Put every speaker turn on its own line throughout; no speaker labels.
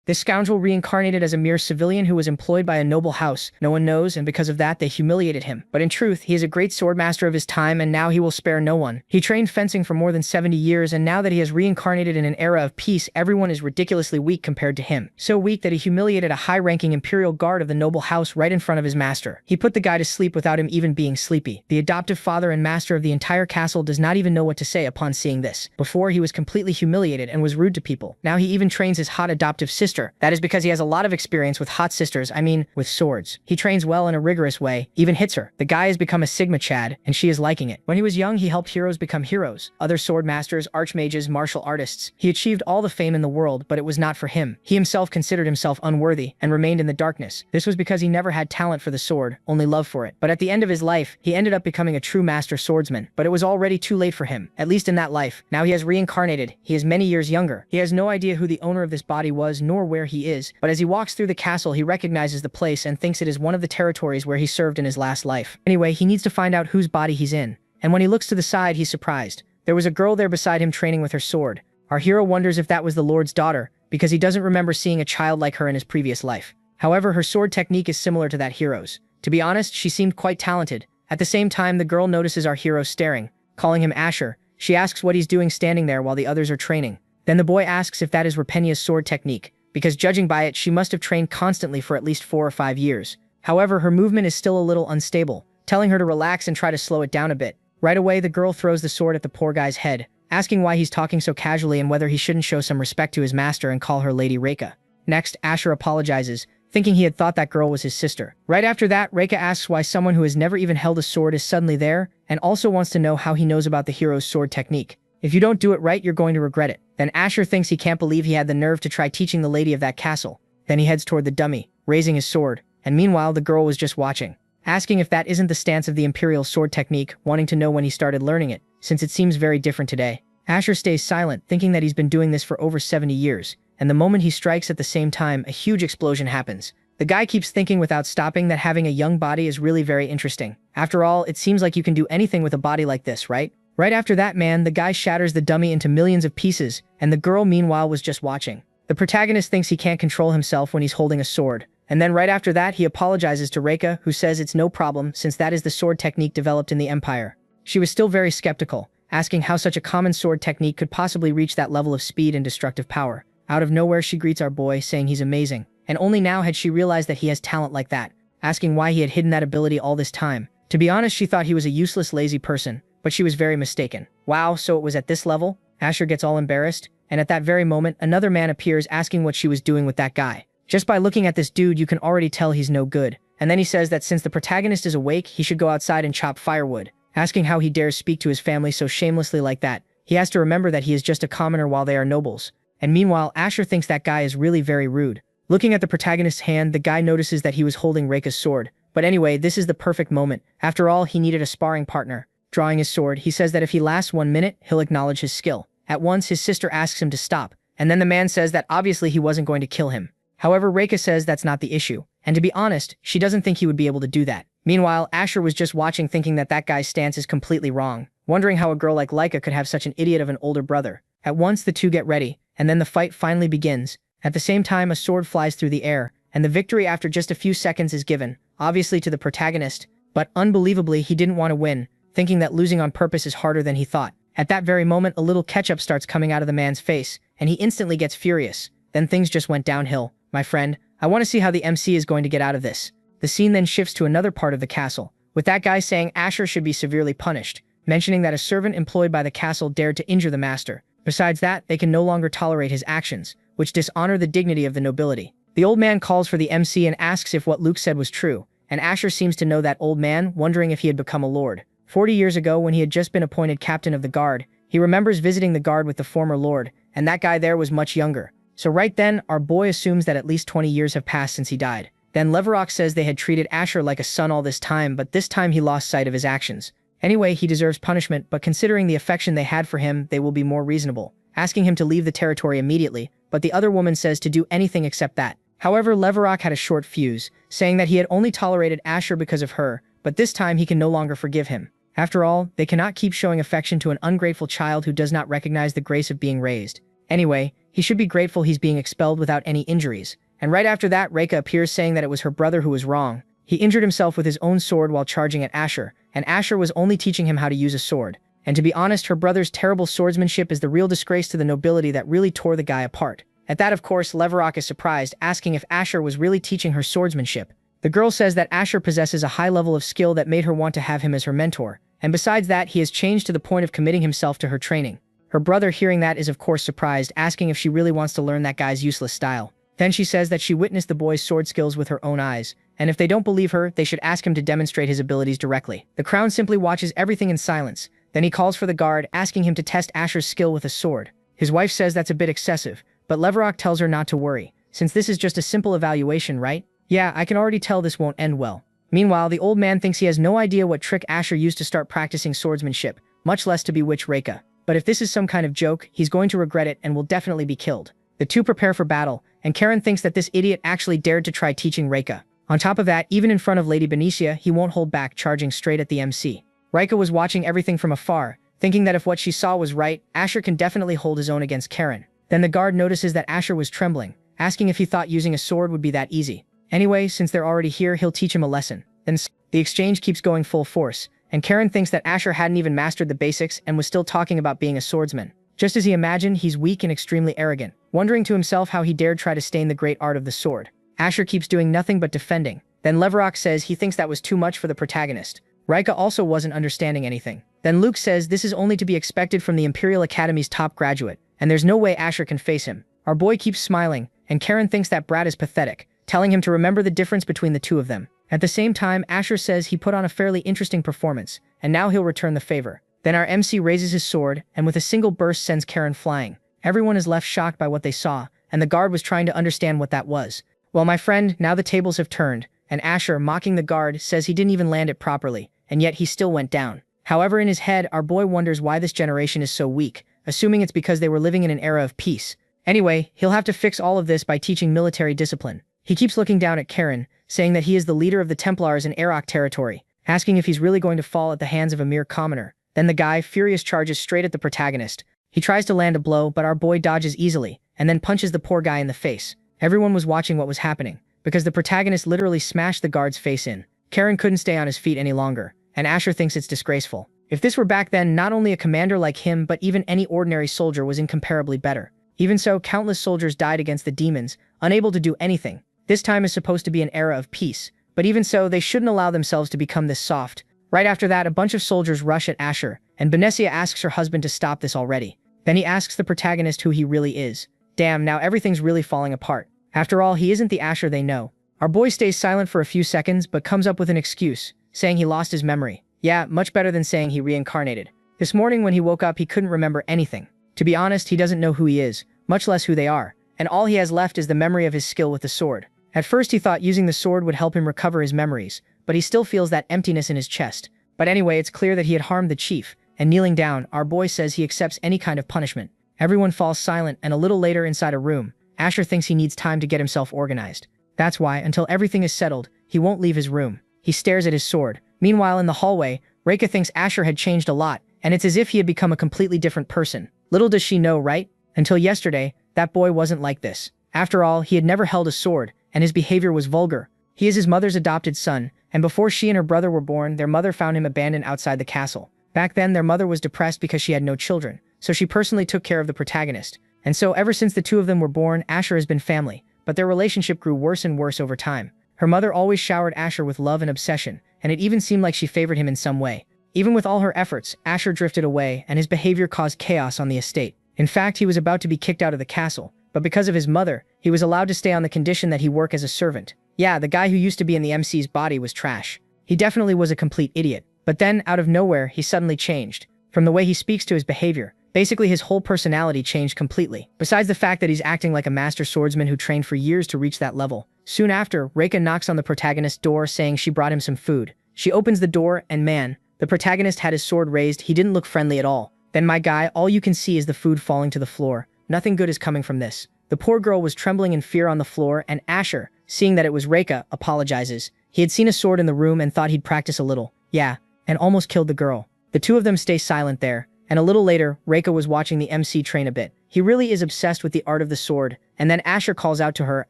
This scoundrel reincarnated as a mere civilian who was employed by a noble house. No one knows, and because of that, they humiliated him. But in truth, he is a great swordmaster of his time, and now he will spare no one. He trained fencing for more than 70 years, and now that he has reincarnated in an era of peace, everyone is ridiculously weak compared to him. So weak that he humiliated a high-ranking imperial guard of the noble house right in front of his master. He put the guy to sleep without him even being sleepy. The adoptive father and master of the entire castle does not even know what to say upon seeing this. Before, he was completely humiliated and was rude to people. Now he even trains his hot adoptive sister. That is because he has a lot of experience with hot sisters, with swords. He trains well in a rigorous way, even hits her. The guy has become a Sigma Chad, and she is liking it. When he was young, he helped heroes become heroes. Other sword masters, archmages, martial artists. He achieved all the fame in the world, but it was not for him. He himself considered himself unworthy and remained in the darkness. This was because he never had talent for the sword, only love for it. But at the end of his life, he ended up becoming a true master swordsman. But it was already too late for him, at least in that life. Now he has reincarnated. He is many years younger. He has no idea who the owner of this body was, nor where he is. But as he walks through the castle, he recognizes the place and thinks it is one of the territories where he served in his last life. Anyway, he needs to find out whose body he's in. And when he looks to the side, he's surprised. There was a girl there beside him training with her sword. Our hero wonders if that was the Lord's daughter, because he doesn't remember seeing a child like her in his previous life. However, her sword technique is similar to that hero's. To be honest, she seemed quite talented. At the same time, the girl notices our hero staring, calling him Asher. She asks what he's doing standing there while the others are training. Then the boy asks if that is Rapenya's sword technique, because judging by it, she must have trained constantly for at least 4 or 5 years. However, her movement is still a little unstable, telling her to relax and try to slow it down a bit. Right away, the girl throws the sword at the poor guy's head, asking why he's talking so casually and whether he shouldn't show some respect to his master and call her Lady Reika. Next, Asher apologizes, thinking he had thought that girl was his sister. Right after that, Reika asks why someone who has never even held a sword is suddenly there, and also wants to know how he knows about the hero's sword technique. If you don't do it right, you're going to regret it. Then Asher thinks he can't believe he had the nerve to try teaching the lady of that castle. Then he heads toward the dummy, raising his sword, and meanwhile the girl was just watching, asking if that isn't the stance of the imperial sword technique, wanting to know when he started learning it, since it seems very different today. Asher stays silent, thinking that he's been doing this for over 70 years, and the moment he strikes at the same time, a huge explosion happens. The guy keeps thinking without stopping that having a young body is really very interesting. After all, it seems like you can do anything with a body like this, right? Right after that, the guy shatters the dummy into millions of pieces, and the girl meanwhile was just watching. The protagonist thinks he can't control himself when he's holding a sword, and then right after that he apologizes to Reika, who says it's no problem since that is the sword technique developed in the Empire. She was still very skeptical, asking how such a common sword technique could possibly reach that level of speed and destructive power. Out of nowhere, she greets our boy, saying he's amazing, and only now had she realized that he has talent like that, asking why he had hidden that ability all this time. To be honest, she thought he was a useless, lazy person, but she was very mistaken. Wow, so it was at this level? Asher gets all embarrassed, and at that very moment, another man appears asking what she was doing with that guy. Just by looking at this dude, you can already tell he's no good. And then he says that since the protagonist is awake, he should go outside and chop firewood, asking how he dares speak to his family so shamelessly like that. He has to remember that he is just a commoner while they are nobles. And meanwhile, Asher thinks that guy is really very rude. Looking at the protagonist's hand, the guy notices that he was holding Reika's sword. But anyway, this is the perfect moment. After all, he needed a sparring partner. Drawing his sword, he says that if he lasts 1 minute, he'll acknowledge his skill. At once, his sister asks him to stop, and then the man says that obviously he wasn't going to kill him. However, Reika says that's not the issue, and to be honest, she doesn't think he would be able to do that. Meanwhile, Asher was just watching, thinking that that guy's stance is completely wrong, wondering how a girl like Laika could have such an idiot of an older brother. At once, the two get ready, and then the fight finally begins. At the same time, a sword flies through the air, and the victory after just a few seconds is given, obviously to the protagonist, but unbelievably, he didn't want to win, thinking that losing on purpose is harder than he thought. At that very moment, a little ketchup starts coming out of the man's face, and he instantly gets furious. Then things just went downhill. My friend, I want to see how the MC is going to get out of this. The scene then shifts to another part of the castle, with that guy saying Asher should be severely punished, mentioning that a servant employed by the castle dared to injure the master. Besides that, they can no longer tolerate his actions, which dishonor the dignity of the nobility. The old man calls for the MC and asks if what Luke said was true, and Asher seems to know that old man, wondering if he had become a lord. 40 years ago, when he had just been appointed captain of the guard, he remembers visiting the guard with the former lord, and that guy there was much younger. So right then, our boy assumes that at least 20 years have passed since he died. Then Leverok says they had treated Asher like a son all this time, but this time he lost sight of his actions. Anyway, he deserves punishment, but considering the affection they had for him, they will be more reasonable, asking him to leave the territory immediately, but the other woman says to do anything except that. However, Leverok had a short fuse, saying that he had only tolerated Asher because of her, but this time he can no longer forgive him. After all, they cannot keep showing affection to an ungrateful child who does not recognize the grace of being raised. Anyway, he should be grateful he's being expelled without any injuries. And right after that, Reika appears saying that it was her brother who was wrong. He injured himself with his own sword while charging at Asher, and Asher was only teaching him how to use a sword. And to be honest, her brother's terrible swordsmanship is the real disgrace to the nobility that really tore the guy apart. At that, of course, Leverok is surprised, asking if Asher was really teaching her swordsmanship. The girl says that Asher possesses a high level of skill that made her want to have him as her mentor, and besides that, he has changed to the point of committing himself to her training. Her brother, hearing that, is of course surprised, asking if she really wants to learn that guy's useless style. Then she says that she witnessed the boy's sword skills with her own eyes, and if they don't believe her, they should ask him to demonstrate his abilities directly. The crown simply watches everything in silence. Then he calls for the guard, asking him to test Asher's skill with a sword. His wife says that's a bit excessive, but Leverok tells her not to worry, since this is just a simple evaluation, right? Yeah, I can already tell this won't end well. Meanwhile, the old man thinks he has no idea what trick Asher used to start practicing swordsmanship, much less to bewitch Reika. But if this is some kind of joke, he's going to regret it and will definitely be killed. The two prepare for battle, and Karen thinks that this idiot actually dared to try teaching Reika. On top of that, even in front of Lady Benicia, he won't hold back, charging straight at the MC. Reika was watching everything from afar, thinking that if what she saw was right, Asher can definitely hold his own against Karen. Then the guard notices that Asher was trembling, asking if he thought using a sword would be that easy. Anyway, since they're already here, he'll teach him a lesson. Then the exchange keeps going full force, and Karen thinks that Asher hadn't even mastered the basics and was still talking about being a swordsman. Just as he imagined, he's weak and extremely arrogant, wondering to himself how he dared try to stain the great art of the sword. Asher keeps doing nothing but defending. Then Leverok says he thinks that was too much for the protagonist. Reika also wasn't understanding anything. Then Luke says this is only to be expected from the Imperial Academy's top graduate, and there's no way Asher can face him. Our boy keeps smiling, and Karen thinks that brat is pathetic, telling him to remember the difference between the two of them. At the same time, Asher says he put on a fairly interesting performance, and now he'll return the favor. Then our MC raises his sword, and with a single burst sends Karen flying. Everyone is left shocked by what they saw, and the guard was trying to understand what that was. Well, my friend, now the tables have turned, and Asher, mocking the guard, says he didn't even land it properly, and yet he still went down. However, in his head, our boy wonders why this generation is so weak, assuming it's because they were living in an era of peace. Anyway, he'll have to fix all of this by teaching military discipline. He keeps looking down at Karen, saying that he is the leader of the Templars in Arok territory, asking if he's really going to fall at the hands of a mere commoner. Then the guy, furious, charges straight at the protagonist. He tries to land a blow, but our boy dodges easily, and then punches the poor guy in the face. Everyone was watching what was happening, because the protagonist literally smashed the guard's face in. Karen couldn't stay on his feet any longer, and Asher thinks it's disgraceful. If this were back then, not only a commander like him, but even any ordinary soldier was incomparably better. Even so, countless soldiers died against the demons, unable to do anything. This time is supposed to be an era of peace, but even so, they shouldn't allow themselves to become this soft. Right after that, a bunch of soldiers rush at Asher, and Benessia asks her husband to stop this already. Then he asks the protagonist who he really is. Damn, now everything's really falling apart. After all, he isn't the Asher they know. Our boy stays silent for a few seconds, but comes up with an excuse, saying he lost his memory. Yeah, much better than saying he reincarnated. This morning when he woke up, he couldn't remember anything. To be honest, he doesn't know who he is, much less who they are, and all he has left is the memory of his skill with the sword. At first he thought using the sword would help him recover his memories, but he still feels that emptiness in his chest. But anyway, it's clear that he had harmed the chief, and kneeling down, our boy says he accepts any kind of punishment. Everyone falls silent, and a little later inside a room, Asher thinks he needs time to get himself organized. That's why, until everything is settled, he won't leave his room. He stares at his sword. Meanwhile, in the hallway, Reika thinks Asher had changed a lot, and it's as if he had become a completely different person. Little does she know, right? Until yesterday, that boy wasn't like this. After all, he had never held a sword, and his behavior was vulgar. He is his mother's adopted son, and before she and her brother were born, their mother found him abandoned outside the castle. Back then, their mother was depressed because she had no children, so she personally took care of the protagonist. And so ever since the two of them were born, Asher has been family, but their relationship grew worse and worse over time. Her mother always showered Asher with love and obsession, and it even seemed like she favored him in some way. Even with all her efforts, Asher drifted away, and his behavior caused chaos on the estate. In fact, he was about to be kicked out of the castle, but because of his mother, he was allowed to stay on the condition that he work as a servant. Yeah, the guy who used to be in the MC's body was trash. He definitely was a complete idiot. But then, out of nowhere, he suddenly changed. From the way he speaks to his behavior, basically his whole personality changed completely. Besides the fact that he's acting like a master swordsman who trained for years to reach that level. Soon after, Reika knocks on the protagonist's door saying she brought him some food. She opens the door, and man, the protagonist had his sword raised. He didn't look friendly at all. Then my guy, all you can see is the food falling to the floor. Nothing good is coming from this. The poor girl was trembling in fear on the floor, and Asher, seeing that it was Reika, apologizes. He had seen a sword in the room and thought he'd practice a little. Yeah, and almost killed the girl. The two of them stay silent there, and a little later, Reika was watching the MC train a bit. He really is obsessed with the art of the sword, and then Asher calls out to her,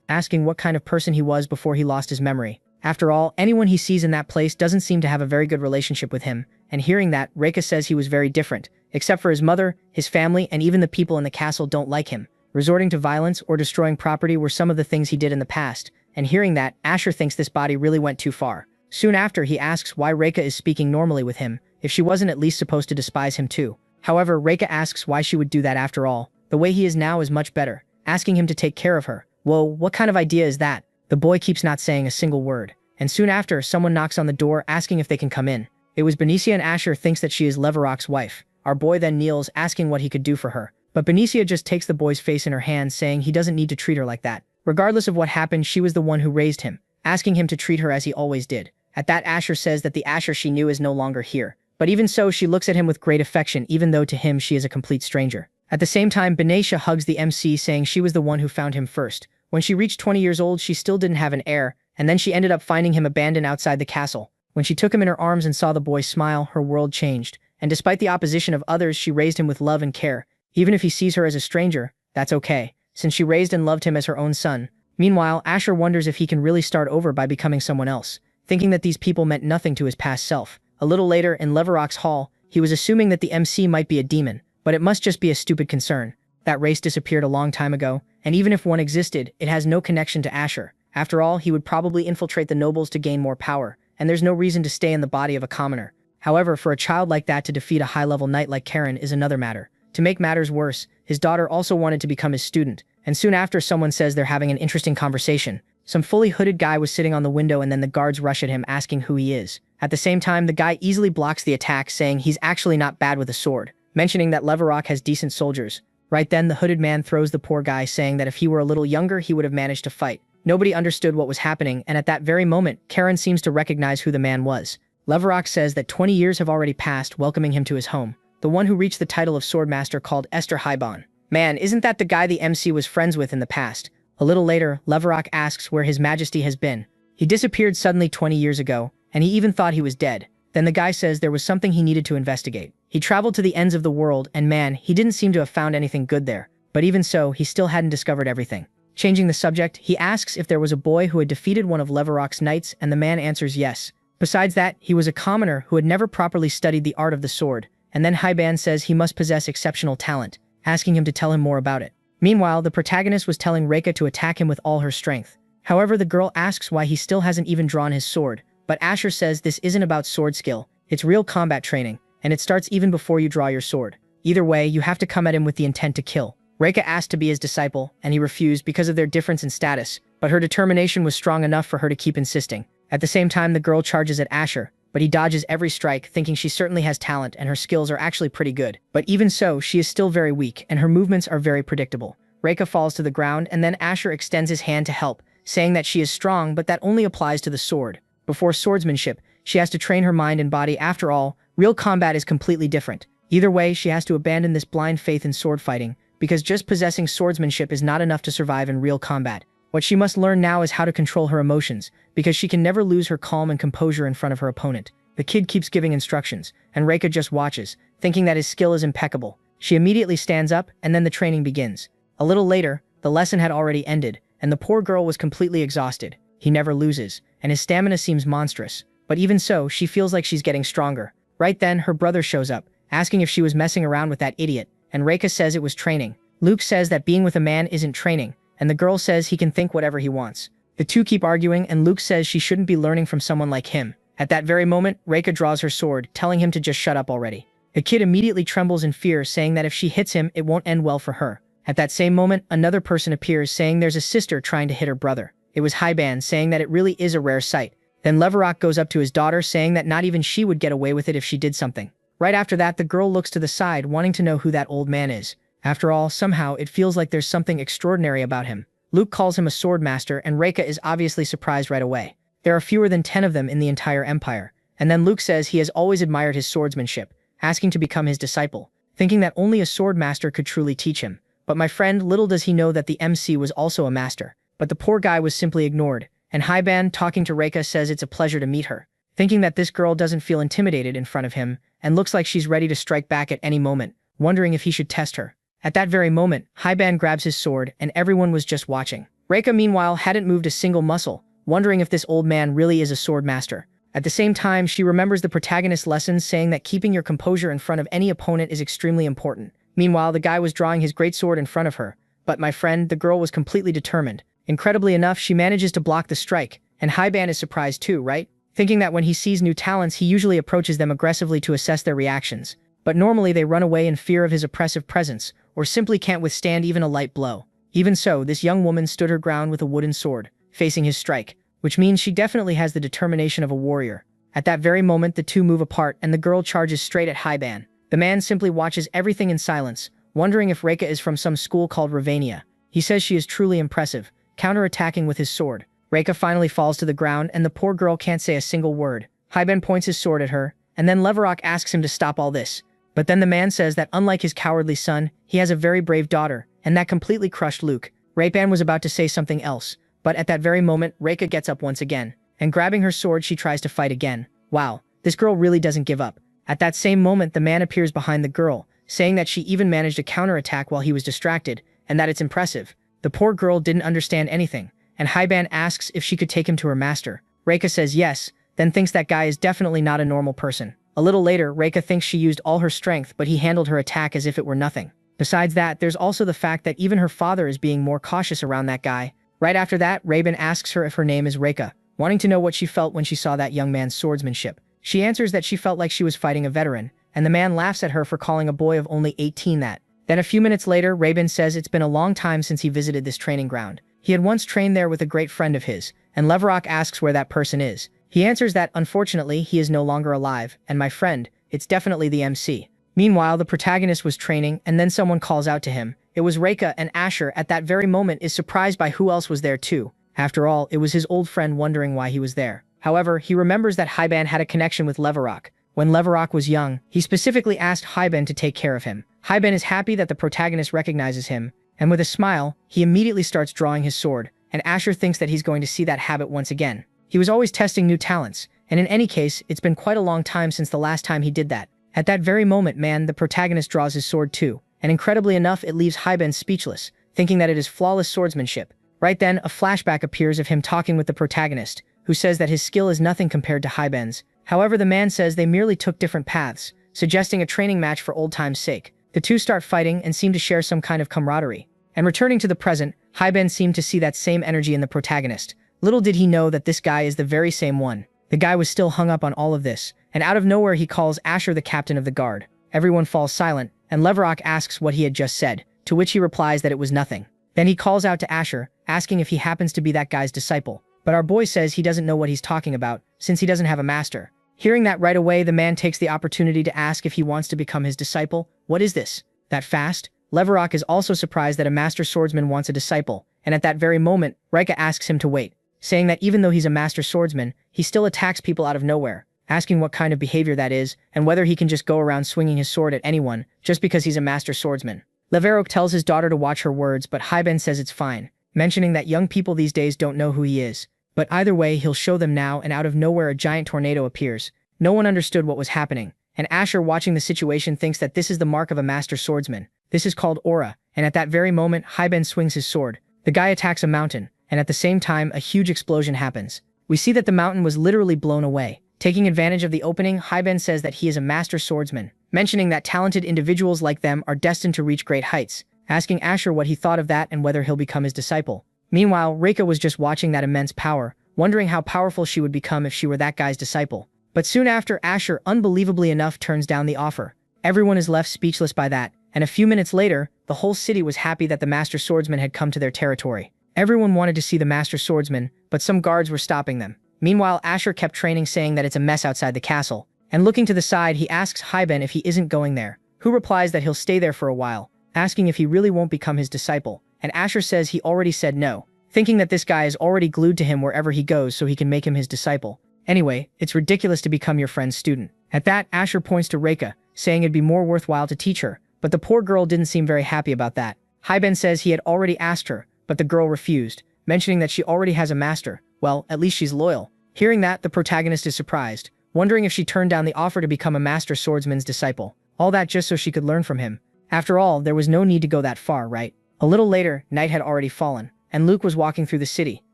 asking what kind of person he was before he lost his memory. After all, anyone he sees in that place doesn't seem to have a very good relationship with him, and hearing that, Reika says he was very different, except for his mother, his family, and even the people in the castle don't like him. Resorting to violence or destroying property were some of the things he did in the past, and hearing that, Asher thinks this body really went too far. Soon after, he asks why Reika is speaking normally with him, if she wasn't at least supposed to despise him too. However, Reika asks why she would do that after all. The way he is now is much better, asking him to take care of her. Whoa, what kind of idea is that? The boy keeps not saying a single word. And soon after, someone knocks on the door asking if they can come in. It was Benicia, and Asher thinks that she is Leverok's wife. Our boy then kneels, asking what he could do for her. But Benicia just takes the boy's face in her hand, saying he doesn't need to treat her like that. Regardless of what happened, she was the one who raised him, asking him to treat her as he always did. At that, Asher says that the Asher she knew is no longer here. But even so, she looks at him with great affection, even though to him she is a complete stranger. At the same time, Benicia hugs the MC, saying she was the one who found him first. When she reached 20 years old, she still didn't have an heir, and then she ended up finding him abandoned outside the castle. When she took him in her arms and saw the boy smile, her world changed. And despite the opposition of others, she raised him with love and care. Even if he sees her as a stranger, that's okay, since she raised and loved him as her own son. Meanwhile, Asher wonders if he can really start over by becoming someone else, thinking that these people meant nothing to his past self. A little later, in Leverok's hall, he was assuming that the MC might be a demon, but it must just be a stupid concern. That race disappeared a long time ago, and even if one existed, it has no connection to Asher. After all, he would probably infiltrate the nobles to gain more power, and there's no reason to stay in the body of a commoner. However, for a child like that to defeat a high-level knight like Karen is another matter. To make matters worse, his daughter also wanted to become his student, and soon after someone says they're having an interesting conversation. Some fully hooded guy was sitting on the window, and then the guards rush at him asking who he is. At the same time, the guy easily blocks the attack, saying he's actually not bad with a sword, mentioning that Leverok has decent soldiers. Right then, the hooded man throws the poor guy, saying that if he were a little younger, he would have managed to fight. Nobody understood what was happening, and at that very moment, Karen seems to recognize who the man was. Leverok says that 20 years have already passed, welcoming him to his home. The one who reached the title of Swordmaster called Esther Hybon. Man, isn't that the guy the MC was friends with in the past? A little later, Leverok asks where His Majesty has been. He disappeared suddenly 20 years ago, and he even thought he was dead. Then the guy says there was something he needed to investigate. He traveled to the ends of the world, and man, he didn't seem to have found anything good there. But even so, he still hadn't discovered everything. Changing the subject, he asks if there was a boy who had defeated one of Leverok's knights, and the man answers yes. Besides that, he was a commoner who had never properly studied the art of the sword. And then Hyban says he must possess exceptional talent, asking him to tell him more about it. Meanwhile, the protagonist was telling Reika to attack him with all her strength. However, the girl asks why he still hasn't even drawn his sword, but Asher says this isn't about sword skill, it's real combat training, and it starts even before you draw your sword. Either way, you have to come at him with the intent to kill. Reika asked to be his disciple, and he refused because of their difference in status, but her determination was strong enough for her to keep insisting. At the same time, the girl charges at Asher, but he dodges every strike, thinking she certainly has talent and her skills are actually pretty good. But even so, she is still very weak, and her movements are very predictable. Reika falls to the ground, and then Asher extends his hand to help, saying that she is strong, but that only applies to the sword. Before swordsmanship, she has to train her mind and body. After all, real combat is completely different. Either way, she has to abandon this blind faith in sword fighting, because just possessing swordsmanship is not enough to survive in real combat. What she must learn now is how to control her emotions, because she can never lose her calm and composure in front of her opponent. The kid keeps giving instructions, and Reika just watches, thinking that his skill is impeccable. She immediately stands up, and then the training begins. A little later, the lesson had already ended, and the poor girl was completely exhausted. He never loses, and his stamina seems monstrous. But even so, she feels like she's getting stronger. Right then, her brother shows up, asking if she was messing around with that idiot, and Reika says it was training. Luke says that being with a man isn't training, and the girl says he can think whatever he wants. The two keep arguing, and Luke says she shouldn't be learning from someone like him. At that very moment, Reika draws her sword, telling him to just shut up already. The kid immediately trembles in fear, saying that if she hits him, it won't end well for her. At that same moment, another person appears, saying there's a sister trying to hit her brother. It was Hyban, saying that it really is a rare sight. Then Leverok goes up to his daughter, saying that not even she would get away with it if she did something. Right after that, the girl looks to the side, wanting to know who that old man is. After all, somehow, it feels like there's something extraordinary about him. Luke calls him a sword master, and Reika is obviously surprised right away. There are fewer than 10 of them in the entire empire. And then Luke says he has always admired his swordsmanship, asking to become his disciple, thinking that only a sword master could truly teach him. But my friend, little does he know that the MC was also a master. But the poor guy was simply ignored, and Hyban, talking to Reika, says it's a pleasure to meet her, thinking that this girl doesn't feel intimidated in front of him, and looks like she's ready to strike back at any moment, wondering if he should test her. At that very moment, Hyban grabs his sword, and everyone was just watching. Reika, meanwhile, hadn't moved a single muscle, wondering if this old man really is a sword master. At the same time, she remembers the protagonist's lessons saying that keeping your composure in front of any opponent is extremely important. Meanwhile, the guy was drawing his greatsword in front of her. But my friend, the girl was completely determined. Incredibly enough, she manages to block the strike, and Hyban is surprised too, right? Thinking that when he sees new talents, he usually approaches them aggressively to assess their reactions. But normally they run away in fear of his oppressive presence, or simply can't withstand even a light blow. Even so, this young woman stood her ground with a wooden sword, facing his strike, which means she definitely has the determination of a warrior. At that very moment, the two move apart, and the girl charges straight at Hyban. The man simply watches everything in silence, wondering if Reika is from some school called Ravania. He says she is truly impressive, counter-attacking with his sword. Reika finally falls to the ground, and the poor girl can't say a single word. Hyban points his sword at her, and then Leverok asks him to stop all this. But then the man says that unlike his cowardly son, he has a very brave daughter, and that completely crushed Luke. Reipan was about to say something else, but at that very moment, Reika gets up once again, and grabbing her sword, she tries to fight again. Wow, this girl really doesn't give up. At that same moment, the man appears behind the girl, saying that she even managed a counterattack while he was distracted, and that it's impressive. The poor girl didn't understand anything, and Hyban asks if she could take him to her master. Reika says yes, then thinks that guy is definitely not a normal person. A little later, Reika thinks she used all her strength, but he handled her attack as if it were nothing. Besides that, there's also the fact that even her father is being more cautious around that guy. Right after that, Raben asks her if her name is Reika, wanting to know what she felt when she saw that young man's swordsmanship. She answers that she felt like she was fighting a veteran, and the man laughs at her for calling a boy of only 18 that. Then a few minutes later, Raben says it's been a long time since he visited this training ground. He had once trained there with a great friend of his, and Leverok asks where that person is. He answers that, unfortunately, he is no longer alive, and my friend, it's definitely the MC. Meanwhile, the protagonist was training, and then someone calls out to him. It was Reika, and Asher at that very moment is surprised by who else was there too. After all, it was his old friend wondering why he was there. However, he remembers that Hyban had a connection with Leverok. When Leverok was young, he specifically asked Hyban to take care of him. Hyban is happy that the protagonist recognizes him, and with a smile, he immediately starts drawing his sword, and Asher thinks that he's going to see that habit once again. He was always testing new talents, and in any case, it's been quite a long time since the last time he did that. At that very moment, the protagonist draws his sword too, and incredibly enough, it leaves Hyban speechless, thinking that it is flawless swordsmanship. Right then, a flashback appears of him talking with the protagonist, who says that his skill is nothing compared to Hyban's. However, the man says they merely took different paths, suggesting a training match for old time's sake. The two start fighting and seem to share some kind of camaraderie. And returning to the present, Hyban seemed to see that same energy in the protagonist. Little did he know that this guy is the very same one. The guy was still hung up on all of this, and out of nowhere he calls Asher the captain of the guard. Everyone falls silent, and Leverok asks what he had just said, to which he replies that it was nothing. Then he calls out to Asher, asking if he happens to be that guy's disciple. But our boy says he doesn't know what he's talking about, since he doesn't have a master. Hearing that right away, the man takes the opportunity to ask if he wants to become his disciple. What is this? That fast? Leverok is also surprised that a master swordsman wants a disciple, and at that very moment, Reika asks him to wait, saying that even though he's a master swordsman, he still attacks people out of nowhere, asking what kind of behavior that is, and whether he can just go around swinging his sword at anyone, just because he's a master swordsman. Leverok tells his daughter to watch her words, but Hyban says it's fine, mentioning that young people these days don't know who he is. But either way, he'll show them now, and out of nowhere a giant tornado appears. No one understood what was happening, and Asher, watching the situation, thinks that this is the mark of a master swordsman. This is called aura, and at that very moment, Hyban swings his sword. The guy attacks a mountain, and at the same time, a huge explosion happens. We see that the mountain was literally blown away. Taking advantage of the opening, Hyban says that he is a master swordsman, mentioning that talented individuals like them are destined to reach great heights, asking Asher what he thought of that and whether he'll become his disciple. Meanwhile, Reika was just watching that immense power, wondering how powerful she would become if she were that guy's disciple. But soon after, Asher, unbelievably enough, turns down the offer. Everyone is left speechless by that, and a few minutes later, the whole city was happy that the master swordsman had come to their territory. Everyone wanted to see the master swordsman, but some guards were stopping them. Meanwhile, Asher kept training, saying that it's a mess outside the castle, and looking to the side, he asks Hyban if he isn't going there, who replies that he'll stay there for a while, asking if he really won't become his disciple, and Asher says he already said no, thinking that this guy is already glued to him wherever he goes so he can make him his disciple. Anyway, it's ridiculous to become your friend's student. At that, Asher points to Reika, saying it'd be more worthwhile to teach her, but the poor girl didn't seem very happy about that. Hyban says he had already asked her, but the girl refused, mentioning that she already has a master. Well, at least she's loyal. Hearing that, the protagonist is surprised, wondering if she turned down the offer to become a master swordsman's disciple. All that just so she could learn from him. After all, there was no need to go that far, right? A little later, night had already fallen, and Luke was walking through the city.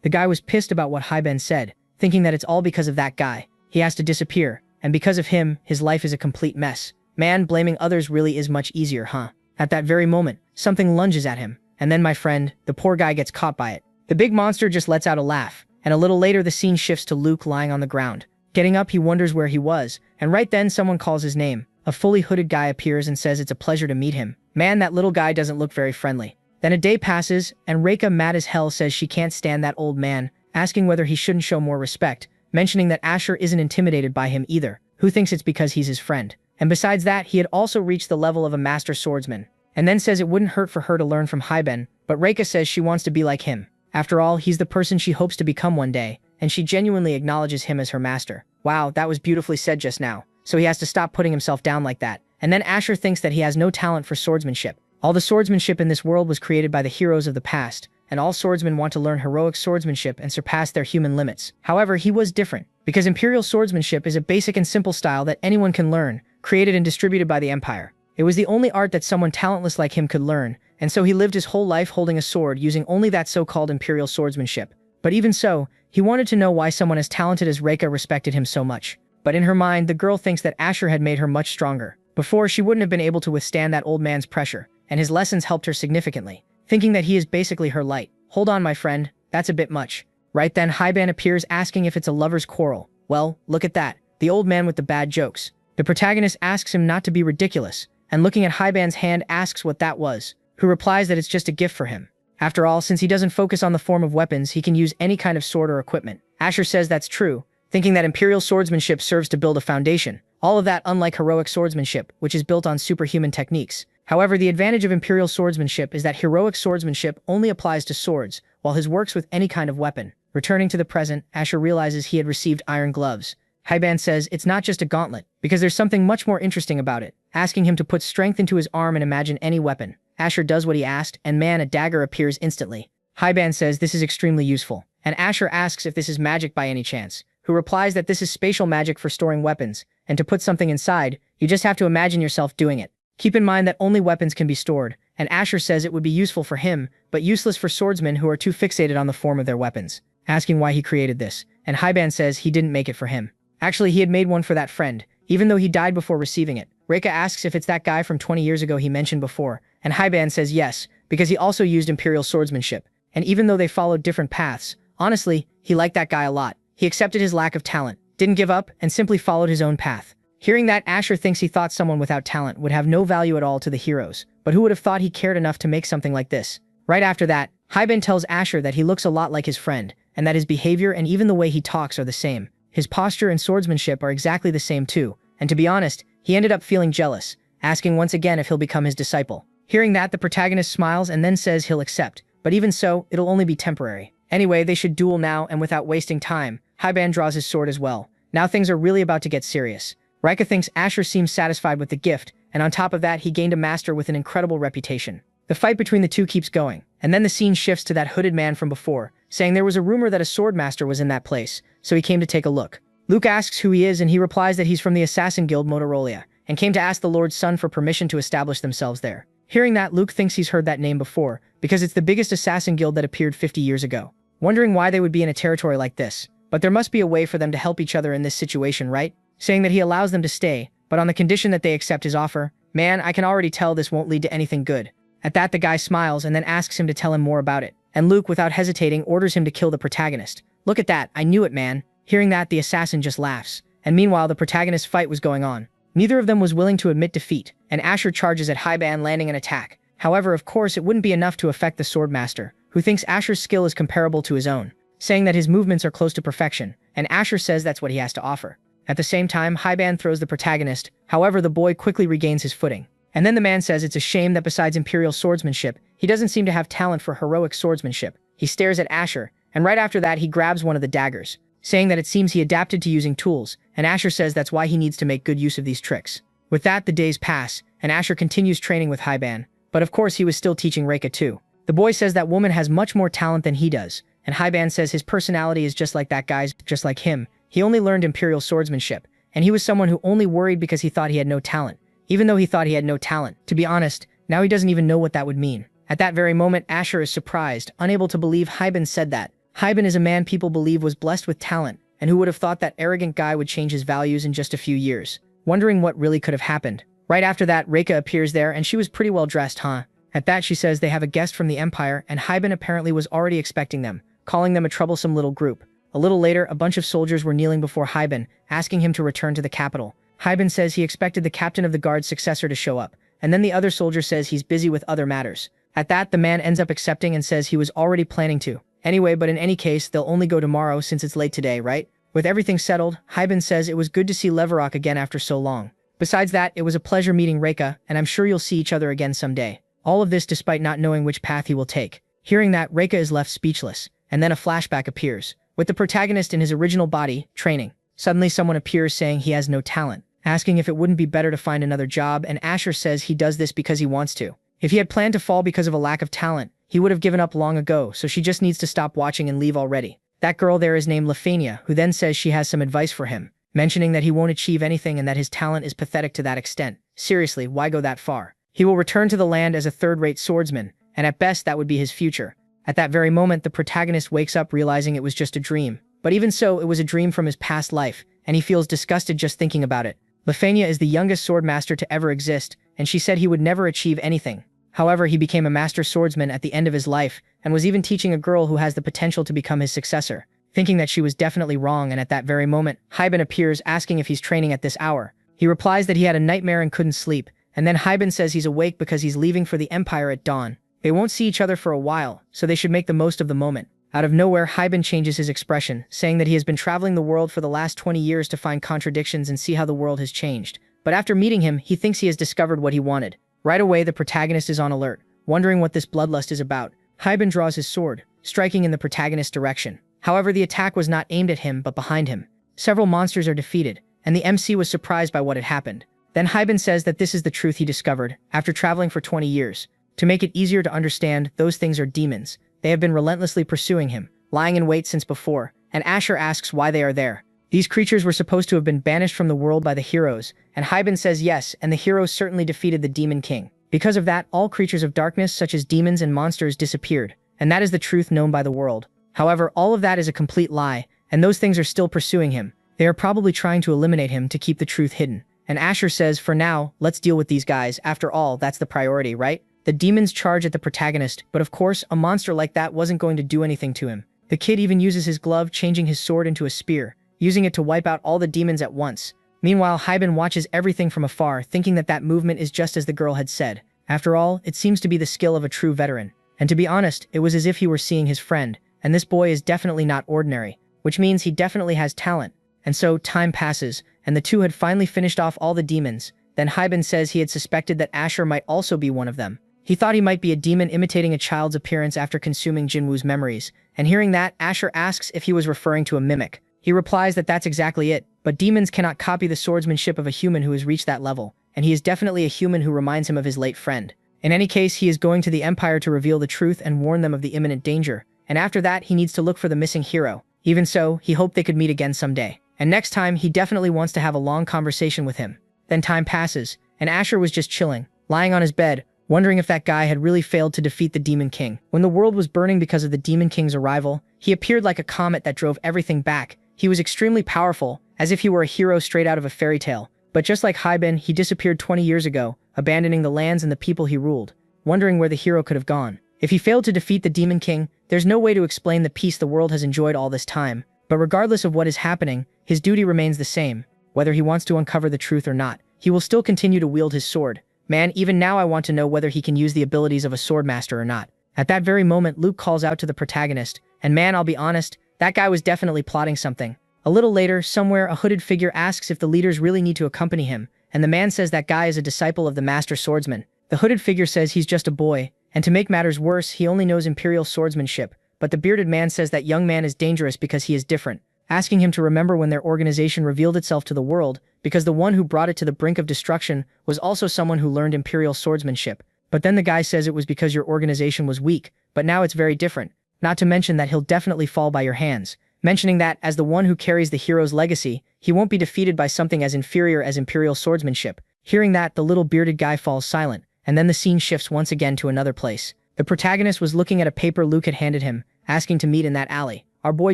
The guy was pissed about what Hyben said, thinking that it's all because of that guy. He has to disappear, and because of him, his life is a complete mess. Man, blaming others really is much easier, huh? At that very moment, something lunges at him, and then my friend, the poor guy gets caught by it. The big monster just lets out a laugh, and a little later the scene shifts to Luke lying on the ground. Getting up, he wonders where he was, and right then someone calls his name. A fully hooded guy appears and says it's a pleasure to meet him. Man, that little guy doesn't look very friendly. Then a day passes, and Reika, mad as hell, says she can't stand that old man, asking whether he shouldn't show more respect, mentioning that Asher isn't intimidated by him either, who thinks it's because he's his friend. And besides that, he had also reached the level of a master swordsman, and then says it wouldn't hurt for her to learn from Hyben, but Reika says she wants to be like him. After all, he's the person she hopes to become one day, and she genuinely acknowledges him as her master. Wow, that was beautifully said just now. So he has to stop putting himself down like that. And then Asher thinks that he has no talent for swordsmanship. All the swordsmanship in this world was created by the heroes of the past, and all swordsmen want to learn heroic swordsmanship and surpass their human limits. However, he was different, because imperial swordsmanship is a basic and simple style that anyone can learn, created and distributed by the Empire. It was the only art that someone talentless like him could learn, and so he lived his whole life holding a sword using only that so-called imperial swordsmanship. But even so, he wanted to know why someone as talented as Reika respected him so much. But in her mind, the girl thinks that Asher had made her much stronger. Before, she wouldn't have been able to withstand that old man's pressure, and his lessons helped her significantly, thinking that he is basically her light. Hold on, my friend, that's a bit much. Right then, Hyben appears asking if it's a lover's quarrel. Well, look at that, the old man with the bad jokes. The protagonist asks him not to be ridiculous, and looking at Hyben's hand asks what that was, who replies that it's just a gift for him. After all, since he doesn't focus on the form of weapons, he can use any kind of sword or equipment. Asher says that's true, thinking that imperial swordsmanship serves to build a foundation. All of that unlike heroic swordsmanship, which is built on superhuman techniques. However, the advantage of imperial swordsmanship is that heroic swordsmanship only applies to swords, while his works with any kind of weapon. Returning to the present, Asher realizes he had received iron gloves. Hyben says it's not just a gauntlet, because there's something much more interesting about it, asking him to put strength into his arm and imagine any weapon. Asher does what he asked, and man, a dagger appears instantly. Hyben says this is extremely useful, and Asher asks if this is magic by any chance, who replies that this is spatial magic for storing weapons, and to put something inside, you just have to imagine yourself doing it. Keep in mind that only weapons can be stored, and Asher says it would be useful for him, but useless for swordsmen who are too fixated on the form of their weapons, asking why he created this, and Hyben says he didn't make it for him. Actually, he had made one for that friend, even though he died before receiving it. Reika asks if it's that guy from 20 years ago he mentioned before, and Hyben says yes, because he also used imperial swordsmanship, and even though they followed different paths, honestly, he liked that guy a lot. He accepted his lack of talent, didn't give up, and simply followed his own path. Hearing that, Asher thinks he thought someone without talent would have no value at all to the heroes, but who would have thought he cared enough to make something like this? Right after that, Hyben tells Asher that he looks a lot like his friend, and that his behavior and even the way he talks are the same. His posture and swordsmanship are exactly the same too, and to be honest, he ended up feeling jealous, asking once again if he'll become his disciple. Hearing that, the protagonist smiles and then says he'll accept, but even so, it'll only be temporary. Anyway, they should duel now, and without wasting time, Hyben draws his sword as well. Now things are really about to get serious. Reika thinks Asher seems satisfied with the gift, and on top of that, he gained a master with an incredible reputation. The fight between the two keeps going, and then the scene shifts to that hooded man from before, saying there was a rumor that a sword master was in that place, so he came to take a look. Luke asks who he is, and he replies that he's from the Assassin Guild Motorola, and came to ask the Lord's son for permission to establish themselves there. Hearing that, Luke thinks he's heard that name before, because it's the biggest assassin guild that appeared 50 years ago. Wondering why they would be in a territory like this, but there must be a way for them to help each other in this situation, right? Saying that he allows them to stay, but on the condition that they accept his offer. Man, I can already tell this won't lead to anything good. At that, the guy smiles and then asks him to tell him more about it, and Luke, without hesitating, orders him to kill the protagonist. Look at that, I knew it, man. Hearing that, the assassin just laughs, and meanwhile the protagonist's fight was going on. Neither of them was willing to admit defeat, and Asher charges at Hyben, landing an attack. However, of course, it wouldn't be enough to affect the swordmaster, who thinks Asher's skill is comparable to his own, saying that his movements are close to perfection, and Asher says that's what he has to offer. At the same time, Hyben throws the protagonist, however the boy quickly regains his footing. And then the man says it's a shame that besides imperial swordsmanship, he doesn't seem to have talent for heroic swordsmanship. He stares at Asher, and right after that he grabs one of the daggers, saying that it seems he adapted to using tools, and Asher says that's why he needs to make good use of these tricks. With that, the days pass, and Asher continues training with Hyben, but of course he was still teaching Reika too. The boy says that woman has much more talent than he does, and Hyben says his personality is just like that guy's, just like him. He only learned imperial swordsmanship, and he was someone who only worried because he thought he had no talent, even though he thought he had no talent. To be honest, Now he doesn't even know what that would mean. At that very moment, Asher is surprised, unable to believe Hyben said that. Hyben is a man people believe was blessed with talent, and who would have thought that arrogant guy would change his values in just a few years. Wondering what really could have happened. Right after that, Reika appears there, and she was pretty well dressed, huh? At that, she says they have a guest from the Empire, and Hyben apparently was already expecting them, calling them a troublesome little group. A little later, a bunch of soldiers were kneeling before Hyben, asking him to return to the capital. Hyben says he expected the captain of the guard's successor to show up, and then the other soldier says he's busy with other matters. At that, the man ends up accepting and says he was already planning to. Anyway, but in any case, they'll only go tomorrow since it's late today, right? With everything settled, Hyben says it was good to see Leverok again after so long. Besides that, it was a pleasure meeting Reika, and I'm sure you'll see each other again someday. All of this despite not knowing which path he will take. Hearing that, Reika is left speechless, and then a flashback appears, with the protagonist in his original body, training. Suddenly someone appears saying he has no talent, asking if it wouldn't be better to find another job, and Asher says he does this because he wants to. If he had planned to fall because of a lack of talent, he would have given up long ago, so she just needs to stop watching and leave already. That girl there is named Lafania, who then says she has some advice for him, mentioning that he won't achieve anything and that his talent is pathetic to that extent. Seriously, why go that far? He will return to the land as a third-rate swordsman, and at best that would be his future. At that very moment, the protagonist wakes up realizing it was just a dream. But even so, it was a dream from his past life, and he feels disgusted just thinking about it. Lafania is the youngest swordmaster to ever exist, and she said he would never achieve anything. However, he became a master swordsman at the end of his life, and was even teaching a girl who has the potential to become his successor. Thinking that she was definitely wrong, and at that very moment, Hyben appears asking if he's training at this hour. He replies that he had a nightmare and couldn't sleep, and then Hyben says he's awake because he's leaving for the Empire at dawn. They won't see each other for a while, so they should make the most of the moment. Out of nowhere, Hyben changes his expression, saying that he has been traveling the world for the last 20 years to find contradictions and see how the world has changed. But after meeting him, he thinks he has discovered what he wanted. Right away, the protagonist is on alert, wondering what this bloodlust is about. Hyben draws his sword, striking in the protagonist's direction. However, the attack was not aimed at him, but behind him. Several monsters are defeated, and the MC was surprised by what had happened. Then Hyben says that this is the truth he discovered, after traveling for 20 years. To make it easier to understand, those things are demons. They have been relentlessly pursuing him, lying in wait since before, and Asher asks why they are there. These creatures were supposed to have been banished from the world by the heroes, and Hyben says yes, and the heroes certainly defeated the Demon King. Because of that, all creatures of darkness such as demons and monsters disappeared, and that is the truth known by the world. However, all of that is a complete lie, and those things are still pursuing him. They are probably trying to eliminate him to keep the truth hidden. And Asher says, for now, let's deal with these guys. After all, that's the priority, right? The demons charge at the protagonist, but of course, a monster like that wasn't going to do anything to him. The kid even uses his glove, changing his sword into a spear, using it to wipe out all the demons at once. Meanwhile, Hyben watches everything from afar, thinking that that movement is just as the girl had said. After all, it seems to be the skill of a true veteran. And to be honest, it was as if he were seeing his friend, and this boy is definitely not ordinary, which means he definitely has talent. And so, time passes, and the two had finally finished off all the demons. Then Hyben says he had suspected that Asher might also be one of them. He thought he might be a demon imitating a child's appearance after consuming Jinwoo's memories, and hearing that, Asher asks if he was referring to a mimic. He replies that that's exactly it, but demons cannot copy the swordsmanship of a human who has reached that level, and he is definitely a human who reminds him of his late friend. In any case, he is going to the Empire to reveal the truth and warn them of the imminent danger, and after that, he needs to look for the missing hero. Even so, he hoped they could meet again someday. And next time, he definitely wants to have a long conversation with him. Then time passes, and Asher was just chilling, lying on his bed, wondering if that guy had really failed to defeat the Demon King. When the world was burning because of the Demon King's arrival, he appeared like a comet that drove everything back. He was extremely powerful, as if he were a hero straight out of a fairy tale. But just like Hyben, he disappeared 20 years ago, abandoning the lands and the people he ruled, wondering where the hero could have gone. If he failed to defeat the Demon King, there's no way to explain the peace the world has enjoyed all this time. But regardless of what is happening, his duty remains the same. Whether he wants to uncover the truth or not, he will still continue to wield his sword. Man, even now I want to know whether he can use the abilities of a swordmaster or not. At that very moment, Luke calls out to the protagonist, and man, I'll be honest, that guy was definitely plotting something. A little later, somewhere, a hooded figure asks if the leaders really need to accompany him, and the man says that guy is a disciple of the master swordsman. The hooded figure says he's just a boy, and to make matters worse, he only knows imperial swordsmanship, but the bearded man says that young man is dangerous because he is different, asking him to remember when their organization revealed itself to the world, because the one who brought it to the brink of destruction was also someone who learned imperial swordsmanship. But then the guy says it was because your organization was weak, but now it's very different, not to mention that he'll definitely fall by your hands, mentioning that, as the one who carries the hero's legacy, he won't be defeated by something as inferior as imperial swordsmanship. Hearing that, the little bearded guy falls silent, and then the scene shifts once again to another place. The protagonist was looking at a paper Luke had handed him, asking to meet in that alley. Our boy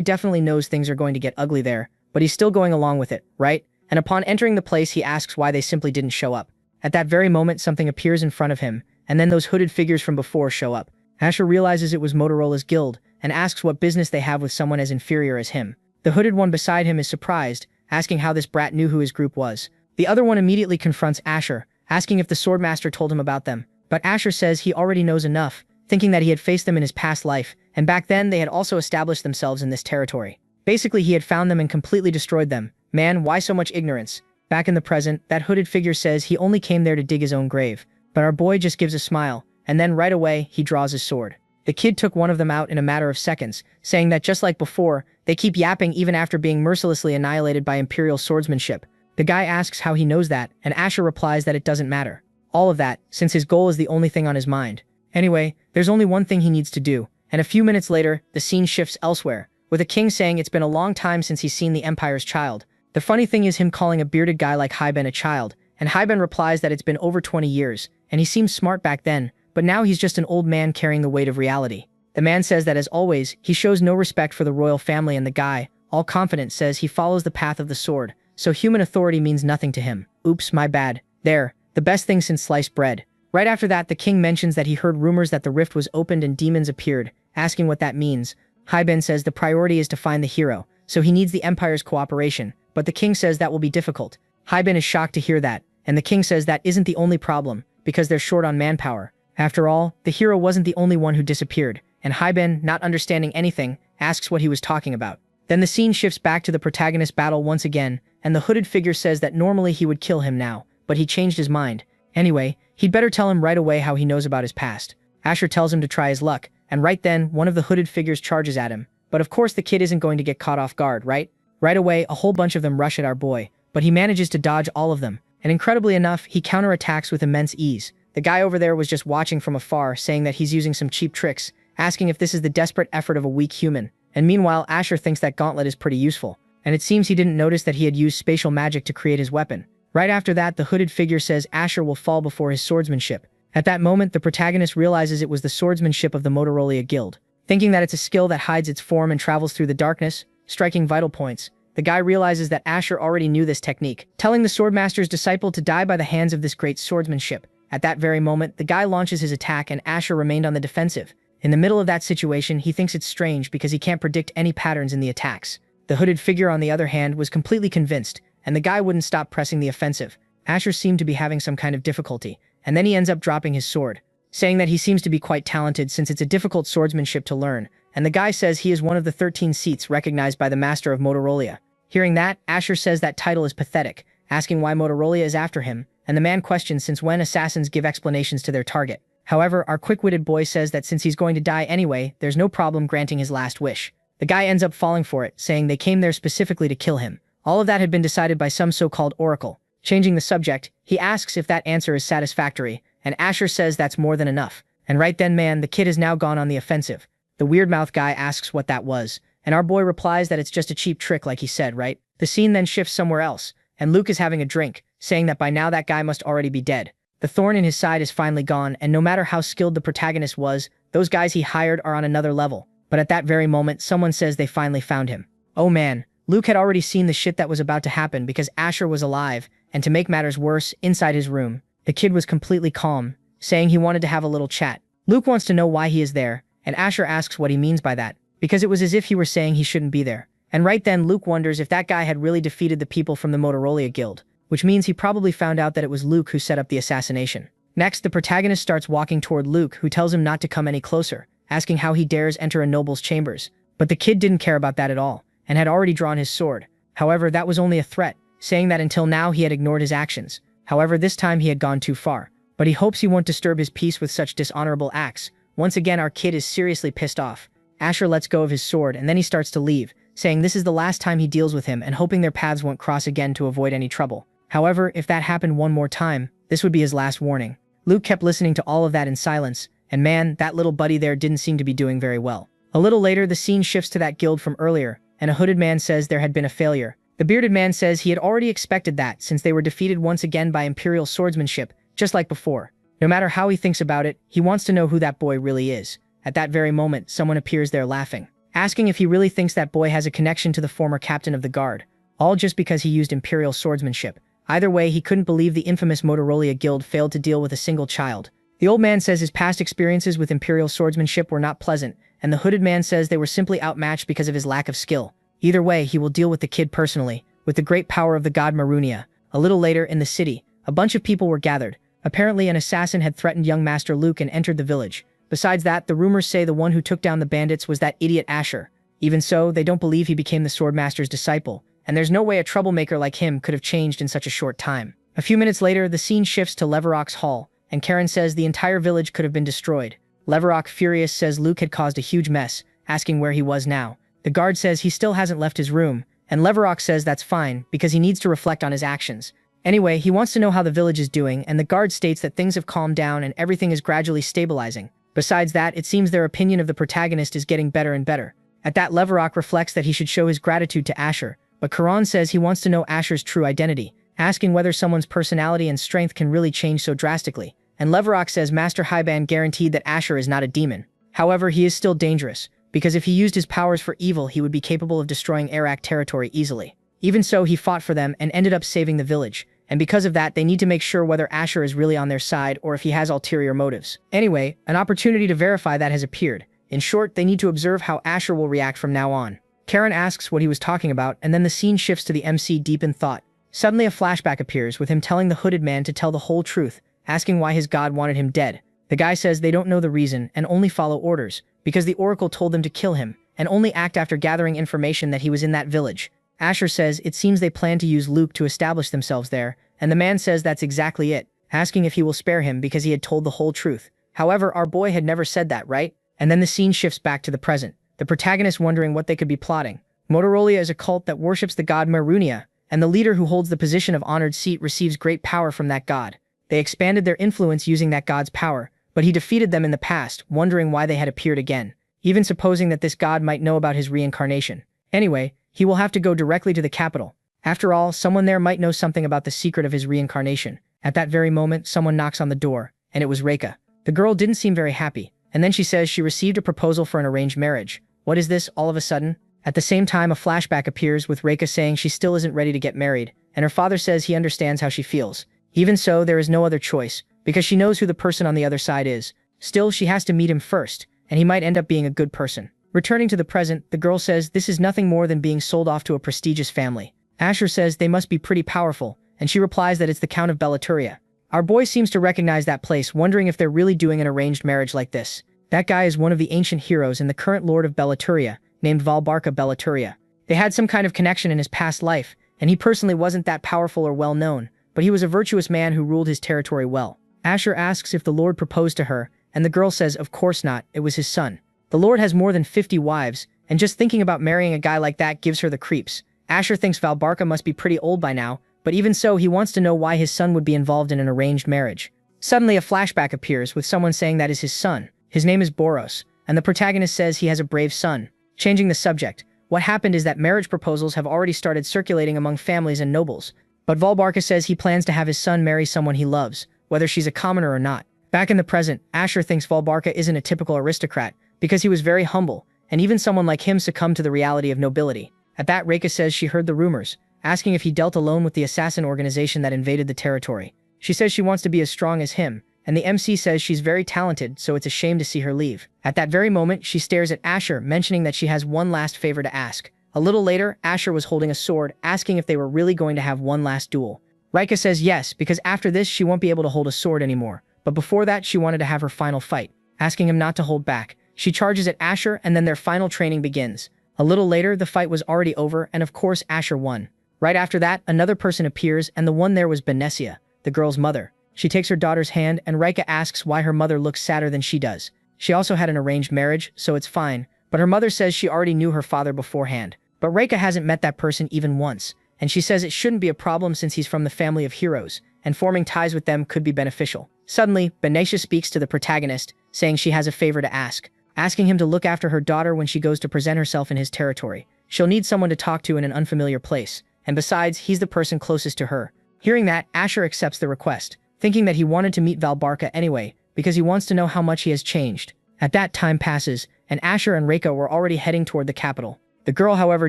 definitely knows things are going to get ugly there, but he's still going along with it, right? And upon entering the place, he asks why they simply didn't show up. At that very moment, something appears in front of him, and then those hooded figures from before show up. Asher realizes it was Motorola's guild, and asks what business they have with someone as inferior as him. The hooded one beside him is surprised, asking how this brat knew who his group was. The other one immediately confronts Asher, asking if the swordmaster told him about them. But Asher says he already knows enough, thinking that he had faced them in his past life, and back then they had also established themselves in this territory. Basically, he had found them and completely destroyed them. Man, why so much ignorance? Back in the present, that hooded figure says he only came there to dig his own grave. But our boy just gives a smile, and then right away, he draws his sword. The kid took one of them out in a matter of seconds, saying that just like before, they keep yapping even after being mercilessly annihilated by Imperial swordsmanship. The guy asks how he knows that, and Asher replies that it doesn't matter. All of that, since his goal is the only thing on his mind. Anyway, there's only one thing he needs to do, and a few minutes later, the scene shifts elsewhere, with a king saying it's been a long time since he's seen the Empire's child. The funny thing is him calling a bearded guy like Haiben a child, and Haiben replies that it's been over 20 years, and he seemed smart back then, but now he's just an old man carrying the weight of reality. The man says that as always, he shows no respect for the royal family, and the guy, all confident, says he follows the path of the sword, so human authority means nothing to him. Oops, my bad. There, the best thing since sliced bread. Right after that, the king mentions that he heard rumors that the rift was opened and demons appeared, asking what that means. Haiben says the priority is to find the hero, so he needs the Empire's cooperation, but the king says that will be difficult. Haiben is shocked to hear that, and the king says that isn't the only problem, because they're short on manpower. After all, the hero wasn't the only one who disappeared, and Haiben, not understanding anything, asks what he was talking about. Then the scene shifts back to the protagonist battle once again, and the hooded figure says that normally he would kill him now, but he changed his mind. Anyway, he'd better tell him right away how he knows about his past. Asher tells him to try his luck, and right then, one of the hooded figures charges at him. But of course the kid isn't going to get caught off guard, right? Right away, a whole bunch of them rush at our boy, but he manages to dodge all of them, and incredibly enough, he counterattacks with immense ease. The guy over there was just watching from afar, saying that he's using some cheap tricks, asking if this is the desperate effort of a weak human. And meanwhile, Asher thinks that gauntlet is pretty useful, and it seems he didn't notice that he had used spatial magic to create his weapon. Right after that, the hooded figure says Asher will fall before his swordsmanship. At that moment, the protagonist realizes it was the swordsmanship of the Motorola Guild. Thinking that it's a skill that hides its form and travels through the darkness, striking vital points, the guy realizes that Asher already knew this technique, telling the swordmaster's disciple to die by the hands of this great swordsmanship. At that very moment, the guy launches his attack and Asher remained on the defensive. In the middle of that situation, he thinks it's strange because he can't predict any patterns in the attacks. The hooded figure, on the other hand, was completely convinced, and the guy wouldn't stop pressing the offensive. Asher seemed to be having some kind of difficulty, and then he ends up dropping his sword, saying that he seems to be quite talented since it's a difficult swordsmanship to learn, and the guy says he is one of the 13 seats recognized by the master of Motorola. Hearing that, Asher says that title is pathetic, asking why Motorola is after him, and the man questions since when assassins give explanations to their target. However, our quick-witted boy says that since he's going to die anyway, there's no problem granting his last wish. The guy ends up falling for it, saying they came there specifically to kill him. All of that had been decided by some so-called oracle. Changing the subject, he asks if that answer is satisfactory, and Asher says that's more than enough. And right then, man, the kid has now gone on the offensive. The weird-mouthed guy asks what that was, and our boy replies that it's just a cheap trick like he said, right? The scene then shifts somewhere else, and Luke is having a drink, saying that by now that guy must already be dead. The thorn in his side is finally gone, and no matter how skilled the protagonist was, those guys he hired are on another level. But at that very moment, someone says they finally found him. Oh man, Luke had already seen the shit that was about to happen because Asher was alive, and to make matters worse, inside his room, the kid was completely calm, saying he wanted to have a little chat. Luke wants to know why he is there, and Asher asks what he means by that, because it was as if he were saying he shouldn't be there. And right then, Luke wonders if that guy had really defeated the people from the Motorola Guild, which means he probably found out that it was Luke who set up the assassination. Next, the protagonist starts walking toward Luke, who tells him not to come any closer, asking how he dares enter a noble's chambers. But the kid didn't care about that at all, and had already drawn his sword. However, that was only a threat, saying that until now he had ignored his actions. However, this time he had gone too far. But he hopes he won't disturb his peace with such dishonorable acts. Once again, our kid is seriously pissed off. Asher lets go of his sword, and then he starts to leave, saying this is the last time he deals with him and hoping their paths won't cross again to avoid any trouble. However, if that happened one more time, this would be his last warning. Luke kept listening to all of that in silence, and man, that little buddy there didn't seem to be doing very well. A little later, the scene shifts to that guild from earlier, and a hooded man says there had been a failure. The bearded man says he had already expected that since they were defeated once again by Imperial swordsmanship, just like before. No matter how he thinks about it, he wants to know who that boy really is. At that very moment, someone appears there laughing, asking if he really thinks that boy has a connection to the former captain of the guard, all just because he used imperial swordsmanship. Either way, he couldn't believe the infamous Motorola Guild failed to deal with a single child. The old man says his past experiences with imperial swordsmanship were not pleasant, and the hooded man says they were simply outmatched because of his lack of skill. Either way, he will deal with the kid personally, with the great power of the god Marunia. A little later, in the city, a bunch of people were gathered. Apparently, an assassin had threatened young Master Luke and entered the village. Besides that, the rumors say the one who took down the bandits was that idiot Asher. Even so, they don't believe he became the Swordmaster's disciple, and there's no way a troublemaker like him could have changed in such a short time. A few minutes later, the scene shifts to Leverock's hall, and Karen says the entire village could have been destroyed. Leverock, furious, says Luke had caused a huge mess, asking where he was now. The guard says he still hasn't left his room, and Leverock says that's fine, because he needs to reflect on his actions. Anyway, he wants to know how the village is doing, and the guard states that things have calmed down and everything is gradually stabilizing. Besides that, it seems their opinion of the protagonist is getting better and better. At that, Leverock reflects that he should show his gratitude to Asher, but Karan says he wants to know Asher's true identity, asking whether someone's personality and strength can really change so drastically. And Leverock says Master Hyban guaranteed that Asher is not a demon. However, he is still dangerous, because if he used his powers for evil, he would be capable of destroying Arak territory easily. Even so, he fought for them and ended up saving the village, and because of that, they need to make sure whether Asher is really on their side or if he has ulterior motives. Anyway, an opportunity to verify that has appeared. In short, they need to observe how Asher will react from now on. Karen asks what he was talking about, and then the scene shifts to the MC deep in thought. Suddenly a flashback appears with him telling the hooded man to tell the whole truth, asking why his god wanted him dead. The guy says they don't know the reason and only follow orders, because the oracle told them to kill him, and only act after gathering information that he was in that village. Asher says it seems they plan to use Luke to establish themselves there, and the man says that's exactly it, asking if he will spare him because he had told the whole truth. However, our boy had never said that, right? And then the scene shifts back to the present, the protagonist wondering what they could be plotting. Motorola is a cult that worships the god Marunia, and the leader who holds the position of honored seat receives great power from that god. They expanded their influence using that god's power, but he defeated them in the past, wondering why they had appeared again, even supposing that this god might know about his reincarnation. Anyway, he will have to go directly to the capital. After all, someone there might know something about the secret of his reincarnation. At that very moment, someone knocks on the door, and it was Reika. The girl didn't seem very happy, and then she says she received a proposal for an arranged marriage. What is this, all of a sudden? At the same time, a flashback appears with Reika saying she still isn't ready to get married, and her father says he understands how she feels. Even so, there is no other choice, because she knows who the person on the other side is. Still, she has to meet him first, and he might end up being a good person. Returning to the present, the girl says this is nothing more than being sold off to a prestigious family. Asher says they must be pretty powerful, and she replies that it's the Count of Belaturia. Our boy seems to recognize that place, wondering if they're really doing an arranged marriage like this. That guy is one of the ancient heroes and the current lord of Belaturia, named Valbarka Belaturia. They had some kind of connection in his past life, and he personally wasn't that powerful or well known, but he was a virtuous man who ruled his territory well. Asher asks if the lord proposed to her, and the girl says of course not, it was his son. The lord has more than 50 wives, and just thinking about marrying a guy like that gives her the creeps. Asher thinks Valbarka must be pretty old by now, but even so, he wants to know why his son would be involved in an arranged marriage. Suddenly, a flashback appears with someone saying that is his son. His name is Boros, and the protagonist says he has a brave son. Changing the subject, what happened is that marriage proposals have already started circulating among families and nobles, but Valbarka says he plans to have his son marry someone he loves, whether she's a commoner or not. Back in the present, Asher thinks Valbarka isn't a typical aristocrat, because he was very humble, and even someone like him succumbed to the reality of nobility. At that, Reika says she heard the rumors, asking if he dealt alone with the assassin organization that invaded the territory. She says she wants to be as strong as him, and the MC says she's very talented, so it's a shame to see her leave. At that very moment, she stares at Asher, mentioning that she has one last favor to ask. A little later, Asher was holding a sword, asking if they were really going to have one last duel. Reika says yes, because after this, she won't be able to hold a sword anymore. But before that, she wanted to have her final fight, asking him not to hold back. She charges at Asher, and then their final training begins. A little later, the fight was already over, and of course, Asher won. Right after that, another person appears, and the one there was Benessia, the girl's mother. She takes her daughter's hand, and Reika asks why her mother looks sadder than she does. She also had an arranged marriage, so it's fine, but her mother says she already knew her father beforehand. But Reika hasn't met that person even once, and she says it shouldn't be a problem since he's from the family of heroes, and forming ties with them could be beneficial. Suddenly, Benessia speaks to the protagonist, saying she has a favor to ask, asking him to look after her daughter when she goes to present herself in his territory. She'll need someone to talk to in an unfamiliar place, and besides, he's the person closest to her. Hearing that, Asher accepts the request. thinking that he wanted to meet Valbarka anyway, because he wants to know how much he has changed. At that, time passes, and Asher and Reika were already heading toward the capital. The girl, however,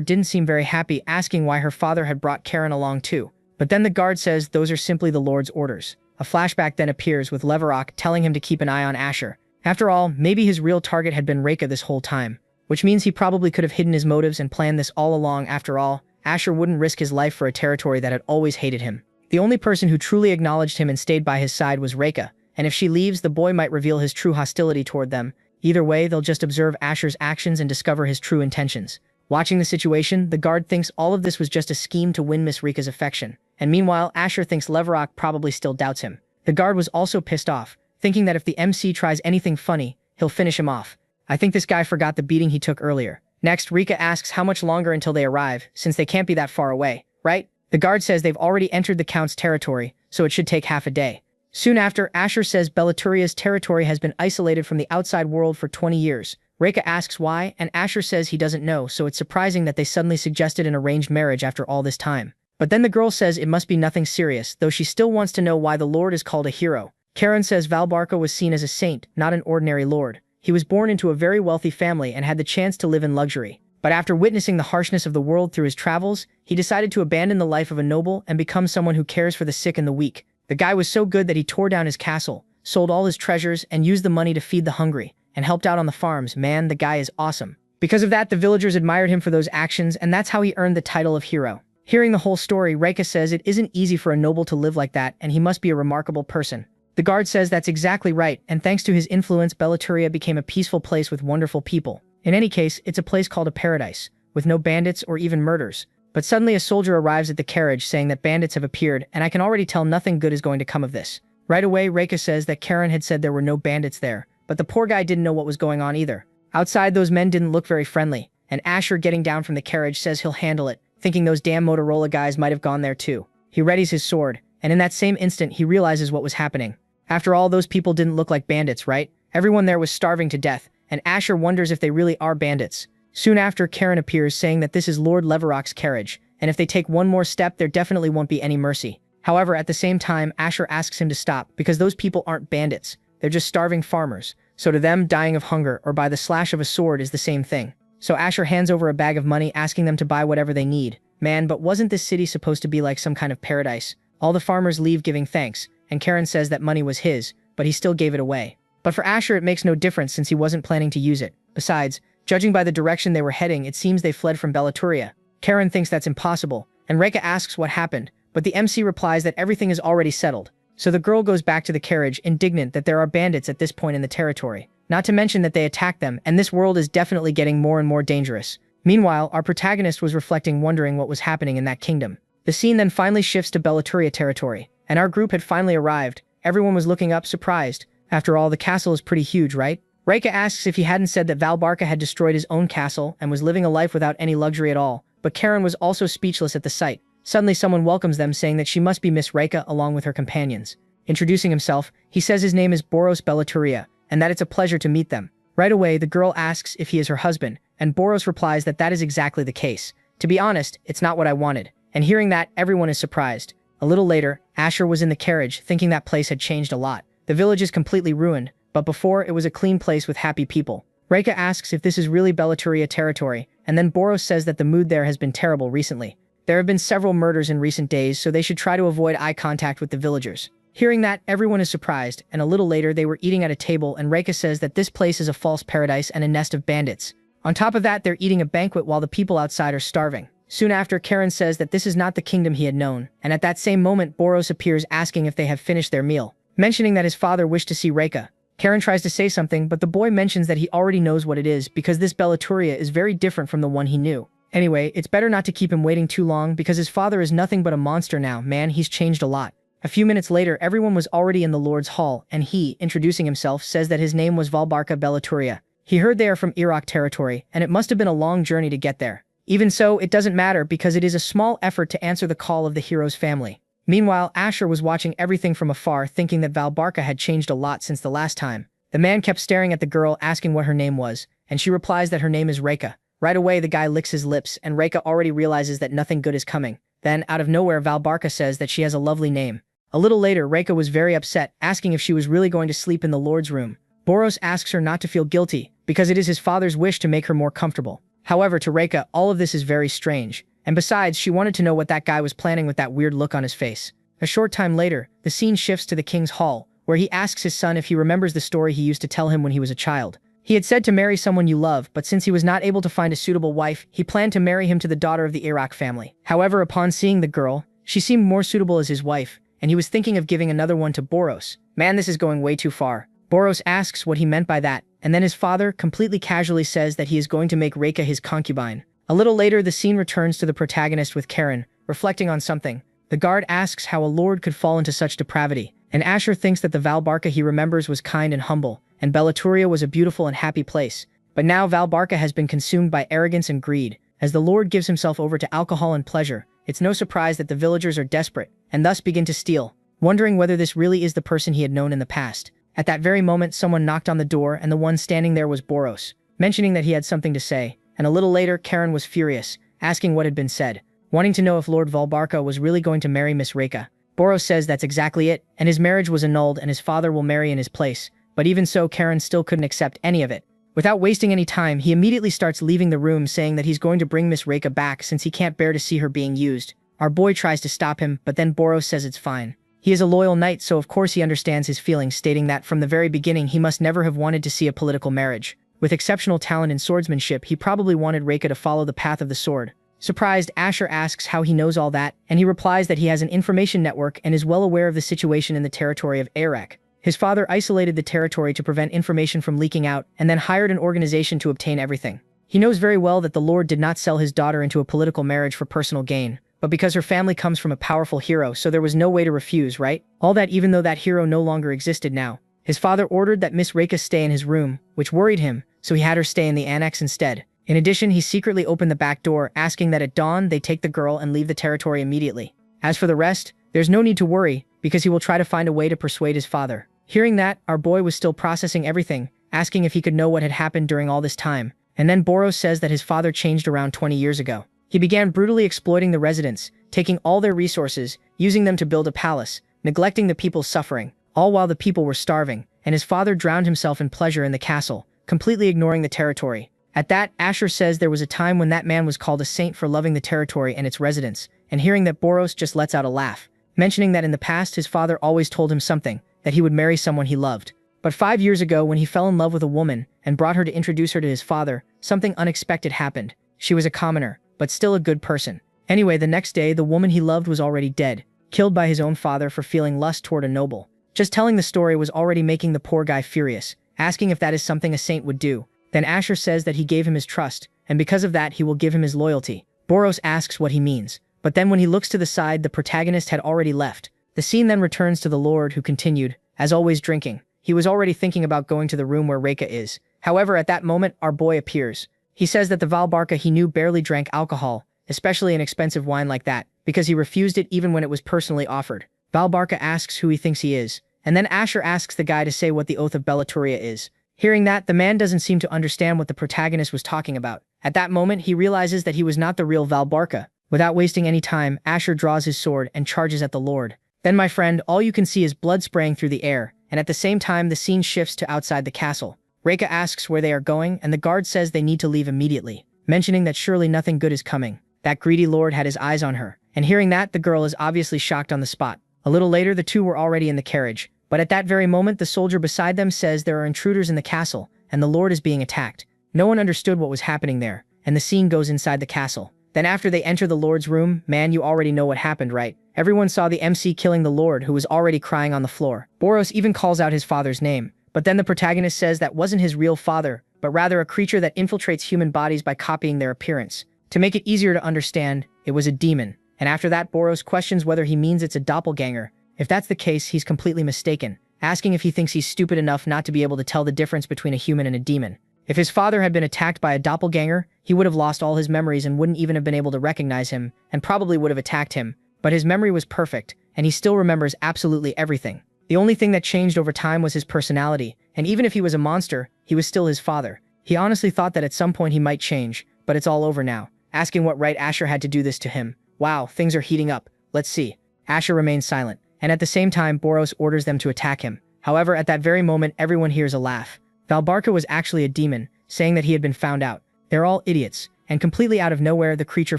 didn't seem very happy, asking why her father had brought Karen along too. But then the guard says those are simply the Lord's orders. A flashback then appears with Leverok telling him to keep an eye on Asher. After all, maybe his real target had been Reika this whole time, which means he probably could have hidden his motives and planned this all along. After all, Asher wouldn't risk his life for a territory that had always hated him. The only person who truly acknowledged him and stayed by his side was Reika, and if she leaves, the boy might reveal his true hostility toward them. Either way, they'll just observe Asher's actions and discover his true intentions. Watching the situation, the guard thinks all of this was just a scheme to win Miss Rika's affection, and meanwhile, Asher thinks Leverok probably still doubts him. The guard was also pissed off, thinking that if the MC tries anything funny, he'll finish him off. I think this guy forgot the beating he took earlier. Next, Rika asks how much longer until they arrive, since they can't be that far away, right? The guard says they've already entered the Count's territory, so it should take half a day. Soon after, Asher says Bellaturia's territory has been isolated from the outside world for 20 years. Reika asks why, and Asher says he doesn't know, so it's surprising that they suddenly suggested an arranged marriage after all this time. But then the girl says it must be nothing serious, though she still wants to know why the Lord is called a hero. Karen says Valbarka was seen as a saint, not an ordinary lord. He was born into a very wealthy family and had the chance to live in luxury. But after witnessing the harshness of the world through his travels, he decided to abandon the life of a noble and become someone who cares for the sick and the weak. The guy was so good that he tore down his castle, sold all his treasures, and used the money to feed the hungry, and helped out on the farms. Man, the guy is awesome. Because of that, the villagers admired him for those actions, and that's how he earned the title of hero. Hearing the whole story, Reika says it isn't easy for a noble to live like that, and he must be a remarkable person. The guard says that's exactly right, and thanks to his influence, Bellaturia became a peaceful place with wonderful people. In any case, it's a place called a paradise, with no bandits or even murders. But suddenly a soldier arrives at the carriage saying that bandits have appeared, and I can already tell nothing good is going to come of this. Right away, Reika says that Karen had said there were no bandits there, but the poor guy didn't know what was going on either. Outside, those men didn't look very friendly, and Asher, getting down from the carriage, says he'll handle it, thinking those damn Motorola guys might have gone there too. He readies his sword, and in that same instant he realizes what was happening. After all, those people didn't look like bandits, right? Everyone there was starving to death, and Asher wonders if they really are bandits. Soon after, Karen appears saying that this is Lord Leverok's carriage, and if they take one more step, there definitely won't be any mercy. However, at the same time, Asher asks him to stop, because those people aren't bandits. They're just starving farmers. So to them, dying of hunger or by the slash of a sword is the same thing. So Asher hands over a bag of money, asking them to buy whatever they need. Man, but wasn't this city supposed to be like some kind of paradise? All the farmers leave giving thanks, and Karen says that money was his, but he still gave it away. But for Asher, it makes no difference since he wasn't planning to use it. Besides, judging by the direction they were heading, it seems they fled from Bellaturia. Karen thinks that's impossible, and Reika asks what happened, but the MC replies that everything is already settled. So the girl goes back to the carriage, indignant that there are bandits at this point in the territory. Not to mention that they attack them, and this world is definitely getting more and more dangerous. Meanwhile, our protagonist was reflecting, wondering what was happening in that kingdom. The scene then finally shifts to Bellaturia territory, and our group had finally arrived. Everyone was looking up, surprised. After all, the castle is pretty huge, right? Reika asks if he hadn't said that Valbarka had destroyed his own castle and was living a life without any luxury at all, but Karen was also speechless at the sight. Suddenly someone welcomes them, saying that she must be Miss Reika along with her companions. Introducing himself, he says his name is Boros Bellaturia, and that it's a pleasure to meet them. Right away, the girl asks if he is her husband, and Boros replies that that is exactly the case. To be honest, it's not what I wanted. And hearing that, everyone is surprised. A little later, Asher was in the carriage, thinking that place had changed a lot. The village is completely ruined, but before, it was a clean place with happy people. Reika asks if this is really Bellaturia territory, and then Boros says that the mood there has been terrible recently. There have been several murders in recent days, so they should try to avoid eye contact with the villagers. Hearing that, everyone is surprised, and a little later they were eating at a table, and Reika says that this place is a false paradise and a nest of bandits. On top of that, they're eating a banquet while the people outside are starving. Soon after, Karen says that this is not the kingdom he had known, and at that same moment, Boros appears asking if they have finished their meal, mentioning that his father wished to see Reika. Karen tries to say something, but the boy mentions that he already knows what it is because this Bellaturia is very different from the one he knew. Anyway, it's better not to keep him waiting too long because his father is nothing but a monster now. Man, he's changed a lot. A few minutes later, everyone was already in the Lord's Hall, and he, introducing himself, says that his name was Valbarka Bellaturia. He heard they are from Iraq territory, and it must have been a long journey to get there. Even so, it doesn't matter because it is a small effort to answer the call of the hero's family. Meanwhile, Asher was watching everything from afar, thinking that Valbarka had changed a lot since the last time. The man kept staring at the girl, asking what her name was, and she replies that her name is Reika. Right away, the guy licks his lips, and Reika already realizes that nothing good is coming. Then, out of nowhere, Valbarka says that she has a lovely name. A little later, Reika was very upset, asking if she was really going to sleep in the Lord's room. Boros asks her not to feel guilty, because it is his father's wish to make her more comfortable. However, to Reika, all of this is very strange. And besides, she wanted to know what that guy was planning with that weird look on his face. A short time later, the scene shifts to the king's hall, where he asks his son if he remembers the story he used to tell him when he was a child. He had said to marry someone you love, but since he was not able to find a suitable wife, he planned to marry him to the daughter of the Iraq family. However, upon seeing the girl, she seemed more suitable as his wife, and he was thinking of giving another one to Boros. Man, this is going way too far. Boros asks what he meant by that, and then his father completely casually says that he is going to make Reika his concubine. A little later, the scene returns to the protagonist with Karen, reflecting on something. The guard asks how a lord could fall into such depravity, and Asher thinks that the Valbarca he remembers was kind and humble, and Belaturia was a beautiful and happy place. But now Valbarca has been consumed by arrogance and greed. As the lord gives himself over to alcohol and pleasure, it's no surprise that the villagers are desperate, and thus begin to steal, wondering whether this really is the person he had known in the past. At that very moment, someone knocked on the door, and the one standing there was Boros, mentioning that he had something to say. And a little later, Karen was furious, asking what had been said, wanting to know if Lord Valbarca was really going to marry Miss Reika. Boros says that's exactly it, and his marriage was annulled and his father will marry in his place. But even so, Karen still couldn't accept any of it. Without wasting any time, he immediately starts leaving the room, saying that he's going to bring Miss Reika back since he can't bear to see her being used. Our boy tries to stop him, but then Boros says it's fine. He is a loyal knight, so of course he understands his feelings, stating that from the very beginning he must never have wanted to see a political marriage. With exceptional talent in swordsmanship, he probably wanted Reika to follow the path of the sword. Surprised, Asher asks how he knows all that, and he replies that he has an information network and is well aware of the situation in the territory of Iraq. His father isolated the territory to prevent information from leaking out, and then hired an organization to obtain everything. He knows very well that the Lord did not sell his daughter into a political marriage for personal gain, but because her family comes from a powerful hero, so there was no way to refuse, right? All that even though that hero no longer existed now. His father ordered that Miss Reika stay in his room, which worried him, so he had her stay in the annex instead. In addition, he secretly opened the back door, asking that at dawn they take the girl and leave the territory immediately. As for the rest, there's no need to worry, because he will try to find a way to persuade his father. Hearing that, our boy was still processing everything, asking if he could know what had happened during all this time. And then Boros says that his father changed around 20 years ago. He began brutally exploiting the residents, taking all their resources, using them to build a palace, neglecting the people's suffering, all while the people were starving, and his father drowned himself in pleasure in the castle, completely ignoring the territory. At that, Asher says there was a time when that man was called a saint for loving the territory and its residents, and hearing that, Boros just lets out a laugh, mentioning that in the past his father always told him something, that he would marry someone he loved. But 5 years ago, when he fell in love with a woman and brought her to introduce her to his father, something unexpected happened. She was a commoner, but still a good person. Anyway, the next day, the woman he loved was already dead, killed by his own father for feeling lust toward a noble. Just telling the story was already making the poor guy furious, asking if that is something a saint would do. Then Asher says that he gave him his trust, and because of that he will give him his loyalty. Boros asks what he means, but then when he looks to the side, the protagonist had already left. The scene then returns to the Lord, who continued, as always, drinking. He was already thinking about going to the room where Reika is. However, at that moment, our boy appears. He says that the Valbarca he knew barely drank alcohol, especially an expensive wine like that, because he refused it even when it was personally offered. Valbarca asks who he thinks he is, and then Asher asks the guy to say what the Oath of Belaturia is. Hearing that, the man doesn't seem to understand what the protagonist was talking about. At that moment, he realizes that he was not the real Valbarca. Without wasting any time, Asher draws his sword and charges at the Lord. Then, my friend, all you can see is blood spraying through the air, and at the same time the scene shifts to outside the castle. Reika asks where they are going, and the guard says they need to leave immediately, mentioning that surely nothing good is coming. That greedy lord had his eyes on her, and hearing that, the girl is obviously shocked on the spot. A little later, the two were already in the carriage, but at that very moment the soldier beside them says there are intruders in the castle, and the lord is being attacked. No one understood what was happening there, and the scene goes inside the castle. Then after they enter the lord's room, man, you already know what happened, right? Everyone saw the MC killing the lord, who was already crying on the floor. Boros even calls out his father's name, but then the protagonist says that wasn't his real father, but rather a creature that infiltrates human bodies by copying their appearance. To make it easier to understand, it was a demon. And after that, Boros questions whether he means it's a doppelganger. If that's the case, he's completely mistaken, asking if he thinks he's stupid enough not to be able to tell the difference between a human and a demon. If his father had been attacked by a doppelganger, he would have lost all his memories and wouldn't even have been able to recognize him, and probably would have attacked him. But his memory was perfect, and he still remembers absolutely everything. The only thing that changed over time was his personality, and even if he was a monster, he was still his father. He honestly thought that at some point he might change, but it's all over now, asking what right Asher had to do this to him. Wow, things are heating up. Let's see. Asher remains silent, and at the same time Boros orders them to attack him. However, at that very moment everyone hears a laugh. Valbarka was actually a demon, saying that he had been found out. They're all idiots, and completely out of nowhere the creature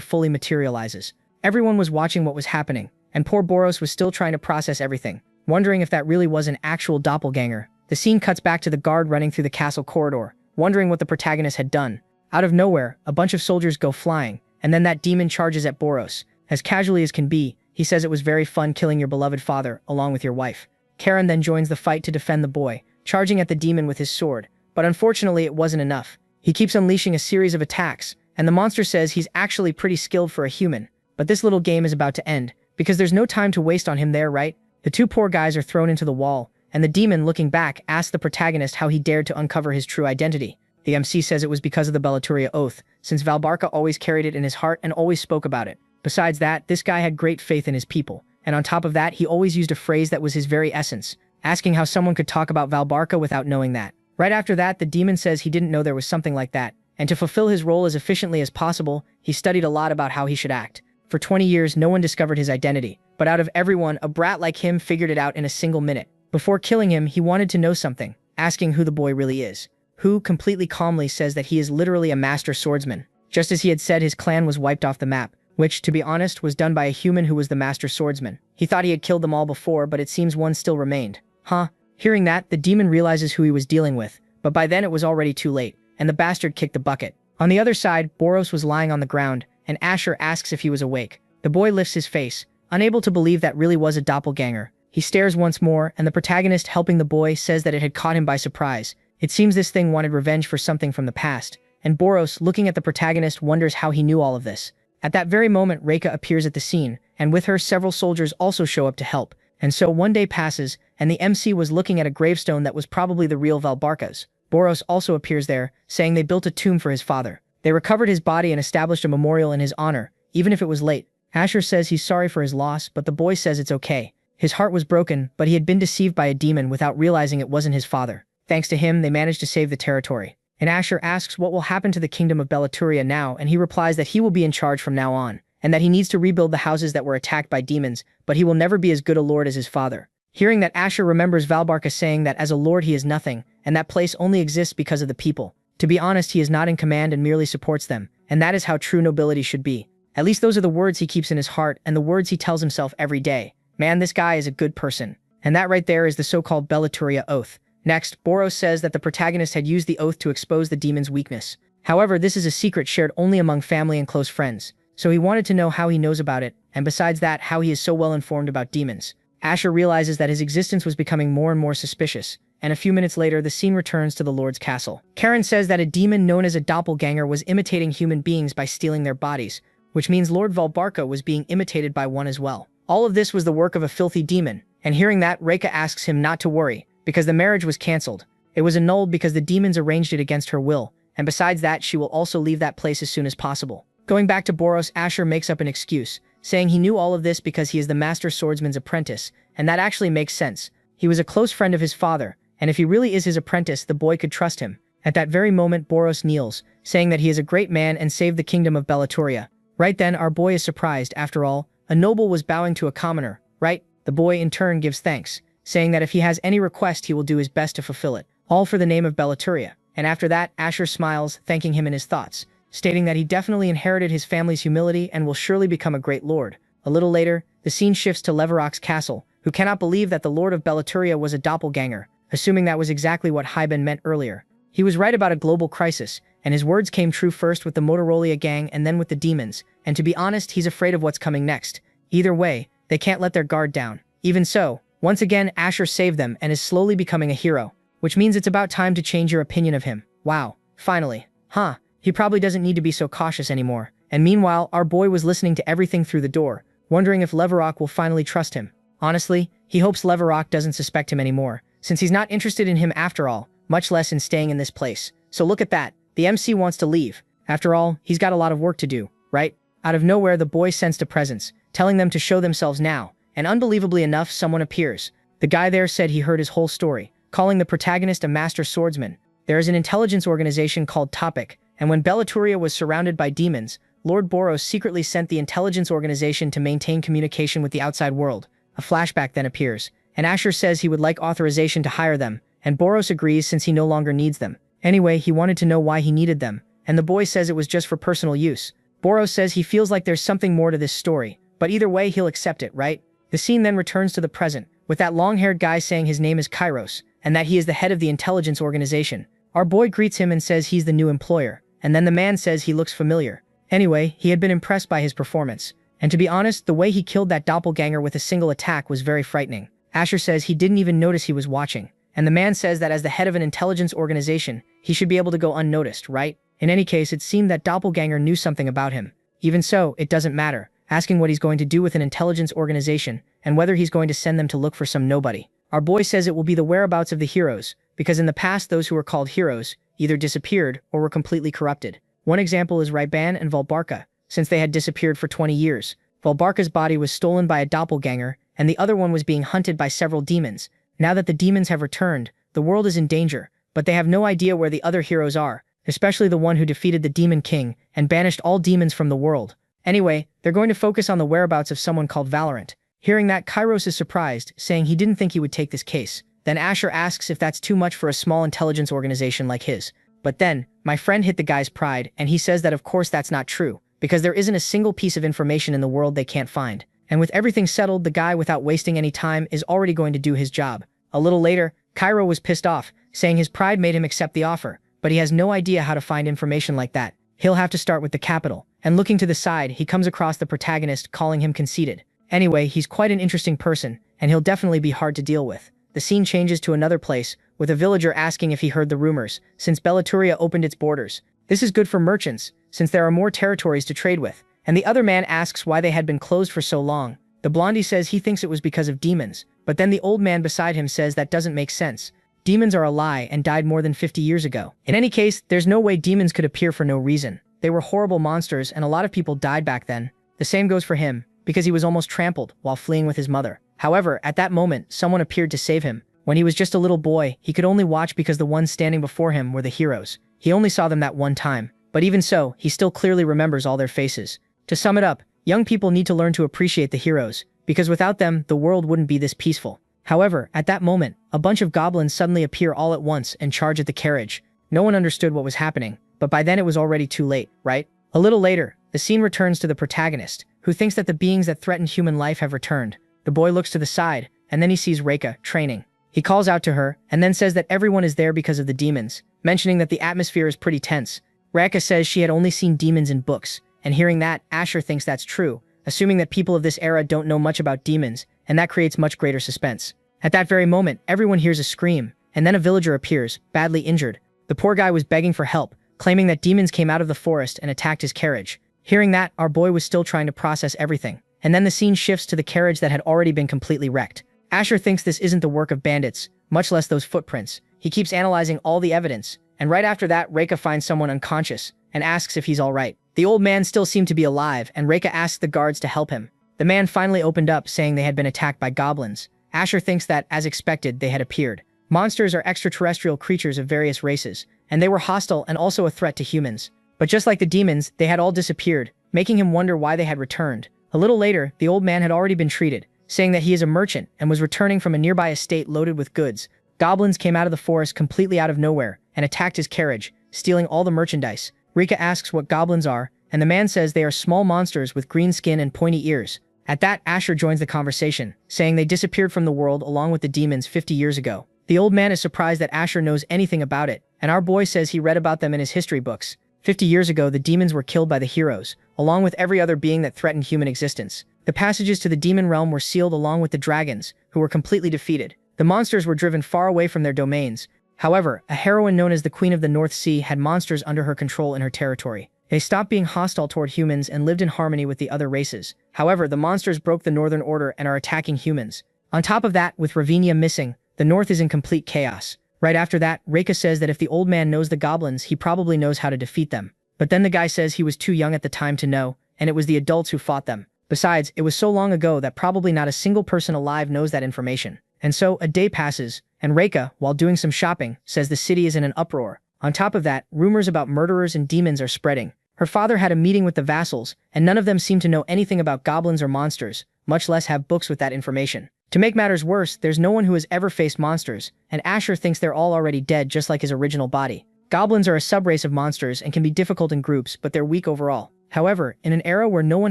fully materializes. Everyone was watching what was happening, and poor Boros was still trying to process everything, wondering if that really was an actual doppelganger. The scene cuts back to the guard running through the castle corridor, wondering what the protagonist had done. Out of nowhere, a bunch of soldiers go flying, and then that demon charges at Boros. As casually as can be, he says it was very fun killing your beloved father, along with your wife. Karen then joins the fight to defend the boy, charging at the demon with his sword. But unfortunately it wasn't enough. He keeps unleashing a series of attacks, and the monster says he's actually pretty skilled for a human. But this little game is about to end, because there's no time to waste on him there, right? The two poor guys are thrown into the wall, and the demon, looking back, asks the protagonist how he dared to uncover his true identity. The MC says it was because of the Belaturia oath, since Valbarka always carried it in his heart and always spoke about it. Besides that, this guy had great faith in his people, and on top of that, he always used a phrase that was his very essence, asking how someone could talk about Valbarka without knowing that. Right after that, the demon says he didn't know there was something like that, and to fulfill his role as efficiently as possible, he studied a lot about how he should act. For 20 years, no one discovered his identity, but out of everyone, a brat like him figured it out in a single minute. Before killing him, he wanted to know something, asking who the boy really is. Who completely calmly says that he is literally a master swordsman. Just as he had said, his clan was wiped off the map, which, to be honest, was done by a human who was the master swordsman. He thought he had killed them all before, but it seems one still remained. Huh? Hearing that, the demon realizes who he was dealing with, but by then it was already too late, and the bastard kicked the bucket. On the other side, Boros was lying on the ground, and Asher asks if he was awake. The boy lifts his face, unable to believe that really was a doppelganger. He stares once more, and the protagonist helping the boy says that it had caught him by surprise. It seems this thing wanted revenge for something from the past, and Boros, looking at the protagonist, wonders how he knew all of this. At that very moment, Recap appears at the scene, and with her several soldiers also show up to help. And so one day passes, and the MC was looking at a gravestone that was probably the real Valbarka's. Boros also appears there, saying they built a tomb for his father. They recovered his body and established a memorial in his honor, even if it was late. Asher says he's sorry for his loss, but the boy says it's okay. His heart was broken, but he had been deceived by a demon without realizing it wasn't his father. Thanks to him, they managed to save the territory. And Asher asks what will happen to the kingdom of Belaturia now, and he replies that he will be in charge from now on, and that he needs to rebuild the houses that were attacked by demons, but he will never be as good a lord as his father. Hearing that, Asher remembers Valbarka saying that as a lord he is nothing, and that place only exists because of the people. To be honest, he is not in command and merely supports them, and that is how true nobility should be. At least those are the words he keeps in his heart, and the words he tells himself every day. Man, this guy is a good person. And that right there is the so-called Belaturia oath. Next, Boros says that the protagonist had used the oath to expose the demon's weakness. However, this is a secret shared only among family and close friends, so he wanted to know how he knows about it, and besides that, how he is so well informed about demons. Asher realizes that his existence was becoming more and more suspicious, and a few minutes later, the scene returns to the Lord's castle. Karen says that a demon known as a doppelganger was imitating human beings by stealing their bodies, which means Lord Valbarka was being imitated by one as well. All of this was the work of a filthy demon, and hearing that, Recap asks him not to worry, because the marriage was cancelled. It was annulled because the demons arranged it against her will, and besides that, she will also leave that place as soon as possible. Going back to Boros, Asher makes up an excuse, saying he knew all of this because he is the master swordsman's apprentice, and that actually makes sense. He was a close friend of his father, and if he really is his apprentice, the boy could trust him. At that very moment, Boros kneels, saying that he is a great man and saved the kingdom of Belaturia. Right then, our boy is surprised. After all, a noble was bowing to a commoner, right? The boy in turn gives thanks, saying that if he has any request, he will do his best to fulfill it, all for the name of Belaturia. And after that, Asher smiles, thanking him in his thoughts, stating that he definitely inherited his family's humility and will surely become a great lord. A little later, the scene shifts to Leverok's castle, who cannot believe that the Lord of Belaturia was a doppelganger, assuming that was exactly what Hyben meant earlier. He was right about a global crisis, and his words came true first with the Motorola gang and then with the demons, and to be honest, he's afraid of what's coming next. Either way, they can't let their guard down. Even so, once again, Asher saved them and is slowly becoming a hero, which means it's about time to change your opinion of him. Wow, finally. Huh, he probably doesn't need to be so cautious anymore. And meanwhile, our boy was listening to everything through the door, wondering if Leverok will finally trust him. Honestly, he hopes Leverok doesn't suspect him anymore, since he's not interested in him after all, much less in staying in this place. So look at that, the MC wants to leave. After all, he's got a lot of work to do, right? Out of nowhere, the boy sensed a presence, telling them to show themselves now, and unbelievably enough, someone appears. The guy there said he heard his whole story, calling the protagonist a master swordsman. There is an intelligence organization called Topic, and when Belaturia was surrounded by demons, Lord Boros secretly sent the intelligence organization to maintain communication with the outside world. A flashback then appears, and Asher says he would like authorization to hire them, and Boros agrees since he no longer needs them. Anyway, he wanted to know why he needed them, and the boy says it was just for personal use. Boros says he feels like there's something more to this story, but either way he'll accept it, right? The scene then returns to the present, with that long-haired guy saying his name is Kairos, and that he is the head of the intelligence organization. Our boy greets him and says he's the new employer, and then the man says he looks familiar. Anyway, he had been impressed by his performance, and to be honest, the way he killed that doppelganger with a single attack was very frightening. Asher says he didn't even notice he was watching, and the man says that as the head of an intelligence organization, he should be able to go unnoticed, right? In any case, it seemed that doppelganger knew something about him. Even so, it doesn't matter, asking what he's going to do with an intelligence organization, and whether he's going to send them to look for some nobody. Our boy says it will be the whereabouts of the heroes, because in the past those who were called heroes either disappeared or were completely corrupted. One example is Ryban and Volbarka, since they had disappeared for 20 years. Volbarka's body was stolen by a doppelganger, and the other one was being hunted by several demons. Now that the demons have returned, the world is in danger, but they have no idea where the other heroes are, especially the one who defeated the Demon King and banished all demons from the world. Anyway, they're going to focus on the whereabouts of someone called Valorant. Hearing that, Kairos is surprised, saying he didn't think he would take this case. Then Asher asks if that's too much for a small intelligence organization like his. But then, my friend hit the guy's pride, and he says that of course that's not true, because there isn't a single piece of information in the world they can't find. And with everything settled, the guy, without wasting any time, is already going to do his job. A little later, Cairo was pissed off, saying his pride made him accept the offer, but he has no idea how to find information like that. He'll have to start with the capital. And looking to the side, he comes across the protagonist, calling him conceited. Anyway, he's quite an interesting person, and he'll definitely be hard to deal with. The scene changes to another place, with a villager asking if he heard the rumors, since Belaturia opened its borders. This is good for merchants, since there are more territories to trade with. And the other man asks why they had been closed for so long. The blondie says he thinks it was because of demons, but then the old man beside him says that doesn't make sense. Demons are a lie and died more than 50 years ago. In any case, there's no way demons could appear for no reason. They were horrible monsters and a lot of people died back then. The same goes for him, because he was almost trampled while fleeing with his mother. However, at that moment, someone appeared to save him. When he was just a little boy, he could only watch because the ones standing before him were the heroes. He only saw them that one time, but even so, he still clearly remembers all their faces. To sum it up, young people need to learn to appreciate the heroes, because without them, the world wouldn't be this peaceful. However, at that moment, a bunch of goblins suddenly appear all at once and charge at the carriage. No one understood what was happening, but by then it was already too late, right? A little later, the scene returns to the protagonist, who thinks that the beings that threaten human life have returned. The boy looks to the side, and then he sees Reika training. He calls out to her, and then says that everyone is there because of the demons, mentioning that the atmosphere is pretty tense. Reika says she had only seen demons in books, and hearing that, Asher thinks that's true, assuming that people of this era don't know much about demons, and that creates much greater suspense. At that very moment, everyone hears a scream, and then a villager appears, badly injured. The poor guy was begging for help, claiming that demons came out of the forest and attacked his carriage. Hearing that, our boy was still trying to process everything, and then the scene shifts to the carriage that had already been completely wrecked. Asher thinks this isn't the work of bandits, much less those footprints. He keeps analyzing all the evidence, and right after that, Reika finds someone unconscious, and asks if he's alright. The old man still seemed to be alive, and Reika asks the guards to help him. The man finally opened up, saying they had been attacked by goblins. Asher thinks that, as expected, they had appeared. Monsters are extraterrestrial creatures of various races, and they were hostile and also a threat to humans. But just like the demons, they had all disappeared, making him wonder why they had returned. A little later, the old man had already been treated, saying that he is a merchant and was returning from a nearby estate loaded with goods. Goblins came out of the forest completely out of nowhere and attacked his carriage, stealing all the merchandise. Rika asks what goblins are, and the man says they are small monsters with green skin and pointy ears. At that, Asher joins the conversation, saying they disappeared from the world along with the demons 50 years ago. The old man is surprised that Asher knows anything about it, and our boy says he read about them in his history books. 50 years ago, the demons were killed by the heroes, along with every other being that threatened human existence. The passages to the demon realm were sealed along with the dragons, who were completely defeated. The monsters were driven far away from their domains. However, a heroine known as the Queen of the North Sea had monsters under her control in her territory. They stopped being hostile toward humans and lived in harmony with the other races. However, the monsters broke the Northern Order and are attacking humans. On top of that, with Ravinia missing, the North is in complete chaos. Right after that, Reika says that if the old man knows the goblins, he probably knows how to defeat them. But then the guy says he was too young at the time to know, and it was the adults who fought them. Besides, it was so long ago that probably not a single person alive knows that information. And so, a day passes, and Reika, while doing some shopping, says the city is in an uproar. On top of that, rumors about murderers and demons are spreading. Her father had a meeting with the vassals, and none of them seemed to know anything about goblins or monsters, much less have books with that information. To make matters worse, there's no one who has ever faced monsters, and Asher thinks they're all already dead just like his original body. Goblins are a subrace of monsters and can be difficult in groups, but they're weak overall. However, in an era where no one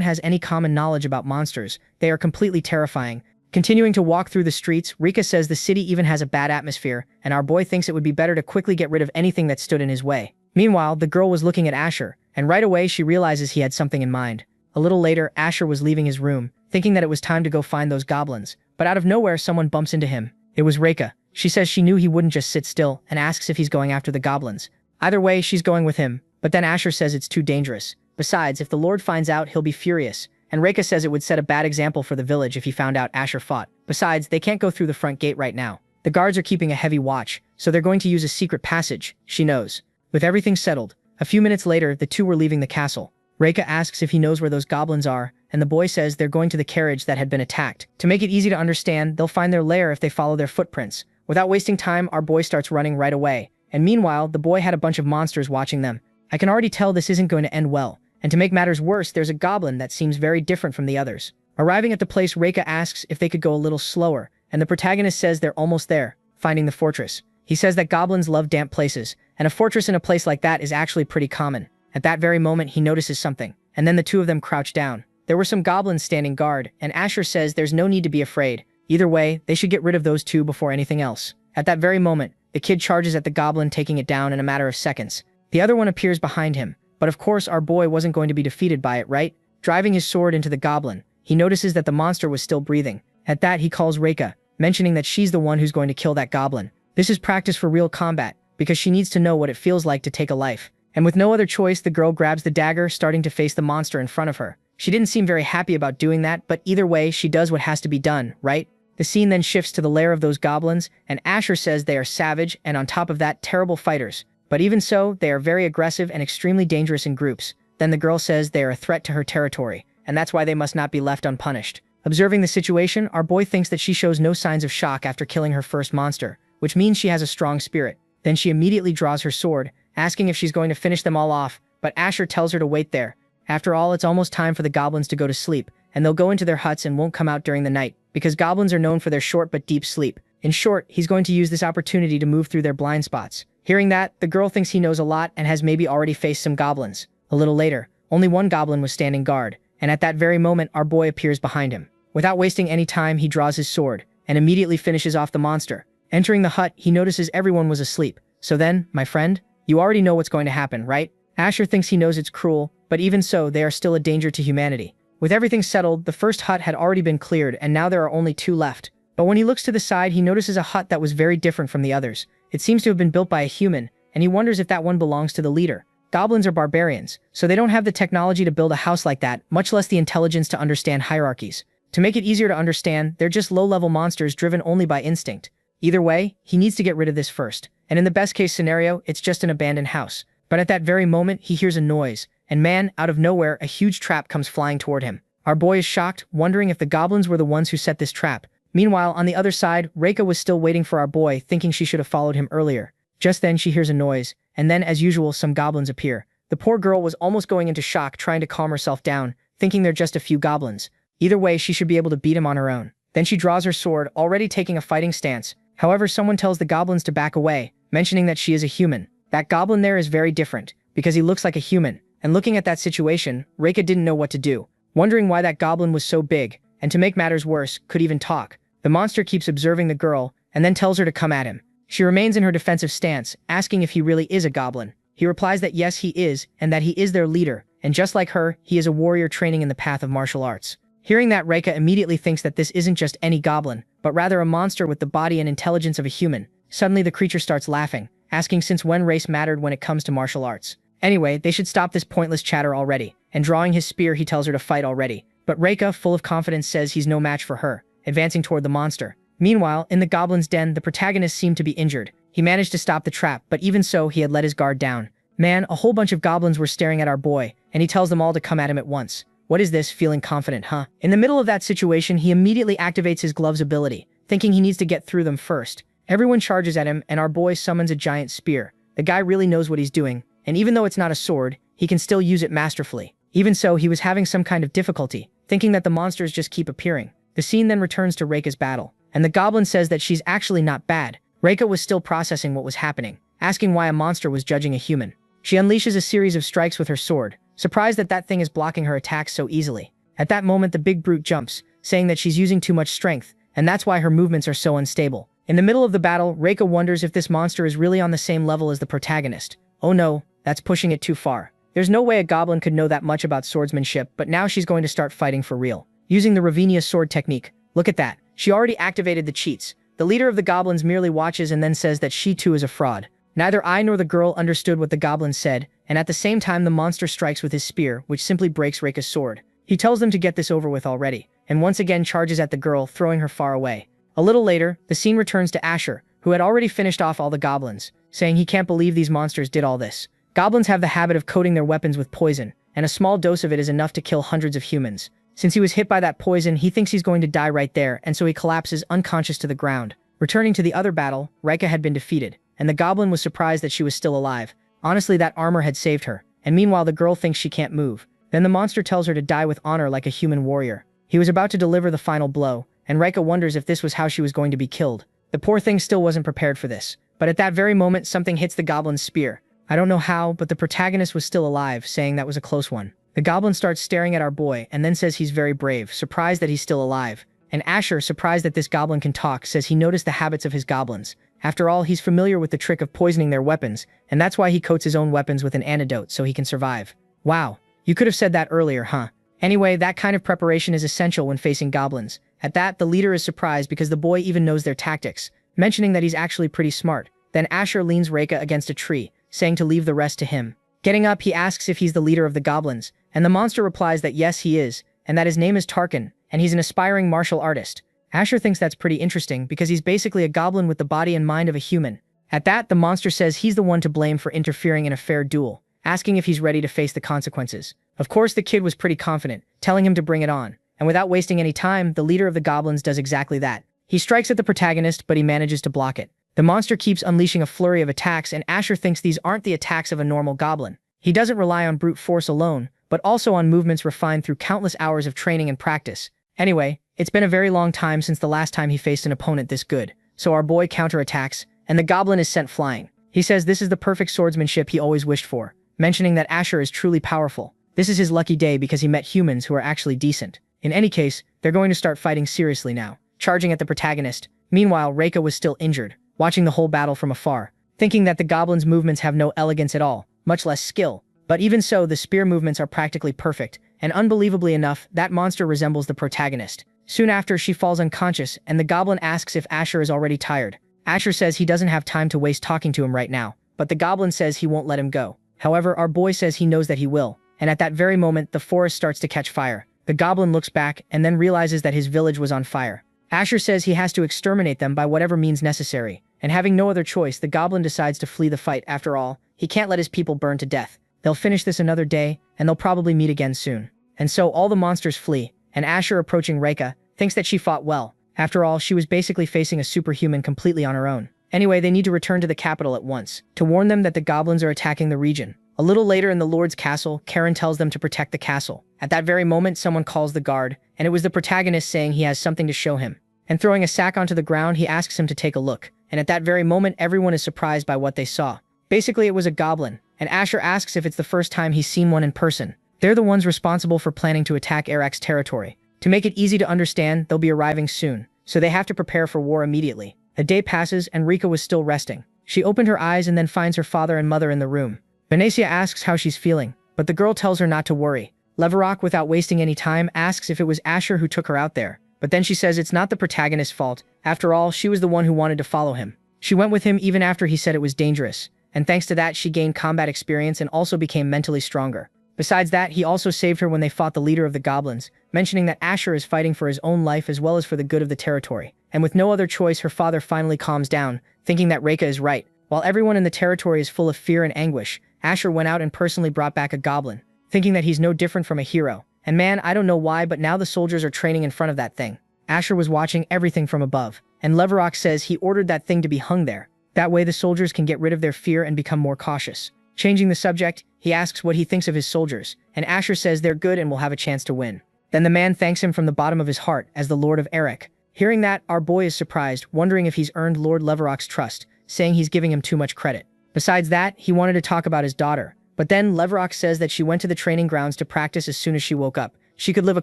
has any common knowledge about monsters, they are completely terrifying. Continuing to walk through the streets, Rika says the city even has a bad atmosphere, and our boy thinks it would be better to quickly get rid of anything that stood in his way. Meanwhile, the girl was looking at Asher, and right away she realizes he had something in mind. A little later, Asher was leaving his room, thinking that it was time to go find those goblins, but out of nowhere someone bumps into him. It was Rika. She says she knew he wouldn't just sit still, and asks if he's going after the goblins. Either way, she's going with him, but then Asher says it's too dangerous. Besides, if the Lord finds out, he'll be furious, and Rika says it would set a bad example for the village if he found out Asher fought. Besides, they can't go through the front gate right now. The guards are keeping a heavy watch, so they're going to use a secret passage, she knows. With everything settled, a few minutes later, the two were leaving the castle. Rika asks if he knows where those goblins are, and the boy says they're going to the carriage that had been attacked. To make it easy to understand, they'll find their lair if they follow their footprints. Without wasting time, our boy starts running right away, and meanwhile, the boy had a bunch of monsters watching them. I can already tell this isn't going to end well. And to make matters worse, there's a goblin that seems very different from the others. Arriving at the place, Rika asks if they could go a little slower, and the protagonist says they're almost there, finding the fortress. He says that goblins love damp places, and a fortress in a place like that is actually pretty common. At that very moment, he notices something, and then the two of them crouch down. There were some goblins standing guard, and Asher says there's no need to be afraid. Either way, they should get rid of those two before anything else. At that very moment, the kid charges at the goblin, taking it down in a matter of seconds. The other one appears behind him. But of course, our boy wasn't going to be defeated by it, right? Driving his sword into the goblin, he notices that the monster was still breathing. At that, he calls Rika, mentioning that she's the one who's going to kill that goblin. This is practice for real combat, because she needs to know what it feels like to take a life. And with no other choice, the girl grabs the dagger, starting to face the monster in front of her. She didn't seem very happy about doing that, but either way, she does what has to be done, right? The scene then shifts to the lair of those goblins, and Asher says they are savage, and on top of that, terrible fighters. But even so, they are very aggressive and extremely dangerous in groups. Then the girl says they are a threat to her territory, and that's why they must not be left unpunished. Observing the situation, our boy thinks that she shows no signs of shock after killing her first monster, which means she has a strong spirit. Then she immediately draws her sword, asking if she's going to finish them all off, but Asher tells her to wait there. After all, it's almost time for the goblins to go to sleep, and they'll go into their huts and won't come out during the night, because goblins are known for their short but deep sleep. In short, he's going to use this opportunity to move through their blind spots. Hearing that, the girl thinks he knows a lot and has maybe already faced some goblins. A little later, only one goblin was standing guard, and at that very moment, our boy appears behind him. Without wasting any time, he draws his sword, and immediately finishes off the monster. Entering the hut, he notices everyone was asleep. So then, my friend, you already know what's going to happen, right? Asher thinks he knows it's cruel, but even so, they are still a danger to humanity. With everything settled, the first hut had already been cleared, and now there are only two left. But when he looks to the side, he notices a hut that was very different from the others. It seems to have been built by a human, and he wonders if that one belongs to the leader. Goblins are barbarians, so they don't have the technology to build a house like that, much less the intelligence to understand hierarchies. To make it easier to understand, they're just low-level monsters driven only by instinct. Either way, he needs to get rid of this first. And in the best-case scenario, it's just an abandoned house. But at that very moment, he hears a noise, and man, out of nowhere, a huge trap comes flying toward him. Our boy is shocked, wondering if the goblins were the ones who set this trap. Meanwhile, on the other side, Rika was still waiting for our boy, thinking she should have followed him earlier. Just then, she hears a noise, and then, as usual, some goblins appear. The poor girl was almost going into shock, trying to calm herself down, thinking they're just a few goblins. Either way, she should be able to beat him on her own. Then she draws her sword, already taking a fighting stance. However, someone tells the goblins to back away, mentioning that she is a human. That goblin there is very different, because he looks like a human. And looking at that situation, Rika didn't know what to do, wondering why that goblin was so big, and to make matters worse, could even talk. The monster keeps observing the girl, and then tells her to come at him. She remains in her defensive stance, asking if he really is a goblin. He replies that yes, he is, and that he is their leader, and just like her, he is a warrior training in the path of martial arts. Hearing that, Rika immediately thinks that this isn't just any goblin, but rather a monster with the body and intelligence of a human. Suddenly, the creature starts laughing, asking since when race mattered when it comes to martial arts. Anyway, they should stop this pointless chatter already, and drawing his spear, he tells her to fight already. But Rika, full of confidence, says he's no match for her, advancing toward the monster. Meanwhile, in the goblin's den, the protagonist seemed to be injured. He managed to stop the trap, but even so, he had let his guard down. Man, a whole bunch of goblins were staring at our boy, and he tells them all to come at him at once. What is this, feeling confident, huh? In the middle of that situation, he immediately activates his gloves ability, thinking he needs to get through them first. Everyone charges at him, and our boy summons a giant spear. The guy really knows what he's doing, and even though it's not a sword, he can still use it masterfully. Even so, he was having some kind of difficulty, thinking that the monsters just keep appearing. The scene then returns to Reika's battle, and the goblin says that she's actually not bad. Reika was still processing what was happening, asking why a monster was judging a human. She unleashes a series of strikes with her sword, surprised that that thing is blocking her attacks so easily. At that moment, the big brute jumps, saying that she's using too much strength, and that's why her movements are so unstable. In the middle of the battle, Reika wonders if this monster is really on the same level as the protagonist. Oh no, that's pushing it too far. There's no way a goblin could know that much about swordsmanship, but now she's going to start fighting for real. Using the Ravinia sword technique. Look at that. She already activated the cheats. The leader of the goblins merely watches and then says that she too is a fraud. Neither I nor the girl understood what the goblin said, and at the same time the monster strikes with his spear, which simply breaks Reika's sword. He tells them to get this over with already, and once again charges at the girl, throwing her far away. A little later, the scene returns to Asher, who had already finished off all the goblins, saying he can't believe these monsters did all this. Goblins have the habit of coating their weapons with poison, and a small dose of it is enough to kill hundreds of humans. Since he was hit by that poison, he thinks he's going to die right there, and so he collapses unconscious to the ground. Returning to the other battle, Reika had been defeated, and the goblin was surprised that she was still alive. Honestly, that armor had saved her, and meanwhile the girl thinks she can't move. Then the monster tells her to die with honor like a human warrior. He was about to deliver the final blow, and Reika wonders if this was how she was going to be killed. The poor thing still wasn't prepared for this. But at that very moment, something hits the goblin's spear. I don't know how, but the protagonist was still alive, saying that was a close one. The goblin starts staring at our boy, and then says he's very brave, surprised that he's still alive. And Asher, surprised that this goblin can talk, says he noticed the habits of his goblins. After all, he's familiar with the trick of poisoning their weapons, and that's why he coats his own weapons with an antidote so he can survive. Wow, you could have said that earlier, huh? Anyway, that kind of preparation is essential when facing goblins. At that, the leader is surprised because the boy even knows their tactics, mentioning that he's actually pretty smart. Then Asher leans Reika against a tree, saying to leave the rest to him. Getting up, he asks if he's the leader of the goblins, and the monster replies that yes, he is, and that his name is Tarkin, and he's an aspiring martial artist. Asher thinks that's pretty interesting because he's basically a goblin with the body and mind of a human. At that, the monster says he's the one to blame for interfering in a fair duel, asking if he's ready to face the consequences. Of course, the kid was pretty confident, telling him to bring it on. And without wasting any time, the leader of the goblins does exactly that. He strikes at the protagonist, but he manages to block it. The monster keeps unleashing a flurry of attacks, and Asher thinks these aren't the attacks of a normal goblin. He doesn't rely on brute force alone, but also on movements refined through countless hours of training and practice. Anyway, it's been a very long time since the last time he faced an opponent this good, so our boy counterattacks, and the goblin is sent flying. He says this is the perfect swordsmanship he always wished for, mentioning that Asher is truly powerful. This is his lucky day because he met humans who are actually decent. In any case, they're going to start fighting seriously now, charging at the protagonist. Meanwhile, Reika was still injured, watching the whole battle from afar, thinking that the goblin's movements have no elegance at all, much less skill. But even so, the spear movements are practically perfect, and unbelievably enough, that monster resembles the protagonist. Soon after, she falls unconscious, and the goblin asks if Asher is already tired. Asher says he doesn't have time to waste talking to him right now, but the goblin says he won't let him go. However, our boy says he knows that he will, and at that very moment, the forest starts to catch fire. The goblin looks back and then realizes that his village was on fire. Asher says he has to exterminate them by whatever means necessary, and having no other choice, the goblin decides to flee the fight. After all, he can't let his people burn to death. They'll finish this another day, and they'll probably meet again soon. And so all the monsters flee, and Asher, approaching Reika, thinks that she fought well. After all, she was basically facing a superhuman completely on her own. Anyway, they need to return to the capital at once, to warn them that the goblins are attacking the region. A little later in the Lord's castle, Karen tells them to protect the castle. At that very moment, someone calls the guard, and it was the protagonist saying he has something to show him. And throwing a sack onto the ground, he asks him to take a look. And at that very moment, everyone is surprised by what they saw. Basically, it was a goblin, and Asher asks if it's the first time he's seen one in person. They're the ones responsible for planning to attack Arak's territory. To make it easy to understand, they'll be arriving soon, so they have to prepare for war immediately. A day passes, and Rika was still resting. She opened her eyes and then finds her father and mother in the room. Venetia asks how she's feeling, but the girl tells her not to worry. Leverok, without wasting any time, asks if it was Asher who took her out there, but then she says it's not the protagonist's fault. After all, she was the one who wanted to follow him. She went with him even after he said it was dangerous, and thanks to that, she gained combat experience and also became mentally stronger. Besides that, he also saved her when they fought the leader of the goblins, mentioning that Asher is fighting for his own life as well as for the good of the territory. And with no other choice, her father finally calms down, thinking that Reika is right. While everyone in the territory is full of fear and anguish, Asher went out and personally brought back a goblin, thinking that he's no different from a hero. And man, I don't know why, but now the soldiers are training in front of that thing. Asher was watching everything from above, and Leverok says he ordered that thing to be hung there. That way the soldiers can get rid of their fear and become more cautious. Changing the subject, he asks what he thinks of his soldiers, and Asher says they're good and will have a chance to win. Then the man thanks him from the bottom of his heart as the Lord of Eric. Hearing that, our boy is surprised, wondering if he's earned Lord Leverock's trust, saying he's giving him too much credit. Besides that, he wanted to talk about his daughter. But then Leverock says that she went to the training grounds to practice as soon as she woke up. She could live a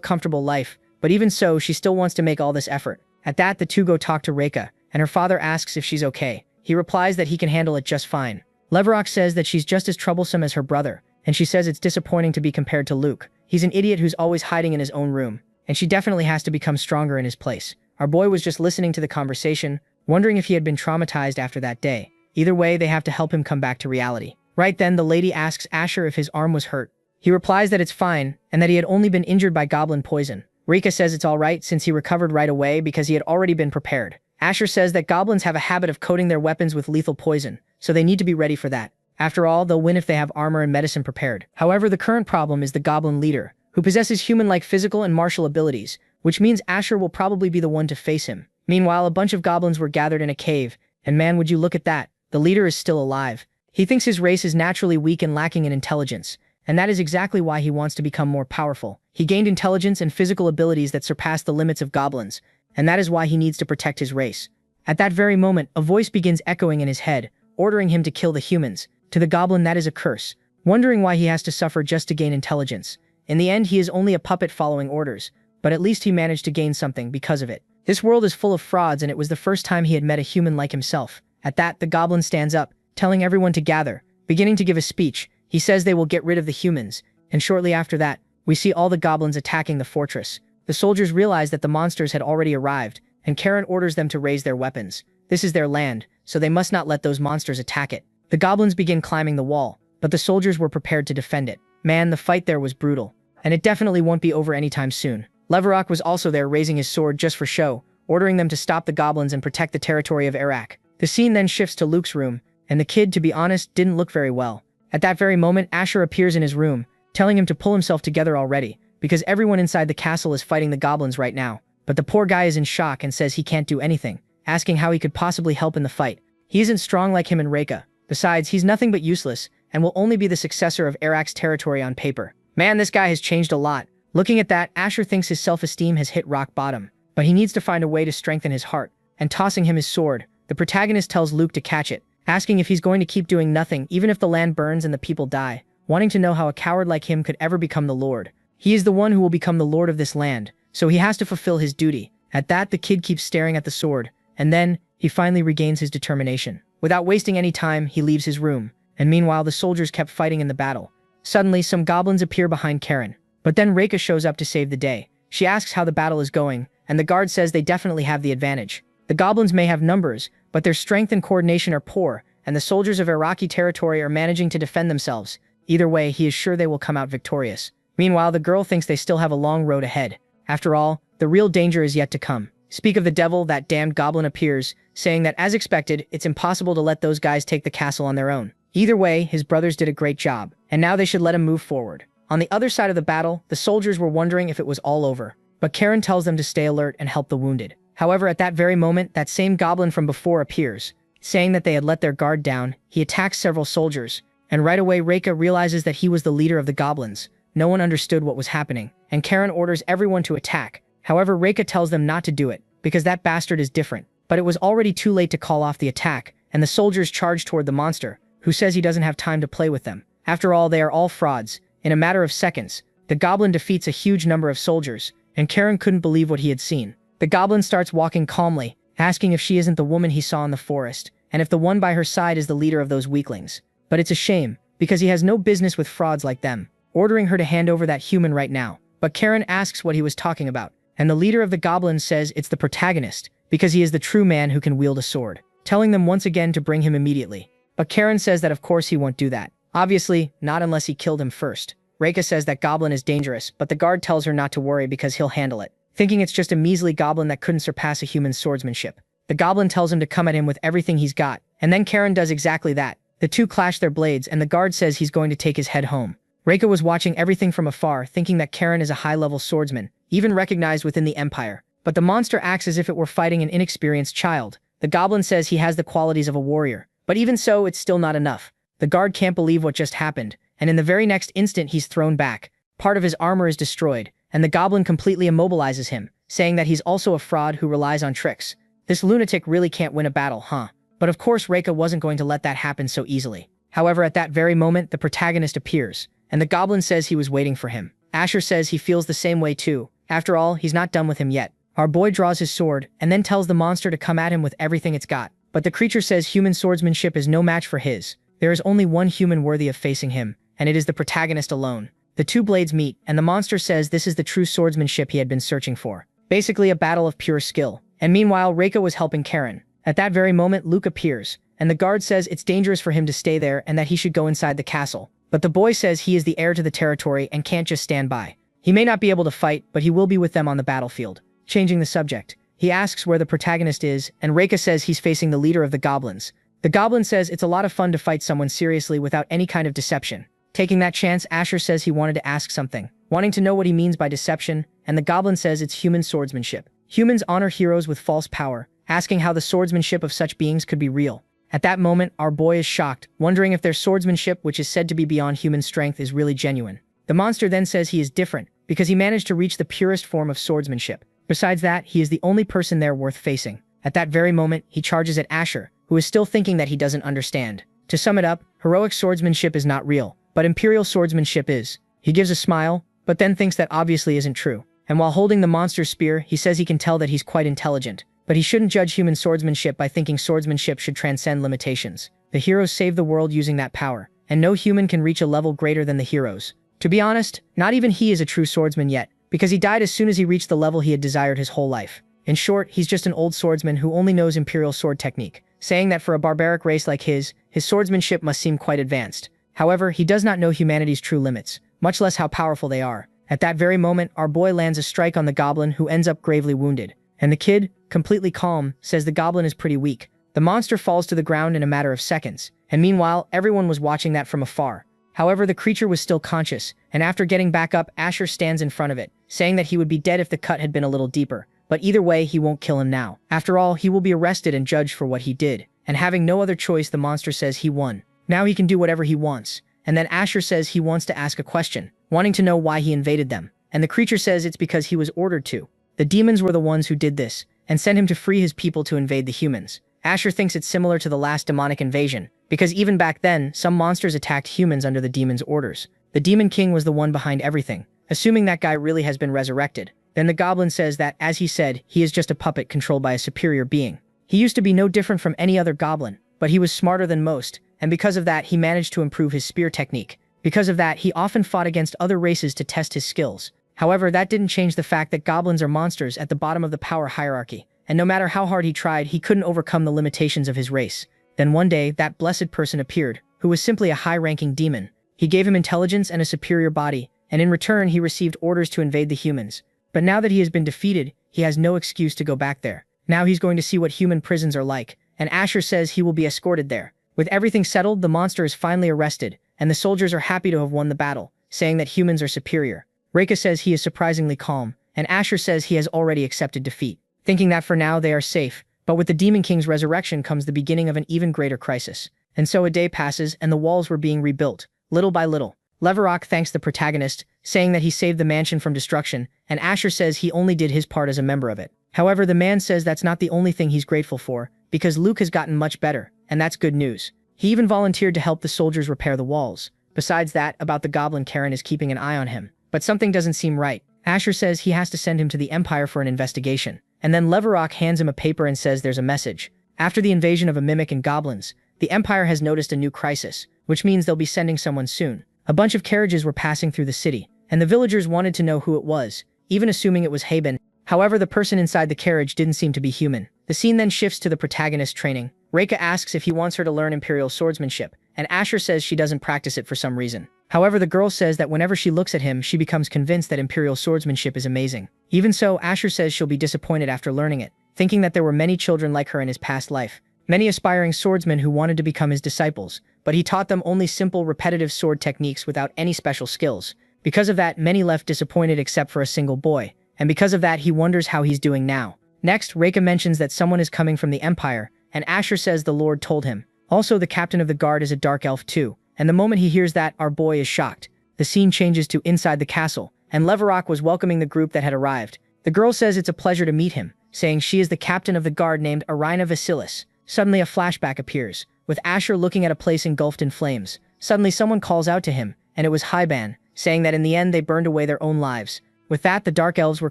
comfortable life, but even so, she still wants to make all this effort. At that, the two go talk to Reika, and her father asks if she's okay. He replies that he can handle it just fine. Leverock says that she's just as troublesome as her brother, and she says it's disappointing to be compared to Luke. He's an idiot who's always hiding in his own room, and she definitely has to become stronger in his place. Our boy was just listening to the conversation, wondering if he had been traumatized after that day. Either way, they have to help him come back to reality. Right then, the lady asks Asher if his arm was hurt. He replies that it's fine, and that he had only been injured by goblin poison. Rika says it's alright since he recovered right away because he had already been prepared. Asher says that goblins have a habit of coating their weapons with lethal poison, so they need to be ready for that. After all, they'll win if they have armor and medicine prepared. However, the current problem is the goblin leader, who possesses human-like physical and martial abilities, which means Asher will probably be the one to face him. Meanwhile, a bunch of goblins were gathered in a cave, and man, would you look at that, the leader is still alive. He thinks his race is naturally weak and lacking in intelligence, and that is exactly why he wants to become more powerful. He gained intelligence and physical abilities that surpass the limits of goblins, and that is why he needs to protect his race. At that very moment, a voice begins echoing in his head, ordering him to kill the humans. To the goblin, that is a curse, wondering why he has to suffer just to gain intelligence. In the end, he is only a puppet following orders, but at least he managed to gain something because of it. This world is full of frauds, and it was the first time he had met a human like himself. At that, the goblin stands up, telling everyone to gather, beginning to give a speech. He says they will get rid of the humans, and shortly after that, we see all the goblins attacking the fortress. The soldiers realize that the monsters had already arrived, and Karen orders them to raise their weapons. This is their land, so they must not let those monsters attack it. The goblins begin climbing the wall, but the soldiers were prepared to defend it. Man, the fight there was brutal, and it definitely won't be over anytime soon. Leverock was also there raising his sword just for show, ordering them to stop the goblins and protect the territory of Iraq. The scene then shifts to Luke's room, and the kid, to be honest, didn't look very well. At that very moment, Asher appears in his room, telling him to pull himself together already, because everyone inside the castle is fighting the goblins right now. But the poor guy is in shock and says he can't do anything, asking how he could possibly help in the fight. He isn't strong like him and Reika. Besides, he's nothing but useless, and will only be the successor of Iraq's territory on paper. Man, this guy has changed a lot. Looking at that, Asher thinks his self-esteem has hit rock bottom, but he needs to find a way to strengthen his heart. And tossing him his sword, the protagonist tells Luke to catch it, asking if he's going to keep doing nothing even if the land burns and the people die, wanting to know how a coward like him could ever become the Lord. He is the one who will become the Lord of this land, so he has to fulfill his duty. At that, the kid keeps staring at the sword, and then, he finally regains his determination. Without wasting any time, he leaves his room, and meanwhile the soldiers kept fighting in the battle. Suddenly, some goblins appear behind Karen, but then Reika shows up to save the day. She asks how the battle is going, and the guard says they definitely have the advantage. The goblins may have numbers, but their strength and coordination are poor, and the soldiers of Iraqi territory are managing to defend themselves. Either way, he is sure they will come out victorious. Meanwhile, the girl thinks they still have a long road ahead. After all, the real danger is yet to come. Speak of the devil, that damned goblin appears, saying that as expected, it's impossible to let those guys take the castle on their own. Either way, his brothers did a great job, and now they should let him move forward. On the other side of the battle, the soldiers were wondering if it was all over, but Karen tells them to stay alert and help the wounded. However, at that very moment, that same goblin from before appears, saying that they had let their guard down. He attacks several soldiers, and right away Reika realizes that he was the leader of the goblins. No one understood what was happening, and Karen orders everyone to attack. However, Reika tells them not to do it, because that bastard is different. But it was already too late to call off the attack, and the soldiers charge toward the monster, who says he doesn't have time to play with them. After all, they are all frauds. In a matter of seconds, the goblin defeats a huge number of soldiers, and Karen couldn't believe what he had seen. The goblin starts walking calmly, asking if she isn't the woman he saw in the forest, and if the one by her side is the leader of those weaklings. But it's a shame, because he has no business with frauds like them, ordering her to hand over that human right now. But Karen asks what he was talking about, and the leader of the goblins says it's the protagonist, because he is the true man who can wield a sword, telling them once again to bring him immediately. But Karen says that of course he won't do that. Obviously, not unless he killed him first. Reika says that goblin is dangerous, but the guard tells her not to worry because he'll handle it, thinking it's just a measly goblin that couldn't surpass a human swordsmanship. The goblin tells him to come at him with everything he's got, and then Karen does exactly that. The two clash their blades, and the guard says he's going to take his head home. Reika was watching everything from afar, thinking that Karen is a high-level swordsman, even recognized within the Empire. But the monster acts as if it were fighting an inexperienced child. The goblin says he has the qualities of a warrior, but even so, it's still not enough. The guard can't believe what just happened, and in the very next instant he's thrown back. Part of his armor is destroyed, and the goblin completely immobilizes him, saying that he's also a fraud who relies on tricks. This lunatic really can't win a battle, huh? But of course Reika wasn't going to let that happen so easily. However, at that very moment, the protagonist appears, and the goblin says he was waiting for him. Asher says he feels the same way too. After all, he's not done with him yet. Our boy draws his sword, and then tells the monster to come at him with everything it's got. But the creature says human swordsmanship is no match for his. There is only one human worthy of facing him, and it is the protagonist alone. The two blades meet, and the monster says this is the true swordsmanship he had been searching for. Basically a battle of pure skill. And meanwhile, Reika was helping Karen. At that very moment, Luke appears, and the guard says it's dangerous for him to stay there and that he should go inside the castle. But the boy says he is the heir to the territory and can't just stand by. He may not be able to fight, but he will be with them on the battlefield. Changing the subject, he asks where the protagonist is, and Reika says he's facing the leader of the goblins. The goblin says it's a lot of fun to fight someone seriously without any kind of deception. Taking that chance, Asher says he wanted to ask something, wanting to know what he means by deception, and the goblin says it's human swordsmanship. Humans honor heroes with false power, asking how the swordsmanship of such beings could be real. At that moment, our boy is shocked, wondering if their swordsmanship, which is said to be beyond human strength, is really genuine. The monster then says he is different, because he managed to reach the purest form of swordsmanship. Besides that, he is the only person there worth facing. At that very moment, he charges at Asher, who is still thinking that he doesn't understand. To sum it up, heroic swordsmanship is not real, but imperial swordsmanship is. He gives a smile, but then thinks that obviously isn't true. And while holding the monster's spear, he says he can tell that he's quite intelligent. But he shouldn't judge human swordsmanship by thinking swordsmanship should transcend limitations. The heroes save the world using that power, and no human can reach a level greater than the heroes. To be honest, not even he is a true swordsman yet, because he died as soon as he reached the level he had desired his whole life. In short, he's just an old swordsman who only knows imperial sword technique, saying that for a barbaric race like his swordsmanship must seem quite advanced. However, he does not know humanity's true limits, much less how powerful they are. At that very moment, our boy lands a strike on the goblin, who ends up gravely wounded. And the kid, completely calm, says the goblin is pretty weak. The monster falls to the ground in a matter of seconds, and meanwhile, everyone was watching that from afar. However, the creature was still conscious, and after getting back up, Asher stands in front of it, saying that he would be dead if the cut had been a little deeper. But either way, he won't kill him now. After all, he will be arrested and judged for what he did. And having no other choice, the monster says he won. Now he can do whatever he wants. And then Asher says he wants to ask a question, wanting to know why he invaded them. And the creature says it's because he was ordered to. The demons were the ones who did this, and sent him to free his people to invade the humans. Asher thinks it's similar to the last demonic invasion, because even back then, some monsters attacked humans under the demon's orders. The Demon King was the one behind everything, assuming that guy really has been resurrected. Then the goblin says that, as he said, he is just a puppet controlled by a superior being. He used to be no different from any other goblin, but he was smarter than most, and because of that, he managed to improve his spear technique. Because of that, he often fought against other races to test his skills. However, that didn't change the fact that goblins are monsters at the bottom of the power hierarchy, and no matter how hard he tried, he couldn't overcome the limitations of his race. Then one day, that blessed person appeared, who was simply a high-ranking demon. He gave him intelligence and a superior body, and in return, he received orders to invade the humans. But now that he has been defeated, he has no excuse to go back there. Now he's going to see what human prisons are like, and Asher says he will be escorted there. With everything settled, the monster is finally arrested, and the soldiers are happy to have won the battle, saying that humans are superior. Reika says he is surprisingly calm, and Asher says he has already accepted defeat, thinking that for now they are safe. But with the Demon King's resurrection comes the beginning of an even greater crisis. And so a day passes, and the walls were being rebuilt, little by little. Leverrock thanks the protagonist, saying that he saved the mansion from destruction, and Asher says he only did his part as a member of it. However, the man says that's not the only thing he's grateful for, because Luke has gotten much better, and that's good news. He even volunteered to help the soldiers repair the walls. Besides that, about the goblin, Karen is keeping an eye on him. But something doesn't seem right. Asher says he has to send him to the Empire for an investigation. And then Leverrock hands him a paper and says there's a message. After the invasion of a mimic and goblins, the Empire has noticed a new crisis, which means they'll be sending someone soon. A bunch of carriages were passing through the city, and the villagers wanted to know who it was, even assuming it was Haben. However, the person inside the carriage didn't seem to be human. The scene then shifts to the protagonist's training. Reika asks if he wants her to learn imperial swordsmanship, and Asher says she doesn't practice it for some reason. However, the girl says that whenever she looks at him, she becomes convinced that imperial swordsmanship is amazing. Even so, Asher says she'll be disappointed after learning it, thinking that there were many children like her in his past life, many aspiring swordsmen who wanted to become his disciples, but he taught them only simple, repetitive sword techniques without any special skills. Because of that, many left disappointed except for a single boy, and because of that, he wonders how he's doing now. Next, Reika mentions that someone is coming from the Empire, and Asher says the Lord told him. Also, the captain of the guard is a dark elf too, and the moment he hears that, our boy is shocked. The scene changes to inside the castle, and Leverok was welcoming the group that had arrived. The girl says it's a pleasure to meet him, saying she is the captain of the guard named Irina Vasilis. Suddenly a flashback appears, with Asher looking at a place engulfed in flames. Suddenly someone calls out to him, and it was Hyban, saying that in the end they burned away their own lives. With that, the Dark Elves were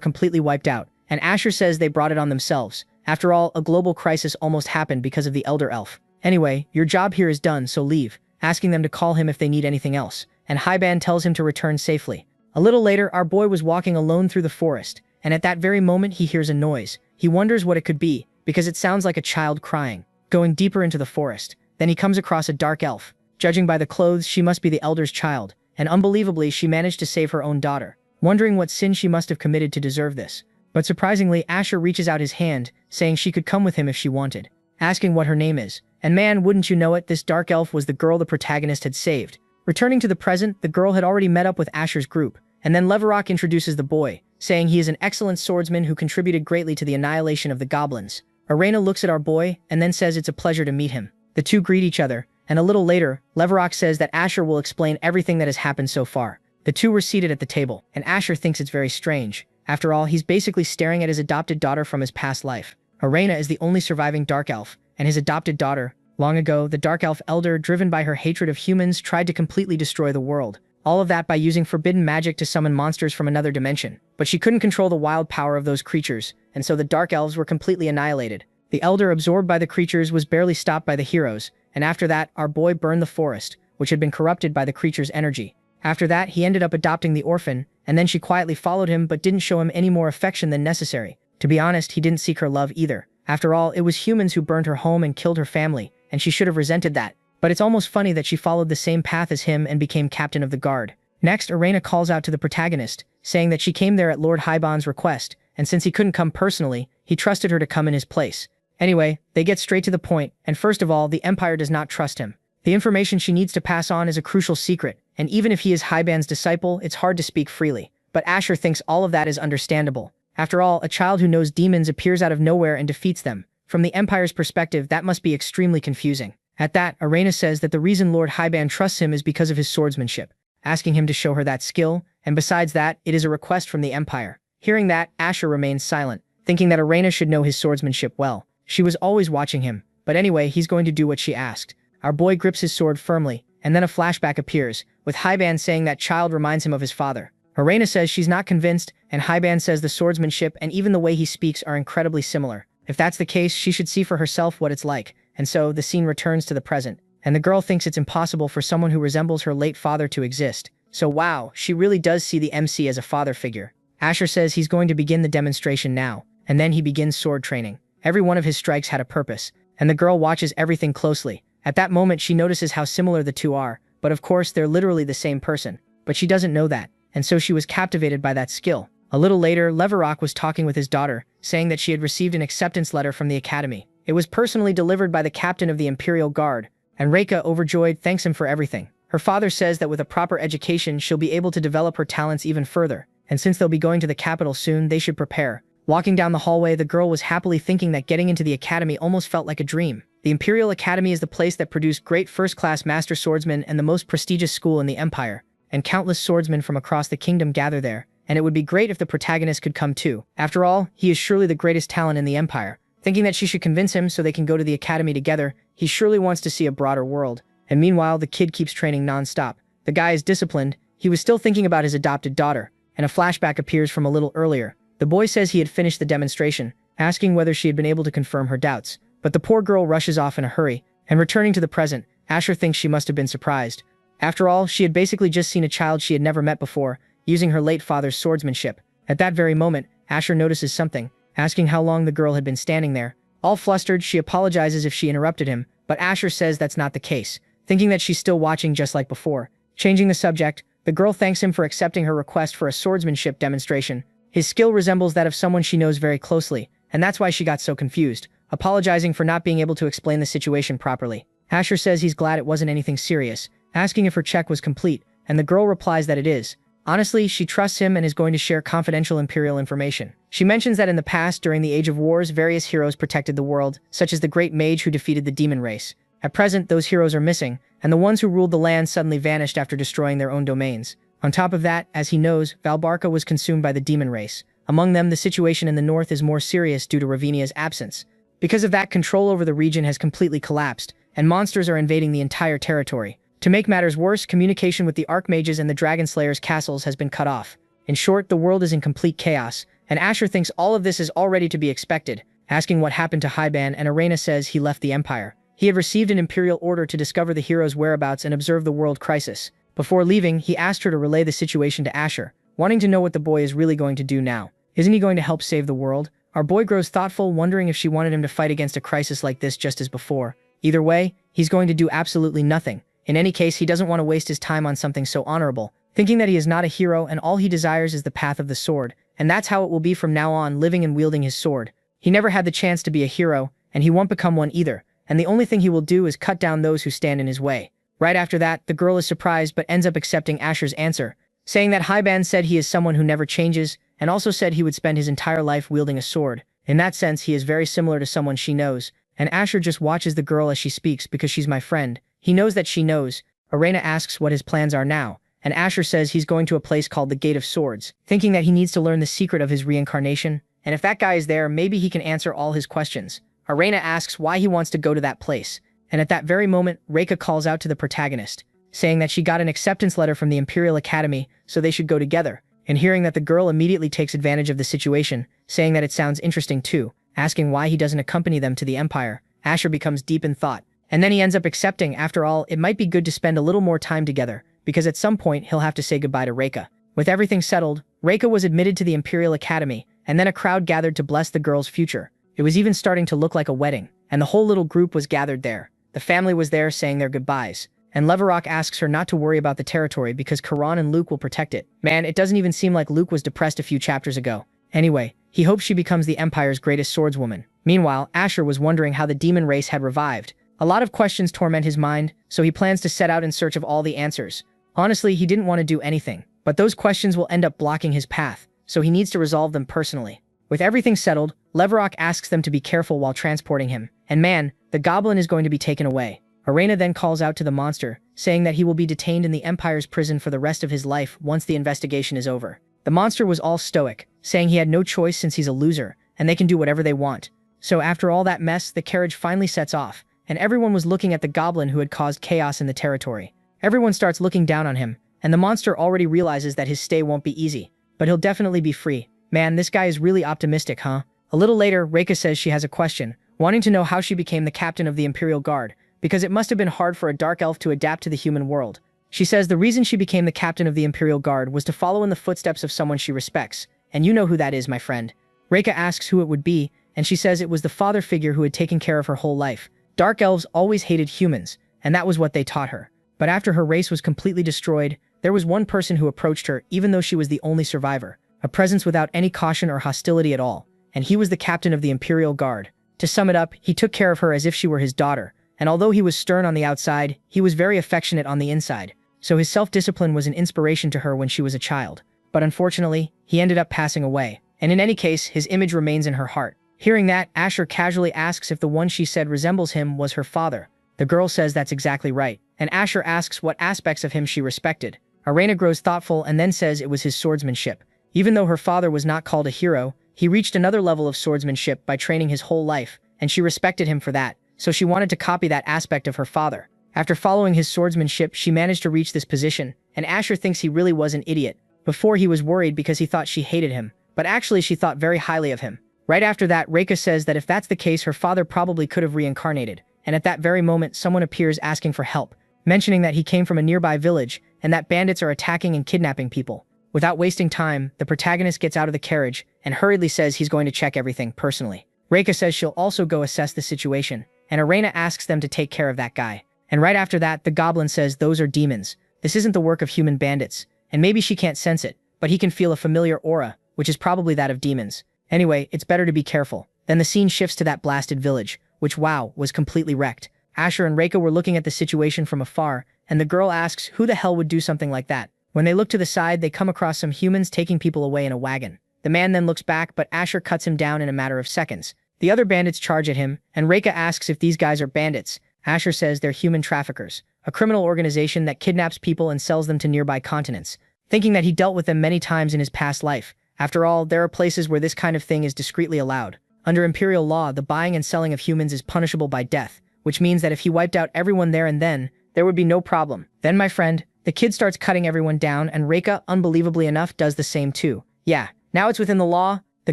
completely wiped out, and Asher says they brought it on themselves. After all, a global crisis almost happened because of the Elder Elf. Anyway, your job here is done, so leave, asking them to call him if they need anything else, and Hyban tells him to return safely. A little later, our boy was walking alone through the forest, and at that very moment he hears a noise. He wonders what it could be, because it sounds like a child crying. Going deeper into the forest, then he comes across a dark elf. Judging by the clothes, she must be the elder's child, and unbelievably she managed to save her own daughter, wondering what sin she must have committed to deserve this. But surprisingly, Asher reaches out his hand, saying she could come with him if she wanted, asking what her name is. And man, wouldn't you know it, this dark elf was the girl the protagonist had saved. Returning to the present, the girl had already met up with Asher's group, and then Leverok introduces the boy, saying he is an excellent swordsman who contributed greatly to the annihilation of the goblins. Irina looks at our boy, and then says it's a pleasure to meet him. The two greet each other, and a little later, Leverok says that Asher will explain everything that has happened so far. The two were seated at the table, and Asher thinks it's very strange. After all, he's basically staring at his adopted daughter from his past life. Irina is the only surviving Dark Elf, and his adopted daughter. Long ago, the Dark Elf Elder, driven by her hatred of humans, tried to completely destroy the world. All of that by using forbidden magic to summon monsters from another dimension. But she couldn't control the wild power of those creatures, and so the Dark Elves were completely annihilated. The Elder, absorbed by the creatures, was barely stopped by the heroes, and after that, our boy burned the forest, which had been corrupted by the creature's energy. After that, he ended up adopting the orphan, and then she quietly followed him but didn't show him any more affection than necessary. To be honest, he didn't seek her love either. After all, it was humans who burned her home and killed her family, and she should have resented that. But it's almost funny that she followed the same path as him and became captain of the guard. Next, Irina calls out to the protagonist, saying that she came there at Lord Hyban's request, and since he couldn't come personally, he trusted her to come in his place. Anyway, they get straight to the point, and first of all, the Empire does not trust him. The information she needs to pass on is a crucial secret, and even if he is Hyban's disciple, it's hard to speak freely. But Asher thinks all of that is understandable. After all, a child who knows demons appears out of nowhere and defeats them. From the Empire's perspective, that must be extremely confusing. At that, Irina says that the reason Lord Hyban trusts him is because of his swordsmanship, asking him to show her that skill, and besides that, it is a request from the Empire. Hearing that, Asher remains silent, thinking that Irina should know his swordsmanship well. She was always watching him, but anyway, he's going to do what she asked. Our boy grips his sword firmly, and then a flashback appears, with Hyban saying that child reminds him of his father. Irina says she's not convinced, and Hyban says the swordsmanship and even the way he speaks are incredibly similar. If that's the case, she should see for herself what it's like, and so the scene returns to the present, and the girl thinks it's impossible for someone who resembles her late father to exist. So wow, she really does see the MC as a father figure. Asher says he's going to begin the demonstration now, and then he begins sword training. Every one of his strikes had a purpose, and the girl watches everything closely. At that moment, she notices how similar the two are, but of course they're literally the same person. But she doesn't know that, and so she was captivated by that skill. A little later, Leverok was talking with his daughter, saying that she had received an acceptance letter from the academy. It was personally delivered by the captain of the Imperial Guard, and Reika, overjoyed, thanks him for everything. Her father says that with a proper education, she'll be able to develop her talents even further, and since they'll be going to the capital soon, they should prepare. Walking down the hallway, the girl was happily thinking that getting into the academy almost felt like a dream. The Imperial Academy is the place that produced great first-class master swordsmen and the most prestigious school in the Empire, and countless swordsmen from across the kingdom gather there, and it would be great if the protagonist could come too. After all, he is surely the greatest talent in the Empire. Thinking that she should convince him so they can go to the academy together, he surely wants to see a broader world. And meanwhile, the kid keeps training non-stop. The guy is disciplined. He was still thinking about his adopted daughter, and a flashback appears from a little earlier. The boy says he had finished the demonstration, asking whether she had been able to confirm her doubts. But the poor girl rushes off in a hurry, and returning to the present, Asher thinks she must have been surprised. After all, she had basically just seen a child she had never met before, using her late father's swordsmanship. At that very moment, Asher notices something, asking how long the girl had been standing there. All flustered, she apologizes if she interrupted him, but Asher says that's not the case, thinking that she's still watching just like before. Changing the subject, the girl thanks him for accepting her request for a swordsmanship demonstration. His skill resembles that of someone she knows very closely, and that's why she got so confused, apologizing for not being able to explain the situation properly. Asher says he's glad it wasn't anything serious, asking if her check was complete, and the girl replies that it is. Honestly, she trusts him and is going to share confidential Imperial information. She mentions that in the past, during the Age of Wars, various heroes protected the world, such as the great mage who defeated the demon race. At present, those heroes are missing, and the ones who ruled the land suddenly vanished after destroying their own domains. On top of that, as he knows, Valbarca was consumed by the demon race. Among them, the situation in the north is more serious due to Ravinia's absence. Because of that, control over the region has completely collapsed, and monsters are invading the entire territory. To make matters worse, communication with the Archmages and the Dragon Slayers' castles has been cut off. In short, the world is in complete chaos, and Asher thinks all of this is already to be expected. Asking what happened to Hyban, and Arena says he left the Empire. He had received an imperial order to discover the hero's whereabouts and observe the world crisis. Before leaving, he asked her to relay the situation to Asher, wanting to know what the boy is really going to do now. Isn't he going to help save the world? Our boy grows thoughtful, wondering if she wanted him to fight against a crisis like this just as before. Either way, he's going to do absolutely nothing. In any case, he doesn't want to waste his time on something so honorable, thinking that he is not a hero and all he desires is the path of the sword, and that's how it will be from now on, living and wielding his sword. He never had the chance to be a hero, and he won't become one either, and the only thing he will do is cut down those who stand in his way. Right after that, the girl is surprised but ends up accepting Asher's answer, saying that Hyban said he is someone who never changes, and also said he would spend his entire life wielding a sword. In that sense, he is very similar to someone she knows, and Asher just watches the girl as she speaks because she's my friend. He knows that she knows. Arena asks what his plans are now, and Asher says he's going to a place called the Gate of Swords, thinking that he needs to learn the secret of his reincarnation, and if that guy is there, maybe he can answer all his questions. Arena asks why he wants to go to that place, and at that very moment, Reika calls out to the protagonist, saying that she got an acceptance letter from the Imperial Academy, so they should go together. And hearing that, the girl immediately takes advantage of the situation, saying that it sounds interesting too, asking why he doesn't accompany them to the Empire. Asher becomes deep in thought, and then he ends up accepting. After all, it might be good to spend a little more time together, because at some point he'll have to say goodbye to Reika. With everything settled, Reika was admitted to the Imperial Academy, and then a crowd gathered to bless the girl's future. It was even starting to look like a wedding, and the whole little group was gathered there. The family was there saying their goodbyes, and Levarok asks her not to worry about the territory because Karan and Luke will protect it. Man, it doesn't even seem like Luke was depressed a few chapters ago. Anyway, he hopes she becomes the Empire's greatest swordswoman. Meanwhile, Asher was wondering how the demon race had revived. A lot of questions torment his mind, so he plans to set out in search of all the answers. Honestly, he didn't want to do anything, but those questions will end up blocking his path, so he needs to resolve them personally. With everything settled, Levarok asks them to be careful while transporting him, and man, the goblin is going to be taken away. Arena then calls out to the monster, saying that he will be detained in the Empire's prison for the rest of his life once the investigation is over. The monster was all stoic, saying he had no choice since he's a loser, and they can do whatever they want. So after all that mess, the carriage finally sets off, and everyone was looking at the goblin who had caused chaos in the territory. Everyone starts looking down on him, and the monster already realizes that his stay won't be easy, but he'll definitely be free. Man, this guy is really optimistic, huh? A little later, Reika says she has a question, wanting to know how she became the captain of the Imperial Guard, because it must have been hard for a dark elf to adapt to the human world. She says the reason she became the captain of the Imperial Guard was to follow in the footsteps of someone she respects, and you know who that is, my friend. Reika asks who it would be, and she says it was the father figure who had taken care of her whole life. Dark elves always hated humans, and that was what they taught her. But after her race was completely destroyed, there was one person who approached her even though she was the only survivor, a presence without any caution or hostility at all, and he was the captain of the Imperial Guard. To sum it up, he took care of her as if she were his daughter, and although he was stern on the outside, he was very affectionate on the inside, so his self-discipline was an inspiration to her when she was a child. But unfortunately, he ended up passing away, and in any case, his image remains in her heart. Hearing that, Asher casually asks if the one she said resembles him was her father. The girl says that's exactly right, and Asher asks what aspects of him she respected. Arena grows thoughtful and then says it was his swordsmanship. Even though her father was not called a hero, he reached another level of swordsmanship by training his whole life, and she respected him for that, so she wanted to copy that aspect of her father. After following his swordsmanship, she managed to reach this position, and Asher thinks he really was an idiot. Before, he was worried because he thought she hated him, but actually she thought very highly of him. Right after that, Reika says that if that's the case, her father probably could have reincarnated, and at that very moment, someone appears asking for help, mentioning that he came from a nearby village, and that bandits are attacking and kidnapping people. Without wasting time, the protagonist gets out of the carriage, and hurriedly says he's going to check everything personally. Reika says she'll also go assess the situation, and Arena asks them to take care of that guy. And right after that, the goblin says those are demons. This isn't the work of human bandits, and maybe she can't sense it, but he can feel a familiar aura, which is probably that of demons. Anyway, it's better to be careful. Then the scene shifts to that blasted village, which, wow, was completely wrecked. Asher and Reika were looking at the situation from afar, and the girl asks who the hell would do something like that. When they look to the side, they come across some humans taking people away in a wagon. The man then looks back, but Asher cuts him down in a matter of seconds. The other bandits charge at him, and Reika asks if these guys are bandits. Asher says they're human traffickers, a criminal organization that kidnaps people and sells them to nearby continents. thinking that he dealt with them many times in his past life. After all, there are places where this kind of thing is discreetly allowed. Under imperial law, the buying and selling of humans is punishable by death, which means that if he wiped out everyone there and then, there would be no problem. Then, my friend, the kid starts cutting everyone down, and Reika, unbelievably enough, does the same too. Yeah, now it's within the law, the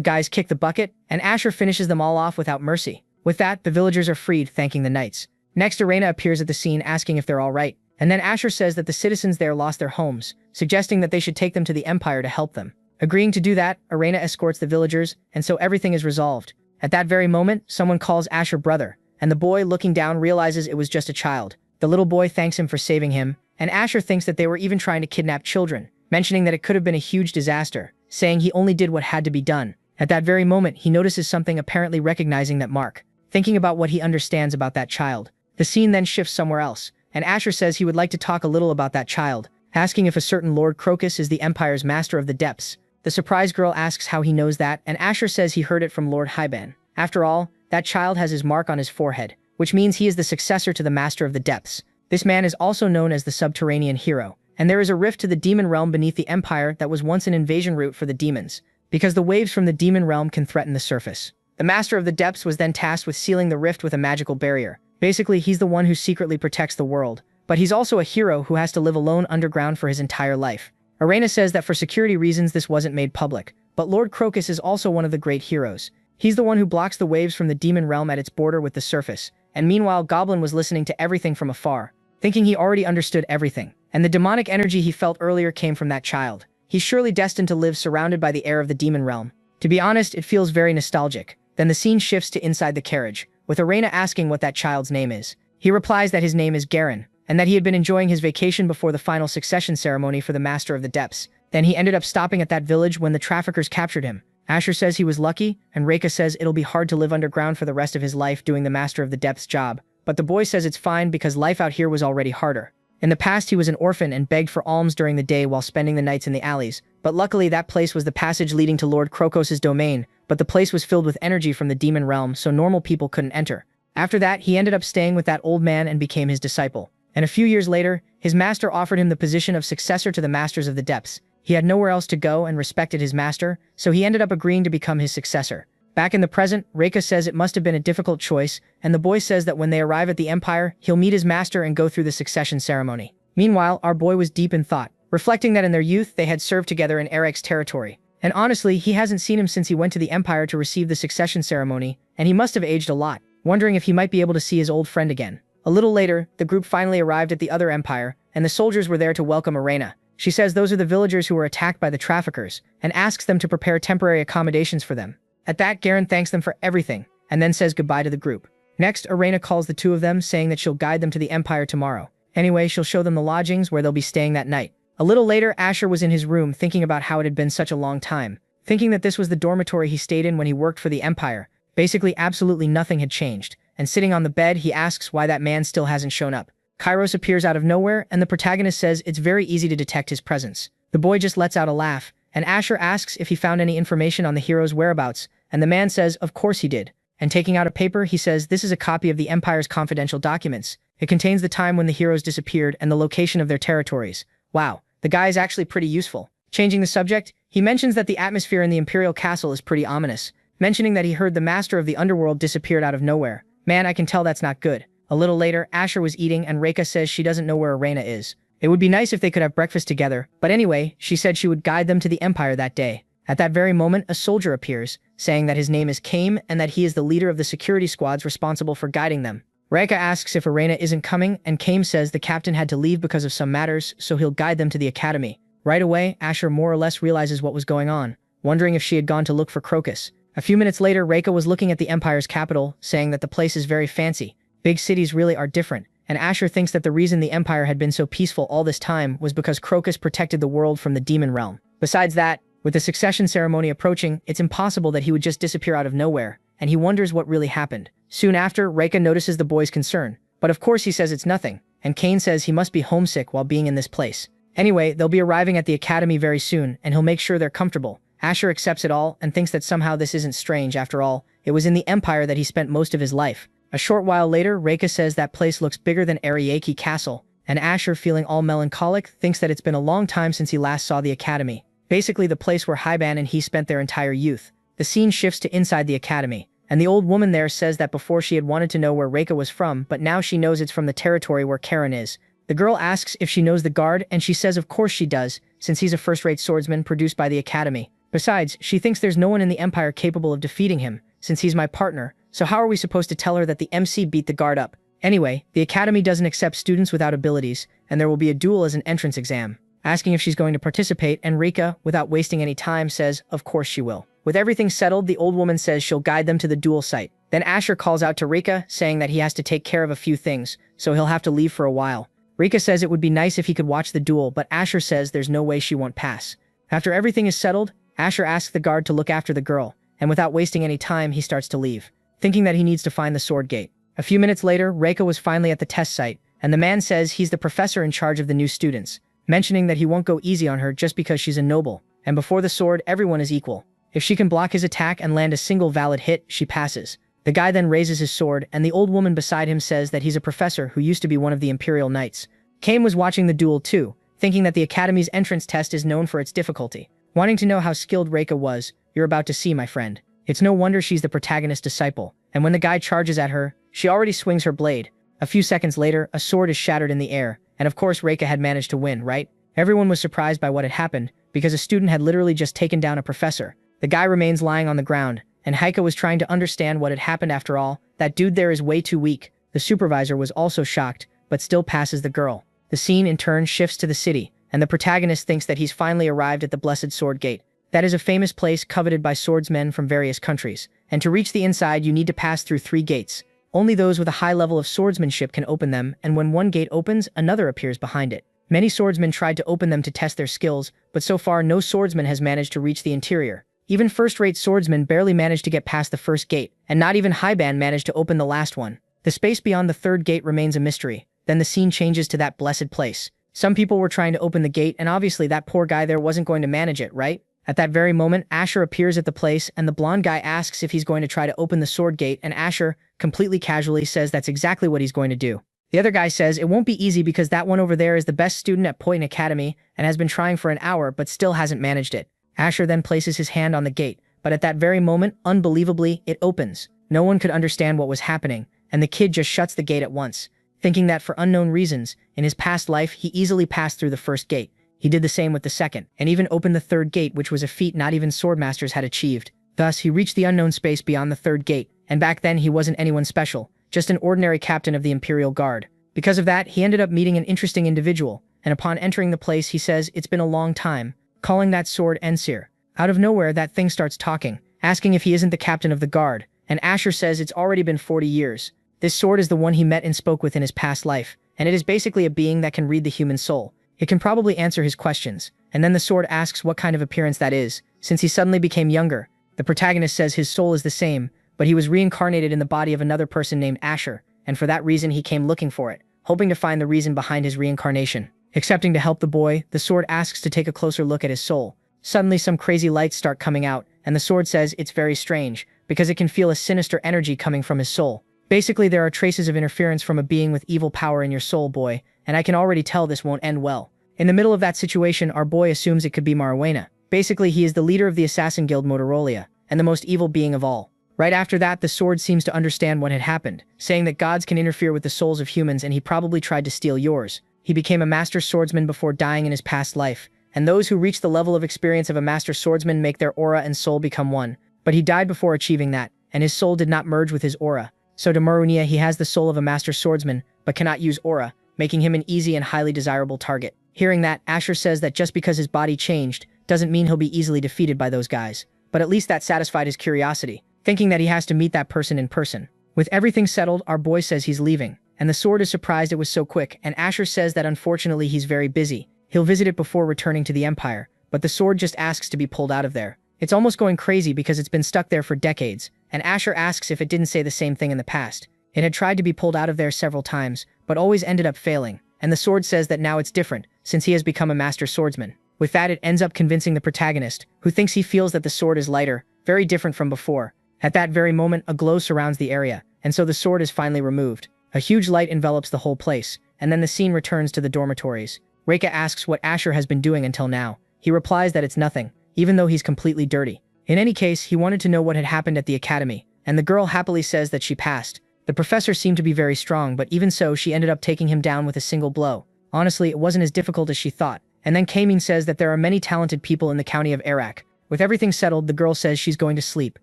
guys kick the bucket, and Asher finishes them all off without mercy. With that, the villagers are freed, thanking the knights. Next, Arena appears at the scene asking if they're all right, and then Asher says that the citizens there lost their homes, suggesting that they should take them to the Empire to help them. Agreeing to do that, Arena escorts the villagers, and so everything is resolved. At that very moment, someone calls Asher brother, and the boy, looking down, realizes it was just a child. The little boy thanks him for saving him, and Asher thinks that they were even trying to kidnap children, mentioning that it could have been a huge disaster, saying he only did what had to be done. At that very moment, he notices something, apparently recognizing that mark. Thinking about what he understands about that child, the scene then shifts somewhere else, and Asher says he would like to talk a little about that child, asking if a certain Lord Crocus is the Empire's master of the depths. The surprised girl asks how he knows that, and Asher says he heard it from Lord Hyban. After all, that child has his mark on his forehead, which means he is the successor to the master of the depths. This man is also known as the subterranean hero, and there is a rift to the demon realm beneath the Empire that was once an invasion route for the demons, because the waves from the demon realm can threaten the surface. The master of the depths was then tasked with sealing the rift with a magical barrier. Basically, he's the one who secretly protects the world, but he's also a hero who has to live alone underground for his entire life. Arena says that for security reasons this wasn't made public, but Lord Crocus is also one of the great heroes. He's the one who blocks the waves from the demon realm at its border with the surface, and meanwhile Goblin was listening to everything from afar, thinking he already understood everything, and the demonic energy he felt earlier came from that child. He's surely destined to live surrounded by the air of the demon realm. To be honest, it feels very nostalgic. Then the scene shifts to inside the carriage, with Arena asking what that child's name is. He replies that his name is Garen, and that he had been enjoying his vacation before the final succession ceremony for the Master of the Depths. Then he ended up stopping at that village when the traffickers captured him. Asher says he was lucky, and Reika says it'll be hard to live underground for the rest of his life doing the Master of the Depths job, but the boy says it's fine because life out here was already harder. In the past, he was an orphan and begged for alms during the day while spending the nights in the alleys, but luckily that place was the passage leading to Lord Crocos's domain, but the place was filled with energy from the demon realm, so normal people couldn't enter. After that, he ended up staying with that old man and became his disciple. And a few years later, his master offered him the position of successor to the Masters of the Depths. He had nowhere else to go and respected his master, so he ended up agreeing to become his successor. Back in the present, Reika says it must have been a difficult choice, and the boy says that when they arrive at the Empire, he'll meet his master and go through the succession ceremony. Meanwhile, our boy was deep in thought, reflecting that in their youth they had served together in Eric's territory. And honestly, he hasn't seen him since he went to the Empire to receive the succession ceremony, and he must have aged a lot, wondering if he might be able to see his old friend again. A little later, the group finally arrived at the other Empire, and the soldiers were there to welcome Arena. She says those are the villagers who were attacked by the traffickers, and asks them to prepare temporary accommodations for them. At that, Garen thanks them for everything, and then says goodbye to the group. Next, Arena calls the two of them, saying that she'll guide them to the Empire tomorrow. Anyway, she'll show them the lodgings where they'll be staying that night. A little later, Asher was in his room thinking about how it had been such a long time, thinking that this was the dormitory he stayed in when he worked for the Empire. Basically, absolutely nothing had changed, and sitting on the bed, he asks why that man still hasn't shown up. Kairos appears out of nowhere, and the protagonist says it's very easy to detect his presence. The boy just lets out a laugh, and Asher asks if he found any information on the hero's whereabouts, and the man says of course he did. And taking out a paper, he says this is a copy of the Empire's confidential documents. It contains the time when the heroes disappeared and the location of their territories. Wow, the guy is actually pretty useful. Changing the subject, he mentions that the atmosphere in the Imperial Castle is pretty ominous, mentioning that he heard the master of the underworld disappeared out of nowhere. Man, I can tell that's not good. A little later, Asher was eating and Reika says she doesn't know where Arena is. It would be nice if they could have breakfast together, but anyway, she said she would guide them to the Empire that day. At that very moment, a soldier appears, saying that his name is Kame and that he is the leader of the security squads responsible for guiding them. Reika asks if Arena isn't coming, and Kame says the captain had to leave because of some matters, so he'll guide them to the academy. Right away, Asher more or less realizes what was going on, wondering if she had gone to look for Crocus. A few minutes later, Reika was looking at the Empire's capital, saying that the place is very fancy. Big cities really are different, and Asher thinks that the reason the Empire had been so peaceful all this time was because Crocus protected the world from the demon realm. Besides that, with the succession ceremony approaching, it's impossible that he would just disappear out of nowhere, and he wonders what really happened. Soon after, Reika notices the boy's concern, but of course he says it's nothing, and Kane says he must be homesick while being in this place. Anyway, they'll be arriving at the academy very soon, and he'll make sure they're comfortable. Asher accepts it all, and thinks that somehow this isn't strange after all. It was in the Empire that he spent most of his life. A short while later, Reika says that place looks bigger than Ariake Castle, and Asher, feeling all melancholic, thinks that it's been a long time since he last saw the academy. Basically the place where Hyban and he spent their entire youth. The scene shifts to inside the academy, and the old woman there says that before she had wanted to know where Reika was from, but now she knows it's from the territory where Karen is. The girl asks if she knows the guard, and she says of course she does, since he's a first-rate swordsman produced by the academy. Besides, she thinks there's no one in the Empire capable of defeating him, since he's my partner, so how are we supposed to tell her that the MC beat the guard up? Anyway, the academy doesn't accept students without abilities, and there will be a duel as an entrance exam. Asking if she's going to participate, and Reika, without wasting any time, says of course she will. With everything settled, the old woman says she'll guide them to the duel site. Then Asher calls out to Reika, saying that he has to take care of a few things, so he'll have to leave for a while. Reika says it would be nice if he could watch the duel, but Asher says there's no way she won't pass. After everything is settled, Asher asks the guard to look after the girl, and without wasting any time, he starts to leave, thinking that he needs to find the sword gate. A few minutes later, Reika was finally at the test site, and the man says he's the professor in charge of the new students, mentioning that he won't go easy on her just because she's a noble, and before the sword, everyone is equal. If she can block his attack and land a single valid hit, she passes. The guy then raises his sword, and the old woman beside him says that he's a professor who used to be one of the Imperial Knights. Kame was watching the duel too, thinking that the Academy's entrance test is known for its difficulty. Wanting to know how skilled Reika was, you're about to see, my friend. It's no wonder she's the protagonist's disciple, and when the guy charges at her, she already swings her blade. A few seconds later, a sword is shattered in the air, and of course Reika had managed to win, right? Everyone was surprised by what had happened, because a student had literally just taken down a professor. The guy remains lying on the ground, and Heike was trying to understand what had happened after all. That dude there is way too weak. The supervisor was also shocked, but still passes the girl. The scene in turn shifts to the city, and the protagonist thinks that he's finally arrived at the Blessed Sword Gate. That is a famous place coveted by swordsmen from various countries, and to reach the inside you need to pass through 3 gates. Only those with a high level of swordsmanship can open them, and when one gate opens, another appears behind it. Many swordsmen tried to open them to test their skills, but so far no swordsman has managed to reach the interior. Even first-rate swordsmen barely managed to get past the first gate, and not even Hyban managed to open the last one. The space beyond the 3rd gate remains a mystery. Then the scene changes to that blessed place. Some people were trying to open the gate, and obviously that poor guy there wasn't going to manage it, right? At that very moment, Asher appears at the place, and the blonde guy asks if he's going to try to open the sword gate, and Asher, completely casually, says that's exactly what he's going to do. The other guy says it won't be easy because that one over there is the best student at Point Academy and has been trying for an hour but still hasn't managed it. Asher then places his hand on the gate, but at that very moment, unbelievably, it opens. No one could understand what was happening, and the kid just shuts the gate at once, thinking that for unknown reasons, in his past life, he easily passed through the first gate. He did the same with the second, and even opened the 3rd gate, which was a feat not even swordmasters had achieved. Thus, he reached the unknown space beyond the 3rd gate, and back then he wasn't anyone special, just an ordinary captain of the Imperial Guard. Because of that, he ended up meeting an interesting individual, and upon entering the place he says it's been a long time, calling that sword Ensir. Out of nowhere, that thing starts talking, asking if he isn't the captain of the guard, and Asher says it's already been 40 years. This sword is the one he met and spoke with in his past life, and it is basically a being that can read the human soul. It can probably answer his questions, and then the sword asks what kind of appearance that is, since he suddenly became younger. The protagonist says his soul is the same, but he was reincarnated in the body of another person named Asher, and for that reason he came looking for it, hoping to find the reason behind his reincarnation. Accepting to help the boy, the sword asks to take a closer look at his soul. Suddenly some crazy lights start coming out, and the sword says it's very strange, because it can feel a sinister energy coming from his soul. Basically, there are traces of interference from a being with evil power in your soul, boy, and I can already tell this won't end well. In the middle of that situation, our boy assumes it could be Marwena. Basically, he is the leader of the assassin guild Motorola, and the most evil being of all. Right after that, the sword seems to understand what had happened, saying that gods can interfere with the souls of humans and he probably tried to steal yours. He became a master swordsman before dying in his past life, and those who reach the level of experience of a master swordsman make their aura and soul become one. But he died before achieving that, and his soul did not merge with his aura. So to Marunia, he has the soul of a master swordsman, but cannot use aura, making him an easy and highly desirable target. Hearing that, Asher says that just because his body changed, doesn't mean he'll be easily defeated by those guys. But at least that satisfied his curiosity, thinking that he has to meet that person in person. With everything settled, our boy says he's leaving, and the sword is surprised it was so quick, and Asher says that unfortunately he's very busy. He'll visit it before returning to the Empire, but the sword just asks to be pulled out of there. It's almost going crazy because it's been stuck there for decades, and Asher asks if it didn't say the same thing in the past. It had tried to be pulled out of there several times, but always ended up failing, and the sword says that now it's different, since he has become a master swordsman. With that, it ends up convincing the protagonist, who thinks he feels that the sword is lighter, very different from before. At that very moment, a glow surrounds the area, and so the sword is finally removed. A huge light envelops the whole place, and then the scene returns to the dormitories. Reika asks what Asher has been doing until now. He replies that it's nothing, even though he's completely dirty. In any case, he wanted to know what had happened at the academy, and the girl happily says that she passed. The professor seemed to be very strong, but even so, she ended up taking him down with a single blow. Honestly, it wasn't as difficult as she thought. And then Kamin says that there are many talented people in the county of Iraq. With everything settled, the girl says she's going to sleep,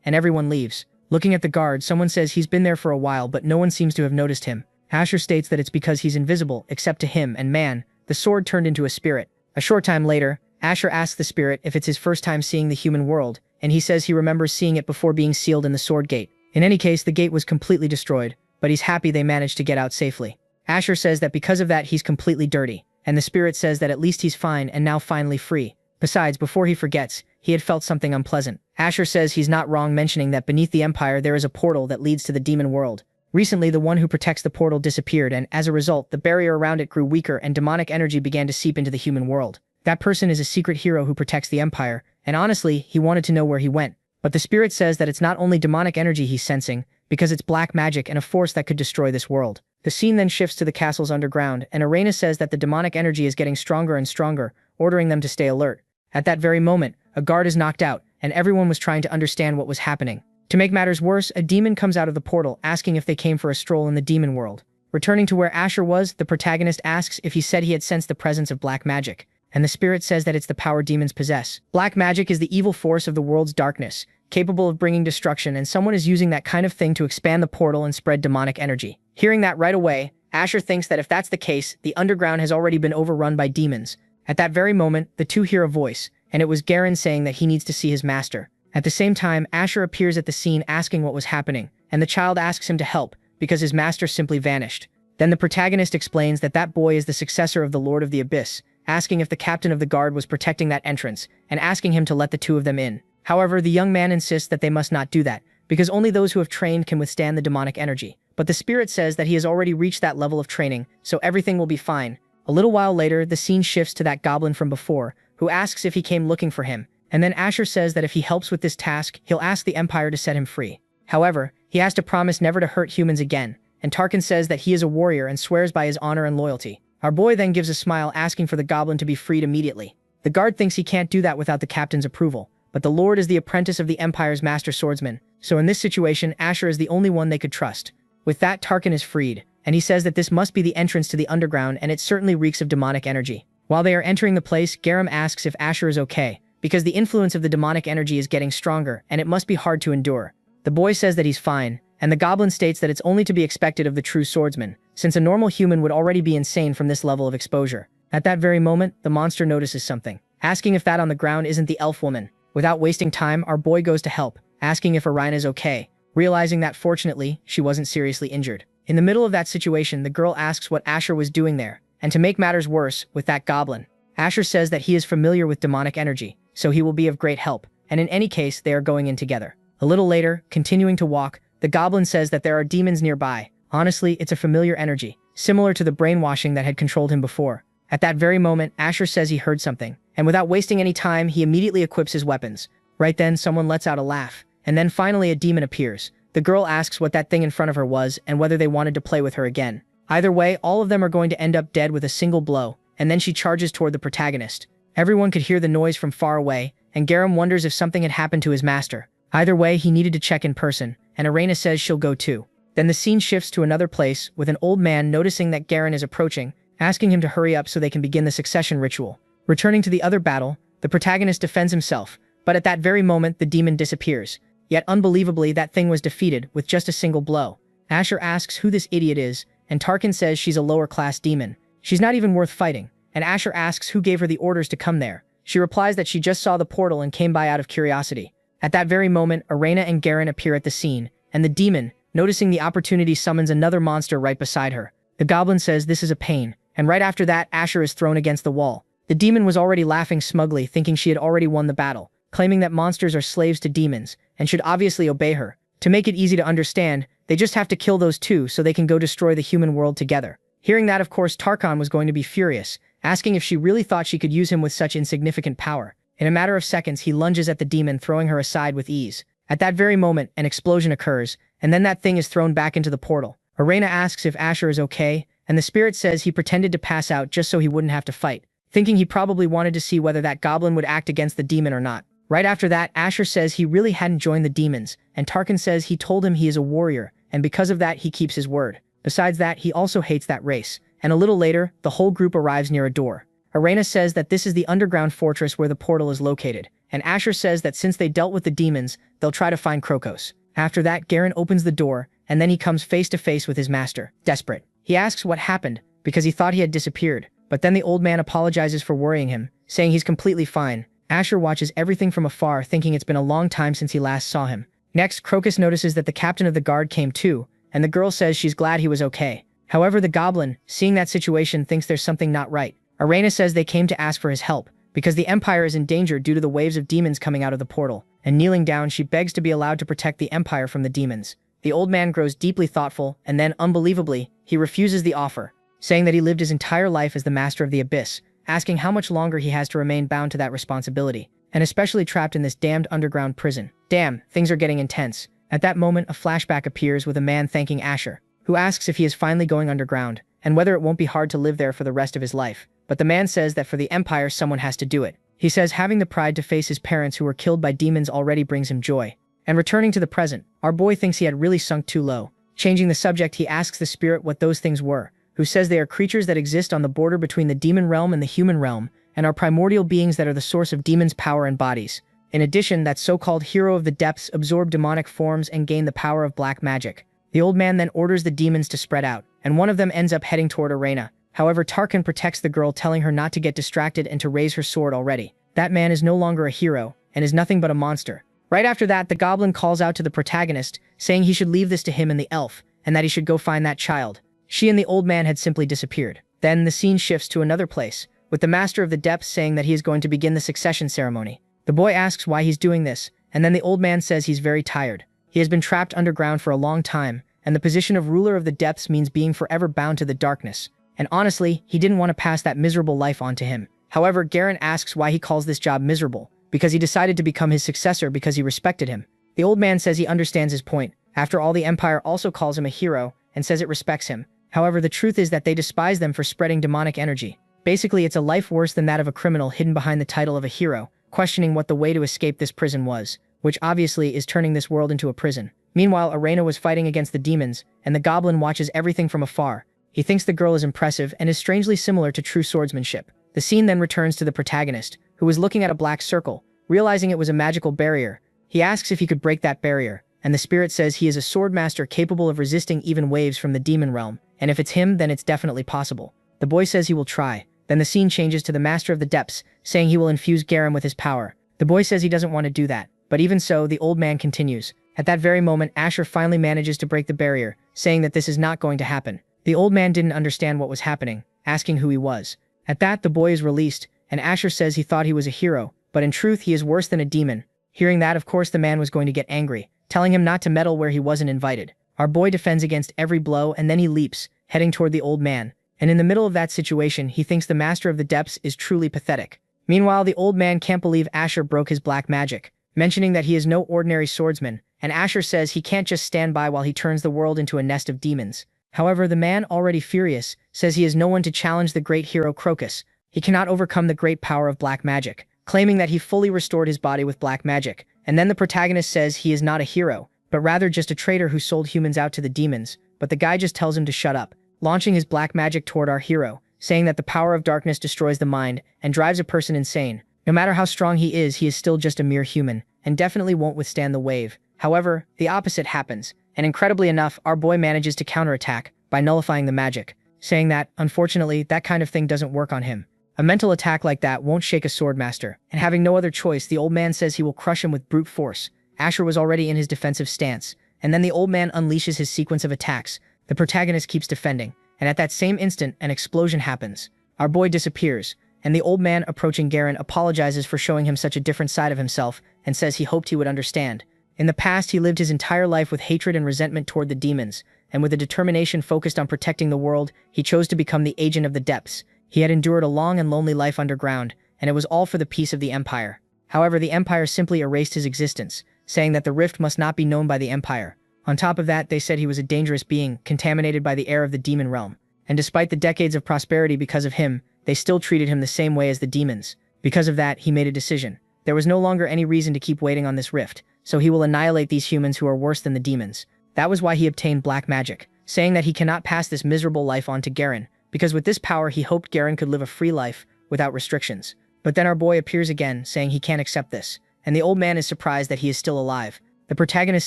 and everyone leaves. Looking at the guard, someone says he's been there for a while, but no one seems to have noticed him. Asher states that it's because he's invisible, except to him, and man, the sword turned into a spirit. A short time later, Asher asks the spirit if it's his first time seeing the human world, and he says he remembers seeing it before being sealed in the sword gate. In any case, the gate was completely destroyed, but he's happy they managed to get out safely. Asher says that because of that he's completely dirty, and the spirit says that at least he's fine and now finally free. Besides, before he forgets, he had felt something unpleasant. Asher says he's not wrong mentioning that beneath the Empire there is a portal that leads to the demon world. Recently, the one who protects the portal disappeared, and as a result, the barrier around it grew weaker and demonic energy began to seep into the human world. That person is a secret hero who protects the Empire, and honestly, he wanted to know where he went. But the spirit says that it's not only demonic energy he's sensing, because it's black magic and a force that could destroy this world. The scene then shifts to the castle's underground, and Arena says that the demonic energy is getting stronger and stronger, ordering them to stay alert. At that very moment, a guard is knocked out, and everyone was trying to understand what was happening. To make matters worse, a demon comes out of the portal, asking if they came for a stroll in the demon world. Returning to where Asher was, the protagonist asks if he said he had sensed the presence of black magic, and the spirit says that it's the power demons possess. Black magic is the evil force of the world's darkness, capable of bringing destruction, and someone is using that kind of thing to expand the portal and spread demonic energy. Hearing that right away, Asher thinks that if that's the case, the underground has already been overrun by demons. At that very moment, the two hear a voice, and it was Garen saying that he needs to see his master. At the same time, Asher appears at the scene asking what was happening, and the child asks him to help, because his master simply vanished. Then the protagonist explains that that boy is the successor of the Lord of the Abyss, asking if the captain of the guard was protecting that entrance, and asking him to let the two of them in. However, the young man insists that they must not do that, because only those who have trained can withstand the demonic energy. But the spirit says that he has already reached that level of training, so everything will be fine. A little while later, the scene shifts to that goblin from before, who asks if he came looking for him, and then Asher says that if he helps with this task, he'll ask the Empire to set him free. However, he has to promise never to hurt humans again, and Tarkin says that he is a warrior and swears by his honor and loyalty. Our boy then gives a smile asking for the goblin to be freed immediately. The guard thinks he can't do that without the captain's approval, but the Lord is the apprentice of the Empire's master swordsman, so in this situation, Asher is the only one they could trust. With that, Tarkin is freed, and he says that this must be the entrance to the underground, and it certainly reeks of demonic energy. While they are entering the place, Garam asks if Asher is okay, because the influence of the demonic energy is getting stronger, and it must be hard to endure. The boy says that he's fine, and the goblin states that it's only to be expected of the true swordsman, since a normal human would already be insane from this level of exposure. At that very moment, the monster notices something, asking if that on the ground isn't the elf woman. Without wasting time, our boy goes to help, asking if Arina is okay, realizing that fortunately, she wasn't seriously injured. In the middle of that situation, the girl asks what Asher was doing there, and to make matters worse, with that goblin. Asher says that he is familiar with demonic energy, so he will be of great help, and in any case, they are going in together. A little later, continuing to walk, the goblin says that there are demons nearby. Honestly, it's a familiar energy, similar to the brainwashing that had controlled him before. At that very moment, Asher says he heard something, and without wasting any time, he immediately equips his weapons. Right then, someone lets out a laugh, and then finally a demon appears. The girl asks what that thing in front of her was and whether they wanted to play with her again. Either way, all of them are going to end up dead with a single blow, and then she charges toward the protagonist. Everyone could hear the noise from far away, and Garam wonders if something had happened to his master. Either way, he needed to check in person, and Arena says she'll go too. Then the scene shifts to another place, with an old man noticing that Garen is approaching, asking him to hurry up so they can begin the succession ritual. Returning to the other battle, the protagonist defends himself, but at that very moment the demon disappears. Yet unbelievably, that thing was defeated with just a single blow. Asher asks who this idiot is, and Tarkin says she's a lower-class demon. She's not even worth fighting, and Asher asks who gave her the orders to come there. She replies that she just saw the portal and came by out of curiosity. At that very moment, Arena and Garen appear at the scene, and the demon, noticing the opportunity, summons another monster right beside her. The goblin says this is a pain, and right after that, Asher is thrown against the wall. The demon was already laughing smugly, thinking she had already won the battle, claiming that monsters are slaves to demons, and should obviously obey her. To make it easy to understand, they just have to kill those two so they can go destroy the human world together. Hearing that, of course, Tarkan was going to be furious, asking if she really thought she could use him with such insignificant power. In a matter of seconds, he lunges at the demon, throwing her aside with ease. At that very moment, an explosion occurs, and then that thing is thrown back into the portal. Arena asks if Asher is okay, and the spirit says he pretended to pass out just so he wouldn't have to fight, thinking he probably wanted to see whether that goblin would act against the demon or not. Right after that, Asher says he really hadn't joined the demons, and Tarkin says he told him he is a warrior, and because of that he keeps his word. Besides that, he also hates that race. And a little later, the whole group arrives near a door. Arena says that this is the underground fortress where the portal is located, and Asher says that since they dealt with the demons, they'll try to find Krokos. After that, Garen opens the door, and then he comes face to face with his master, desperate. He asks what happened, because he thought he had disappeared, but then the old man apologizes for worrying him, saying he's completely fine. Asher watches everything from afar, thinking it's been a long time since he last saw him. Next, Crocus notices that the captain of the guard came too, and the girl says she's glad he was okay. However, the goblin, seeing that situation, thinks there's something not right. Arena says they came to ask for his help, because the Empire is in danger due to the waves of demons coming out of the portal, and kneeling down, she begs to be allowed to protect the Empire from the demons. The old man grows deeply thoughtful, and then, unbelievably, he refuses the offer, saying that he lived his entire life as the Master of the Abyss, asking how much longer he has to remain bound to that responsibility, and especially trapped in this damned underground prison. Damn, things are getting intense. At that moment, a flashback appears with a man thanking Asher, who asks if he is finally going underground, and whether it won't be hard to live there for the rest of his life. But the man says that for the Empire, someone has to do it. He says having the pride to face his parents who were killed by demons already brings him joy. And returning to the present, our boy thinks he had really sunk too low. Changing the subject, he asks the spirit what those things were, who says they are creatures that exist on the border between the demon realm and the human realm, and are primordial beings that are the source of demons' power and bodies. In addition, that so-called hero of the depths absorb demonic forms and gain the power of black magic. The old man then orders the demons to spread out, and one of them ends up heading toward Arena. However, Tarkin protects the girl, telling her not to get distracted and to raise her sword already. That man is no longer a hero, and is nothing but a monster. Right after that, the goblin calls out to the protagonist, saying he should leave this to him and the elf, and that he should go find that child. She and the old man had simply disappeared. Then the scene shifts to another place, with the Master of the Depths saying that he is going to begin the succession ceremony. The boy asks why he's doing this, and then the old man says he's very tired. He has been trapped underground for a long time, and the position of ruler of the depths means being forever bound to the darkness. And honestly, he didn't want to pass that miserable life on to him. However, Garen asks why he calls this job miserable, because he decided to become his successor because he respected him. The old man says he understands his point. After all, the Empire also calls him a hero, and says it respects him. However, the truth is that they despise them for spreading demonic energy. Basically, it's a life worse than that of a criminal hidden behind the title of a hero, questioning what the way to escape this prison was, which obviously is turning this world into a prison. Meanwhile, Arena was fighting against the demons, and the goblin watches everything from afar. He thinks the girl is impressive and is strangely similar to true swordsmanship. The scene then returns to the protagonist, who was looking at a black circle, realizing it was a magical barrier. He asks if he could break that barrier, and the spirit says he is a swordmaster capable of resisting even waves from the demon realm, and if it's him, then it's definitely possible. The boy says he will try. Then the scene changes to the Master of the Depths, saying he will infuse Garen with his power. The boy says he doesn't want to do that, but even so, the old man continues. At that very moment, Asher finally manages to break the barrier, saying that this is not going to happen. The old man didn't understand what was happening, asking who he was. At that, the boy is released, and Asher says he thought he was a hero, but in truth he is worse than a demon. Hearing that, of course the man was going to get angry, telling him not to meddle where he wasn't invited. Our boy defends against every blow, and then he leaps, heading toward the old man. And in the middle of that situation, he thinks the Master of the Depths is truly pathetic. Meanwhile, the old man can't believe Asher broke his black magic, mentioning that he is no ordinary swordsman, and Asher says he can't just stand by while he turns the world into a nest of demons. However, the man, already furious, says he is no one to challenge the great hero Crocus. He cannot overcome the great power of black magic, claiming that he fully restored his body with black magic. And then the protagonist says he is not a hero, but rather just a traitor who sold humans out to the demons, but the guy just tells him to shut up, launching his black magic toward our hero, saying that the power of darkness destroys the mind and drives a person insane. No matter how strong he is still just a mere human, and definitely won't withstand the wave. However, the opposite happens, and incredibly enough, our boy manages to counterattack by nullifying the magic, saying that, unfortunately, that kind of thing doesn't work on him. A mental attack like that won't shake a swordmaster, and having no other choice, the old man says he will crush him with brute force. Asher was already in his defensive stance, and then the old man unleashes his sequence of attacks. The protagonist keeps defending, and at that same instant, an explosion happens. Our boy disappears, and the old man, approaching Garen, apologizes for showing him such a different side of himself, and says he hoped he would understand. In the past, he lived his entire life with hatred and resentment toward the demons, and with a determination focused on protecting the world, he chose to become the agent of the depths. He had endured a long and lonely life underground, and it was all for the peace of the Empire. However, the Empire simply erased his existence, saying that the rift must not be known by the Empire. On top of that, they said he was a dangerous being, contaminated by the air of the demon realm. and despite the decades of prosperity because of him, they still treated him the same way as the demons. Because of that, he made a decision. There was no longer any reason to keep waiting on this rift, so he will annihilate these humans who are worse than the demons. That was why he obtained black magic, saying that he cannot pass this miserable life on to Garen, because with this power he hoped Garen could live a free life without restrictions. But then our boy appears again, saying he can't accept this, and the old man is surprised that he is still alive. The protagonist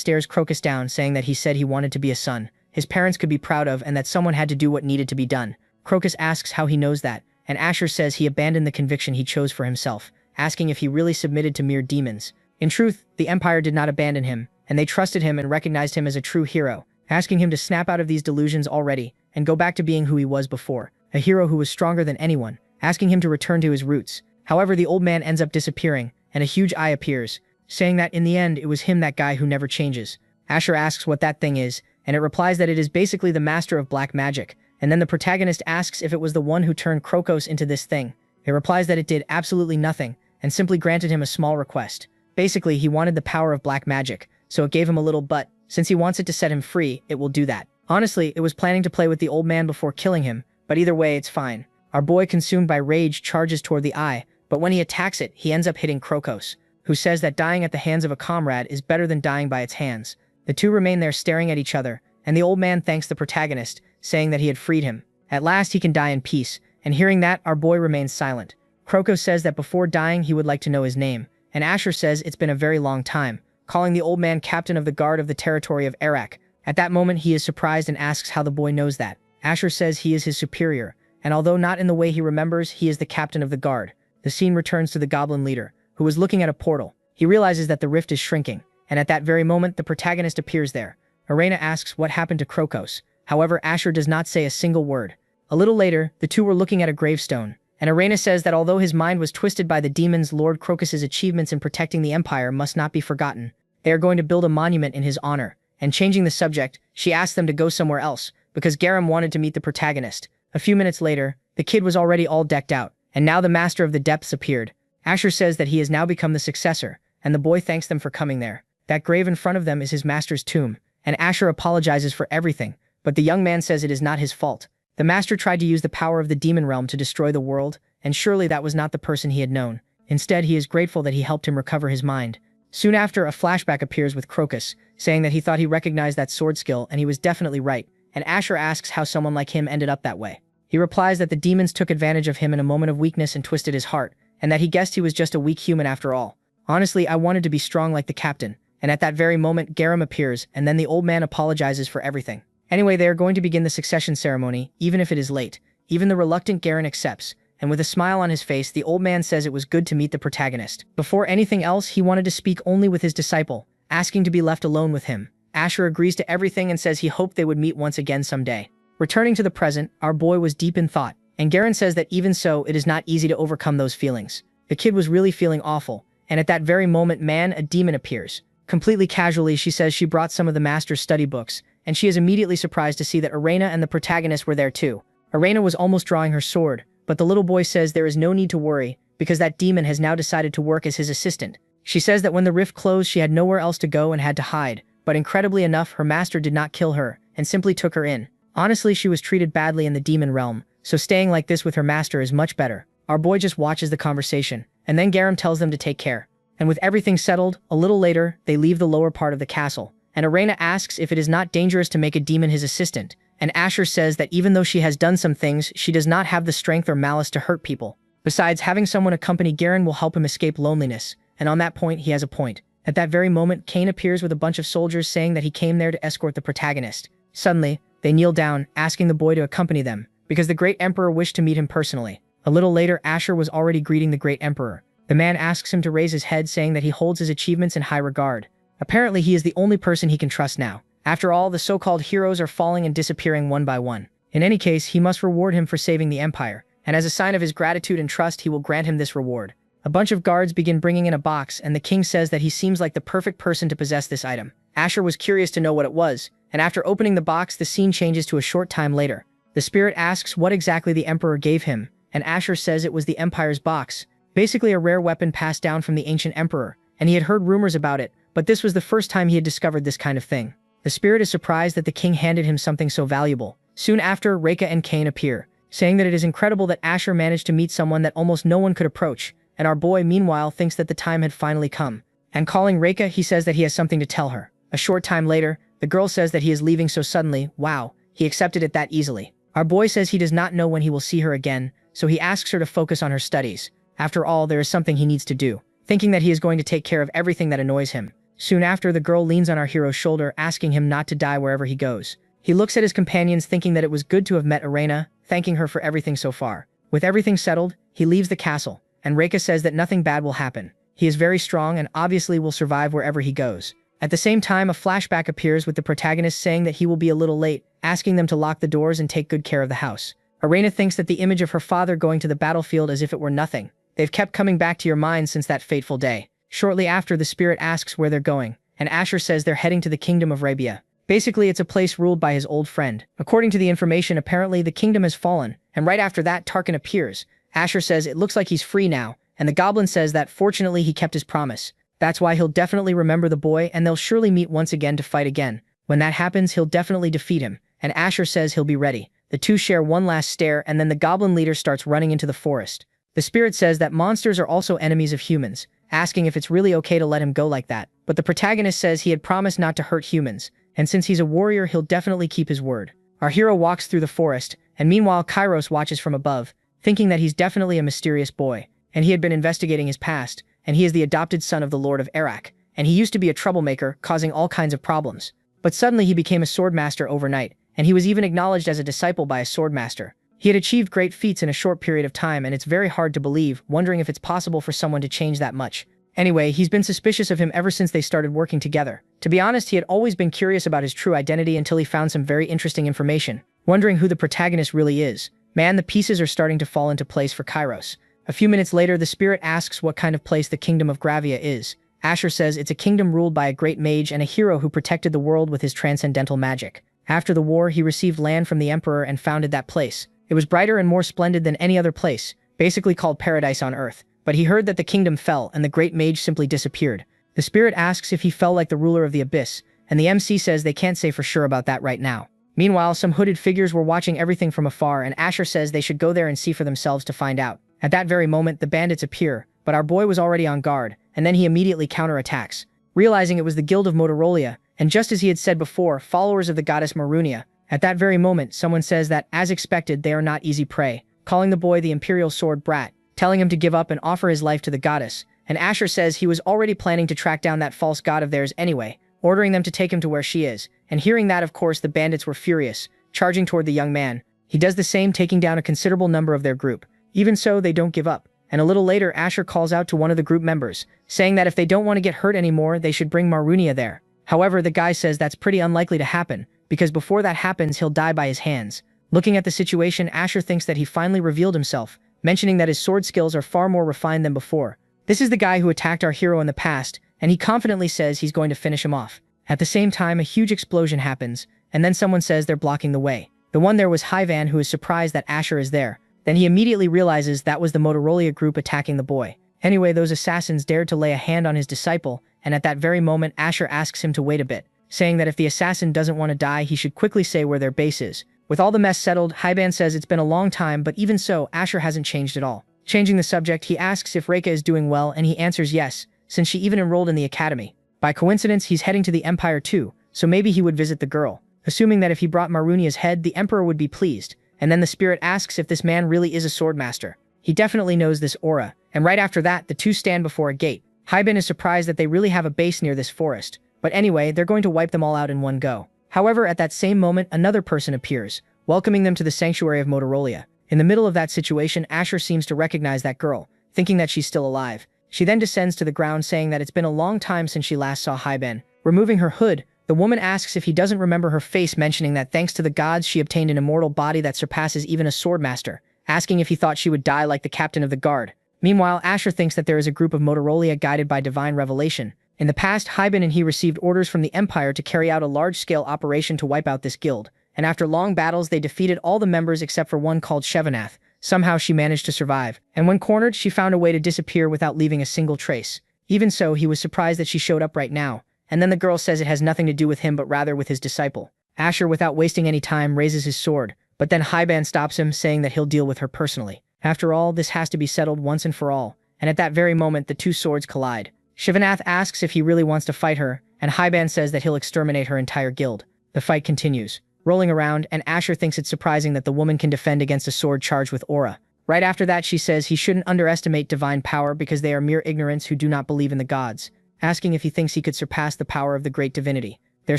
stares Crocus down, saying that he said he wanted to be a son his parents could be proud of and that someone had to do what needed to be done. Crocus asks how he knows that, and Asher says he abandoned the conviction he chose for himself, asking if he really submitted to mere demons. In truth, the Empire did not abandon him, and they trusted him and recognized him as a true hero, asking him to snap out of these delusions already and go back to being who he was before, a hero who was stronger than anyone, asking him to return to his roots. However, the old man ends up disappearing, and a huge eye appears, saying that in the end it was him, that guy who never changes. Asher asks what that thing is, and it replies that it is basically the master of black magic, and then the protagonist asks if it was the one who turned Crocus into this thing. It replies that it did absolutely nothing, and simply granted him a small request. Basically, he wanted the power of black magic, so it gave him a little but, since he wants it to set him free, it will do that. Honestly, it was planning to play with the old man before killing him, but either way, it's fine. Our boy, consumed by rage, charges toward the eye, but when he attacks it, he ends up hitting Crocus, who says that dying at the hands of a comrade is better than dying by its hands. The two remain there staring at each other, and the old man thanks the protagonist, saying that he had freed him. At last he can die in peace, and hearing that, our boy remains silent. Crocus says that before dying he would like to know his name, and Asher says it's been a very long time, calling the old man captain of the guard of the territory of Iraq. At that moment he is surprised and asks how the boy knows that. Asher says he is his superior, and although not in the way he remembers, he is the captain of the guard. The scene returns to the goblin leader, who is looking at a portal. He realizes that the rift is shrinking, and at that very moment the protagonist appears there. Arena asks what happened to Crocus. However, Asher does not say a single word. A little later, the two were looking at a gravestone, and Arena says that although his mind was twisted by the demons, Lord Crocus's achievements in protecting the Empire must not be forgotten. They are going to build a monument in his honor, and changing the subject, she asks them to go somewhere else, because Garam wanted to meet the protagonist. A few minutes later, the kid was already all decked out, and now the Master of the Depths appeared. Asher says that he has now become the successor, and the boy thanks them for coming there. That grave in front of them is his master's tomb, and Asher apologizes for everything, but the young man says it is not his fault. The master tried to use the power of the demon realm to destroy the world, and surely that was not the person he had known. Instead, he is grateful that he helped him recover his mind. Soon after, a flashback appears with Crocus, saying that he thought he recognized that sword skill, and he was definitely right, and Asher asks how someone like him ended up that way. He replies that the demons took advantage of him in a moment of weakness and twisted his heart, and that he guessed he was just a weak human after all. Honestly, I wanted to be strong like the captain. And at that very moment, Garam appears, and then the old man apologizes for everything. Anyway, they are going to begin the succession ceremony, even if it is late. Even the reluctant Garen accepts, and with a smile on his face, the old man says it was good to meet the protagonist. Before anything else, he wanted to speak only with his disciple, asking to be left alone with him. Asher agrees to everything and says he hoped they would meet once again someday. Returning to the present, our boy was deep in thought, and Garen says that even so, it is not easy to overcome those feelings. The kid was really feeling awful, and at that very moment, a demon appears. Completely casually, she says she brought some of the master's study books, and she is immediately surprised to see that Arena and the protagonist were there too. Arena was almost drawing her sword, but the little boy says there is no need to worry, because that demon has now decided to work as his assistant. She says that when the rift closed, she had nowhere else to go and had to hide, but incredibly enough, her master did not kill her, and simply took her in. Honestly, she was treated badly in the demon realm, so staying like this with her master is much better. Our boy just watches the conversation, and then Garam tells them to take care. And with everything settled, a little later, they leave the lower part of the castle, and Arena asks if it is not dangerous to make a demon his assistant, and Asher says that even though she has done some things, she does not have the strength or malice to hurt people. Besides, having someone accompany Garen will help him escape loneliness, and on that point, he has a point. At that very moment, Cain appears with a bunch of soldiers saying that he came there to escort the protagonist. Suddenly, they kneel down, asking the boy to accompany them, because the Great Emperor wished to meet him personally. A little later, Asher was already greeting the Great Emperor. The man asks him to raise his head, saying that he holds his achievements in high regard. Apparently, he is the only person he can trust now. After all, the so-called heroes are falling and disappearing one by one. In any case, he must reward him for saving the Empire, and as a sign of his gratitude and trust, he will grant him this reward. A bunch of guards begin bringing in a box, and the king says that he seems like the perfect person to possess this item. Asher was curious to know what it was, and after opening the box, the scene changes to a short time later. The spirit asks what exactly the Emperor gave him, and Asher says it was the Empire's box. Basically a rare weapon passed down from the ancient emperor, and he had heard rumors about it, but this was the first time he had discovered this kind of thing. The spirit is surprised that the king handed him something so valuable, Soon after, Reika and Kane appear, saying that it is incredible that Asher managed to meet someone that almost no one could approach, and our boy meanwhile thinks that the time had finally come. And calling Reika, he says that he has something to tell her. A short time later, the girl says that he is leaving so suddenly. Wow, he accepted it that easily. Our boy says he does not know when he will see her again, so he asks her to focus on her studies. After all, there is something he needs to do, thinking that he is going to take care of everything that annoys him. Soon after, the girl leans on our hero's shoulder, asking him not to die wherever he goes. He looks at his companions, thinking that it was good to have met Arena, thanking her for everything so far. With everything settled, he leaves the castle, and Reika says that nothing bad will happen. He is very strong and obviously will survive wherever he goes. At the same time, a flashback appears with the protagonist saying that he will be a little late, asking them to lock the doors and take good care of the house. Arena thinks that the image of her father going to the battlefield as if it were nothing. They've kept coming back to your mind since that fateful day. Shortly after, the spirit asks where they're going, and Asher says they're heading to the kingdom of Rabia. Basically, it's a place ruled by his old friend. According to the information, apparently the kingdom has fallen, and right after that, Tarkin appears. Asher says it looks like he's free now, and the goblin says that fortunately he kept his promise. That's why he'll definitely remember the boy, and they'll surely meet once again to fight again. When that happens, he'll definitely defeat him, and Asher says he'll be ready. The two share one last stare, and then the goblin leader starts running into the forest. The spirit says that monsters are also enemies of humans, asking if it's really okay to let him go like that. But the protagonist says he had promised not to hurt humans, and since he's a warrior, he'll definitely keep his word. Our hero walks through the forest, and meanwhile Kairos watches from above, thinking that he's definitely a mysterious boy, and he had been investigating his past, and he is the adopted son of the Lord of Arak, and he used to be a troublemaker, causing all kinds of problems. But suddenly he became a swordmaster overnight, and he was even acknowledged as a disciple by a swordmaster. He had achieved great feats in a short period of time, and it's very hard to believe, wondering if it's possible for someone to change that much. Anyway, he's been suspicious of him ever since they started working together. To be honest, he had always been curious about his true identity until he found some very interesting information, wondering who the protagonist really is. Man, the pieces are starting to fall into place for Kairos. A few minutes later, the spirit asks what kind of place the kingdom of Gravia is. Asher says it's a kingdom ruled by a great mage and a hero who protected the world with his transcendental magic. After the war, he received land from the emperor and founded that place. It was brighter and more splendid than any other place, basically called paradise on earth. But he heard that the kingdom fell and the great mage simply disappeared. The spirit asks if he fell like the ruler of the abyss, and the MC says they can't say for sure about that right now. Meanwhile, some hooded figures were watching everything from afar, and Asher says they should go there and see for themselves to find out. At that very moment, the bandits appear, but our boy was already on guard, and then he immediately counterattacks, realizing it was the Guild of Motorola, and just as he had said before, followers of the goddess Marunia. At that very moment, someone says that, as expected, they are not easy prey, calling the boy the Imperial Sword Brat, telling him to give up and offer his life to the goddess, and Asher says he was already planning to track down that false god of theirs anyway, ordering them to take him to where she is, and hearing that, of course, the bandits were furious, charging toward the young man. He does the same, taking down a considerable number of their group. Even so, they don't give up, and a little later, Asher calls out to one of the group members, saying that if they don't want to get hurt anymore, they should bring Marunia there. However, the guy says that's pretty unlikely to happen, because before that happens, he'll die by his hands. Looking at the situation, Asher thinks that he finally revealed himself, mentioning that his sword skills are far more refined than before. This is the guy who attacked our hero in the past, and he confidently says he's going to finish him off. At the same time, a huge explosion happens, and then someone says they're blocking the way. The one there was Hyvan, who is surprised that Asher is there. Then he immediately realizes that was the Motorola group attacking the boy. Anyway, those assassins dared to lay a hand on his disciple, and at that very moment, Asher asks him to wait a bit, saying that if the assassin doesn't want to die, he should quickly say where their base is. With all the mess settled, Hyban says it's been a long time, but even so, Asher hasn't changed at all. Changing the subject, he asks if Reika is doing well, and he answers yes, since she even enrolled in the academy. By coincidence, he's heading to the Empire too, so maybe he would visit the girl, assuming that if he brought Marunia's head, the Emperor would be pleased. And then the spirit asks if this man really is a swordmaster. He definitely knows this aura, and right after that, the two stand before a gate. Hyban is surprised that they really have a base near this forest, but anyway, they're going to wipe them all out in one go. However, at that same moment, another person appears, welcoming them to the sanctuary of Motorola. In the middle of that situation, Asher seems to recognize that girl, thinking that she's still alive. She then descends to the ground, saying that it's been a long time since she last saw Hyban. Removing her hood, the woman asks if he doesn't remember her face, mentioning that thanks to the gods she obtained an immortal body that surpasses even a swordmaster, asking if he thought she would die like the captain of the guard. Meanwhile, Asher thinks that there is a group of Motorola guided by divine revelation. In the past, Hyban and he received orders from the Empire to carry out a large-scale operation to wipe out this guild, and after long battles they defeated all the members except for one called Shevanath. Somehow she managed to survive, and when cornered, she found a way to disappear without leaving a single trace. Even so, he was surprised that she showed up right now, and then the girl says it has nothing to do with him but rather with his disciple. Asher, without wasting any time, raises his sword, but then Hyban stops him, saying that he'll deal with her personally. After all, this has to be settled once and for all, and at that very moment the two swords collide. Shivanath asks if he really wants to fight her, and Hyban says that he'll exterminate her entire guild. The fight continues, rolling around, and Asher thinks it's surprising that the woman can defend against a sword charged with aura. Right after that, she says he shouldn't underestimate divine power because they are mere ignorants who do not believe in the gods, asking if he thinks he could surpass the power of the great divinity. Their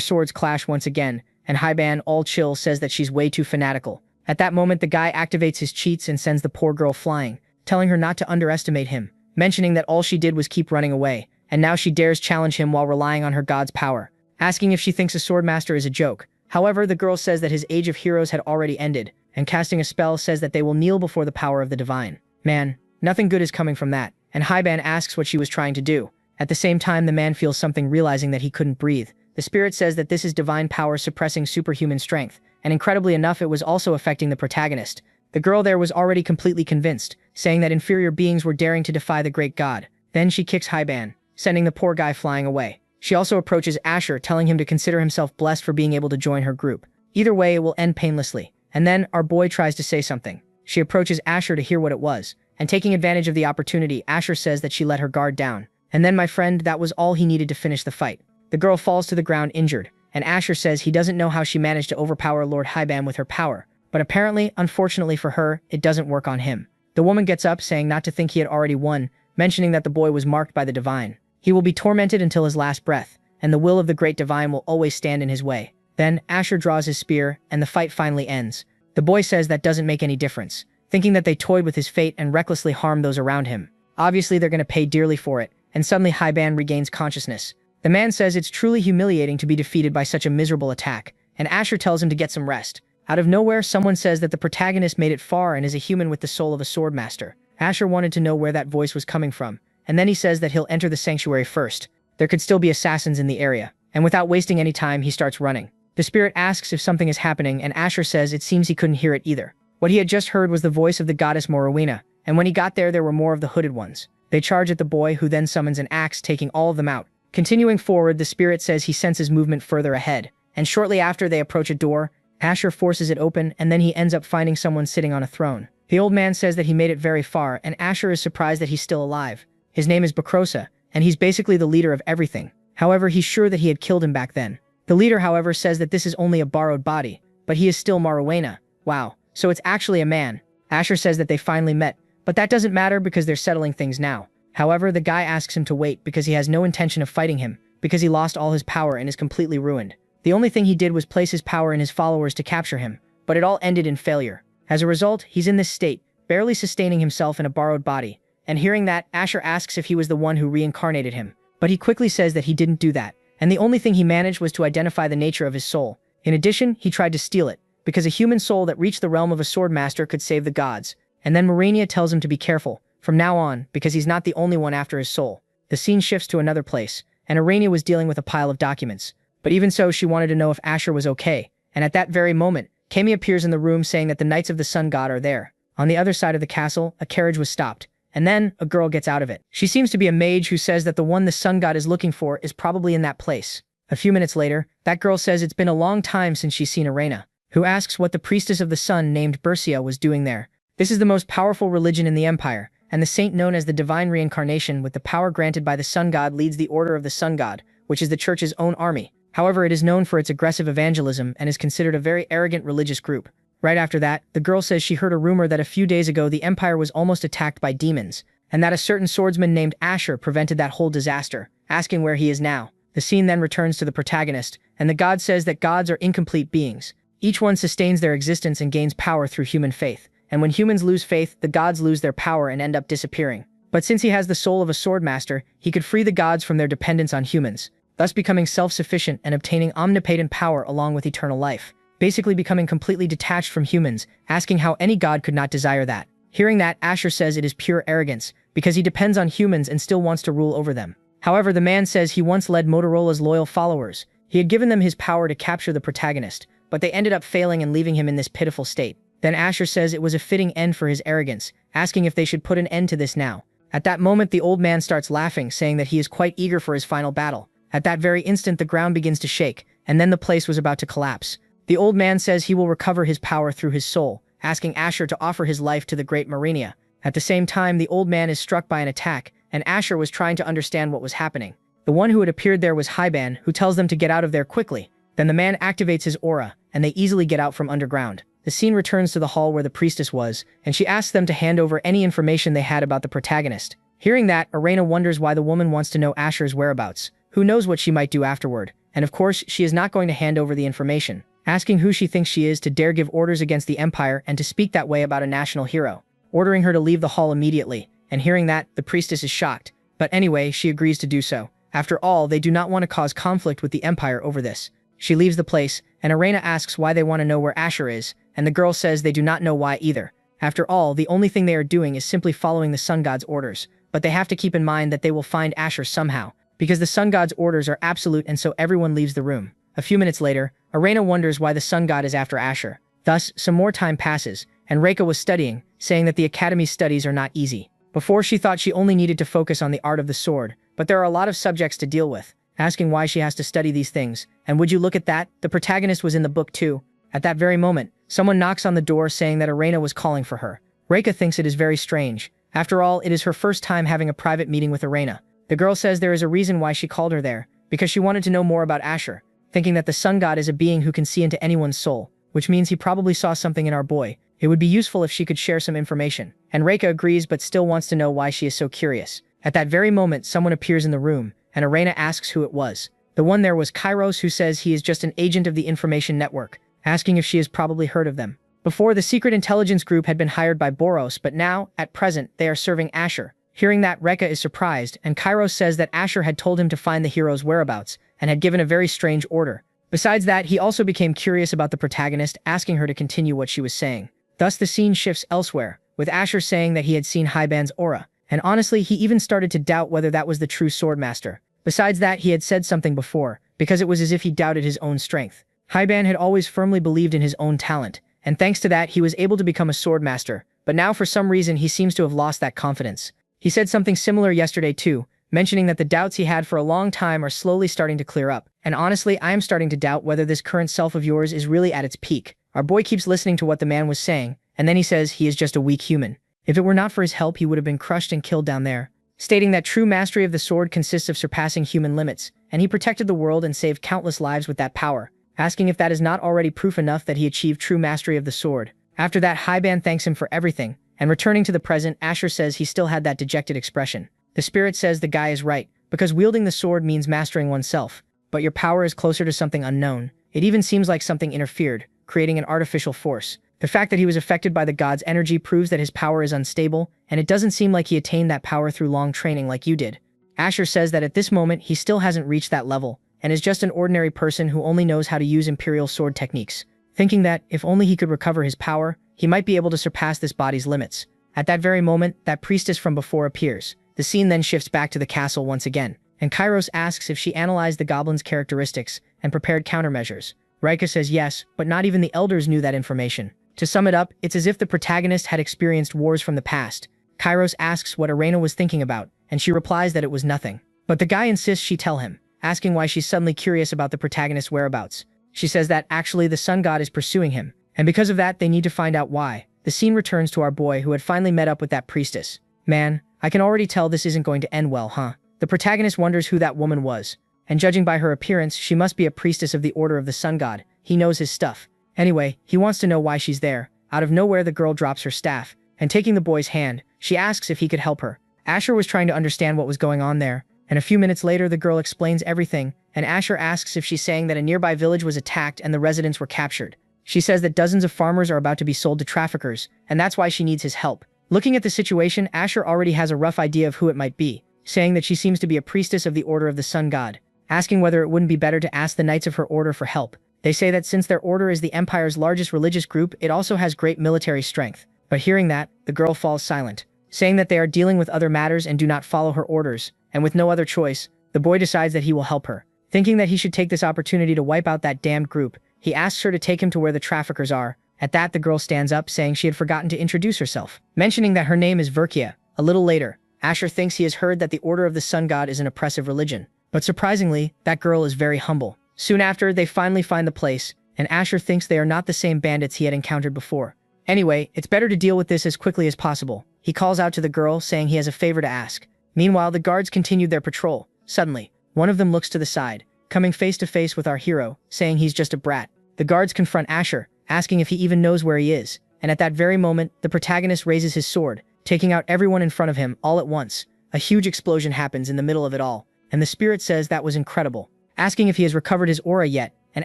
swords clash once again, and Hyban, all chill, says that she's way too fanatical. At that moment, the guy activates his cheats and sends the poor girl flying, telling her not to underestimate him, mentioning that all she did was keep running away, and now she dares challenge him while relying on her god's power, asking if she thinks a swordmaster is a joke. However, the girl says that his age of heroes had already ended, and casting a spell says that they will kneel before the power of the divine. Man, nothing good is coming from that, and Hyban asks what she was trying to do. At the same time, the man feels something, realizing that he couldn't breathe. The spirit says that this is divine power suppressing superhuman strength, and incredibly enough, it was also affecting the protagonist. The girl there was already completely convinced, saying that inferior beings were daring to defy the great god. Then she kicks Hyban, sending the poor guy flying away. She also approaches Asher, telling him to consider himself blessed for being able to join her group. Either way, it will end painlessly. And then, our boy tries to say something. She approaches Asher to hear what it was, and taking advantage of the opportunity, Asher says that she let her guard down. And then, my friend, that was all he needed to finish the fight. The girl falls to the ground injured, and Asher says he doesn't know how she managed to overpower Lord Hyban with her power, but apparently, unfortunately for her, it doesn't work on him. The woman gets up, saying not to think he had already won, mentioning that the boy was marked by the divine. He will be tormented until his last breath, and the will of the great divine will always stand in his way. Then, Asher draws his spear, and the fight finally ends. The boy says that doesn't make any difference, thinking that they toyed with his fate and recklessly harmed those around him. Obviously, they're going to pay dearly for it, and suddenly Hyban regains consciousness. The man says it's truly humiliating to be defeated by such a miserable attack, and Asher tells him to get some rest. Out of nowhere, someone says that the protagonist made it far and is a human with the soul of a swordmaster. Asher wanted to know where that voice was coming from, and then he says that he'll enter the sanctuary first. There could still be assassins in the area, and without wasting any time, he starts running. The spirit asks if something is happening, and Asher says it seems he couldn't hear it either. What he had just heard was the voice of the goddess Morowina, and when he got there were more of the hooded ones. They charge at the boy, who then summons an axe, taking all of them out. Continuing forward, the spirit says he senses movement further ahead, and shortly after they approach a door, Asher forces it open, and then he ends up finding someone sitting on a throne. The old man says that he made it very far, and Asher is surprised that he's still alive. His name is Bakrosa, and he's basically the leader of everything. However, he's sure that he had killed him back then. The leader, however, says that this is only a borrowed body, but he is still Morowina. Wow, so it's actually a man. Asher says that they finally met, but that doesn't matter because they're settling things now. However, the guy asks him to wait because he has no intention of fighting him, because he lost all his power and is completely ruined. The only thing he did was place his power in his followers to capture him, but it all ended in failure. As a result, he's in this state, barely sustaining himself in a borrowed body. And hearing that, Asher asks if he was the one who reincarnated him, but he quickly says that he didn't do that, and the only thing he managed was to identify the nature of his soul. In addition, he tried to steal it, because a human soul that reached the realm of a swordmaster could save the gods. And then Morania tells him to be careful from now on, because he's not the only one after his soul. The scene shifts to another place, and Arania was dealing with a pile of documents. But even so, she wanted to know if Asher was okay, and at that very moment, Kami appears in the room saying that the Knights of the Sun God are there. On the other side of the castle, a carriage was stopped, and then a girl gets out of it. She seems to be a mage who says that the one the Sun God is looking for is probably in that place. A few minutes later, that girl says it's been a long time since she's seen Arena, who asks what the priestess of the sun named Bercia was doing there. This is the most powerful religion in the empire, and the saint known as the divine reincarnation with the power granted by the sun god leads the Order of the Sun God, which is the church's own army. However, it is known for its aggressive evangelism and is considered a very arrogant religious group. Right after that, the girl says she heard a rumor that a few days ago the empire was almost attacked by demons, and that a certain swordsman named Asher prevented that whole disaster, asking where he is now. The scene then returns to the protagonist, and the god says that gods are incomplete beings. Each one sustains their existence and gains power through human faith. And when humans lose faith, the gods lose their power and end up disappearing. But since he has the soul of a swordmaster, he could free the gods from their dependence on humans, thus becoming self-sufficient and obtaining omnipotent power along with eternal life, basically becoming completely detached from humans, asking how any god could not desire that. Hearing that, Asher says it is pure arrogance, because he depends on humans and still wants to rule over them. However, the man says he once led Motorola's loyal followers. He had given them his power to capture the protagonist, but they ended up failing and leaving him in this pitiful state. Then Asher says it was a fitting end for his arrogance, asking if they should put an end to this now. At that moment, the old man starts laughing, saying that he is quite eager for his final battle. At that very instant, the ground begins to shake, and then the place was about to collapse. The old man says he will recover his power through his soul, asking Asher to offer his life to the great Marina. At the same time, the old man is struck by an attack, and Asher was trying to understand what was happening. The one who had appeared there was Hyban, who tells them to get out of there quickly. Then the man activates his aura, and they easily get out from underground. The scene returns to the hall where the priestess was, and she asks them to hand over any information they had about the protagonist. Hearing that, Arena wonders why the woman wants to know Asher's whereabouts. Who knows what she might do afterward? And of course, she is not going to hand over the information, asking who she thinks she is to dare give orders against the Empire and to speak that way about a national hero, ordering her to leave the hall immediately. And hearing that, the priestess is shocked. But anyway, she agrees to do so. After all, they do not want to cause conflict with the Empire over this. She leaves the place, and Arena asks why they want to know where Asher is, and the girl says they do not know why either. After all, the only thing they are doing is simply following the Sun God's orders, but they have to keep in mind that they will find Asher somehow, because the Sun God's orders are absolute, and so everyone leaves the room. A few minutes later, Arena wonders why the Sun God is after Asher. Thus, some more time passes, and Reika was studying, saying that the Academy's studies are not easy. Before, she thought she only needed to focus on the art of the sword, but there are a lot of subjects to deal with, asking why she has to study these things. And would you look at that, the protagonist was in the book too. At that very moment, someone knocks on the door saying that Arena was calling for her. Reika thinks it is very strange. After all, it is her first time having a private meeting with Arena. The girl says there is a reason why she called her there, because she wanted to know more about Asher, thinking that the Sun God is a being who can see into anyone's soul, which means he probably saw something in our boy. It would be useful if she could share some information. And Reika agrees but still wants to know why she is so curious. At that very moment, someone appears in the room, and Arena asks who it was. The one there was Kairos, who says he is just an agent of the information network, asking if she has probably heard of them. Before, the secret intelligence group had been hired by Boros, but now, at present, they are serving Asher. Hearing that, Reika is surprised, and Kairos says that Asher had told him to find the hero's whereabouts, and had given a very strange order. Besides that, he also became curious about the protagonist, asking her to continue what she was saying. Thus, the scene shifts elsewhere, with Asher saying that he had seen Hyban's aura, and honestly, he even started to doubt whether that was the true swordmaster. Besides that, he had said something before, because it was as if he doubted his own strength. Hyban had always firmly believed in his own talent, and thanks to that, he was able to become a swordmaster, but now for some reason he seems to have lost that confidence. He said something similar yesterday too, mentioning that the doubts he had for a long time are slowly starting to clear up, and honestly, I am starting to doubt whether this current self of yours is really at its peak. Our boy keeps listening to what the man was saying, and then he says he is just a weak human. If it were not for his help, he would have been crushed and killed down there, stating that true mastery of the sword consists of surpassing human limits, and he protected the world and saved countless lives with that power, asking if that is not already proof enough that he achieved true mastery of the sword. After that, Hyban thanks him for everything, and returning to the present, Asher says he still had that dejected expression. The spirit says the guy is right, because wielding the sword means mastering oneself, but your power is closer to something unknown. It even seems like something interfered, creating an artificial force. The fact that he was affected by the god's energy proves that his power is unstable, and it doesn't seem like he attained that power through long training like you did. Asher says that at this moment he still hasn't reached that level, and is just an ordinary person who only knows how to use imperial sword techniques, thinking that, if only he could recover his power, he might be able to surpass this body's limits. At that very moment, that priestess from before appears. The scene then shifts back to the castle once again, and Kairos asks if she analyzed the goblin's characteristics and prepared countermeasures. Reika says yes, but not even the elders knew that information. To sum it up, it's as if the protagonist had experienced wars from the past. Kairos asks what Arena was thinking about, and she replies that it was nothing. But the guy insists she tell him, asking why she's suddenly curious about the protagonist's whereabouts. She says that actually the sun god is pursuing him, and because of that they need to find out why. The scene returns to our boy who had finally met up with that priestess. Man, I can already tell this isn't going to end well, huh? The protagonist wonders who that woman was, and judging by her appearance, she must be a priestess of the Order of the Sun God. He knows his stuff. Anyway, he wants to know why she's there. Out of nowhere, the girl drops her staff, and taking the boy's hand, she asks if he could help her. Asher was trying to understand what was going on there, and a few minutes later the girl explains everything, and Asher asks if she's saying that a nearby village was attacked and the residents were captured. She says that dozens of farmers are about to be sold to traffickers, and that's why she needs his help. Looking at the situation, Asher already has a rough idea of who it might be, saying that she seems to be a priestess of the Order of the Sun God, asking whether it wouldn't be better to ask the knights of her order for help. They say that since their order is the Empire's largest religious group, it also has great military strength. But hearing that, the girl falls silent, saying that they are dealing with other matters and do not follow her orders, and with no other choice, the boy decides that he will help her. Thinking that he should take this opportunity to wipe out that damned group, he asks her to take him to where the traffickers are. At that, the girl stands up, saying she had forgotten to introduce herself, mentioning that her name is Verkia. A little later, Asher thinks he has heard that the Order of the Sun God is an oppressive religion, but surprisingly, that girl is very humble. Soon after, they finally find the place, and Asher thinks they are not the same bandits he had encountered before. Anyway, it's better to deal with this as quickly as possible. He calls out to the girl, saying he has a favor to ask. Meanwhile, the guards continued their patrol. Suddenly, one of them looks to the side, coming face to face with our hero, saying he's just a brat. The guards confront Asher, asking if he even knows where he is, and at that very moment, the protagonist raises his sword, taking out everyone in front of him all at once. A huge explosion happens in the middle of it all, and the spirit says that was incredible, asking if he has recovered his aura yet, and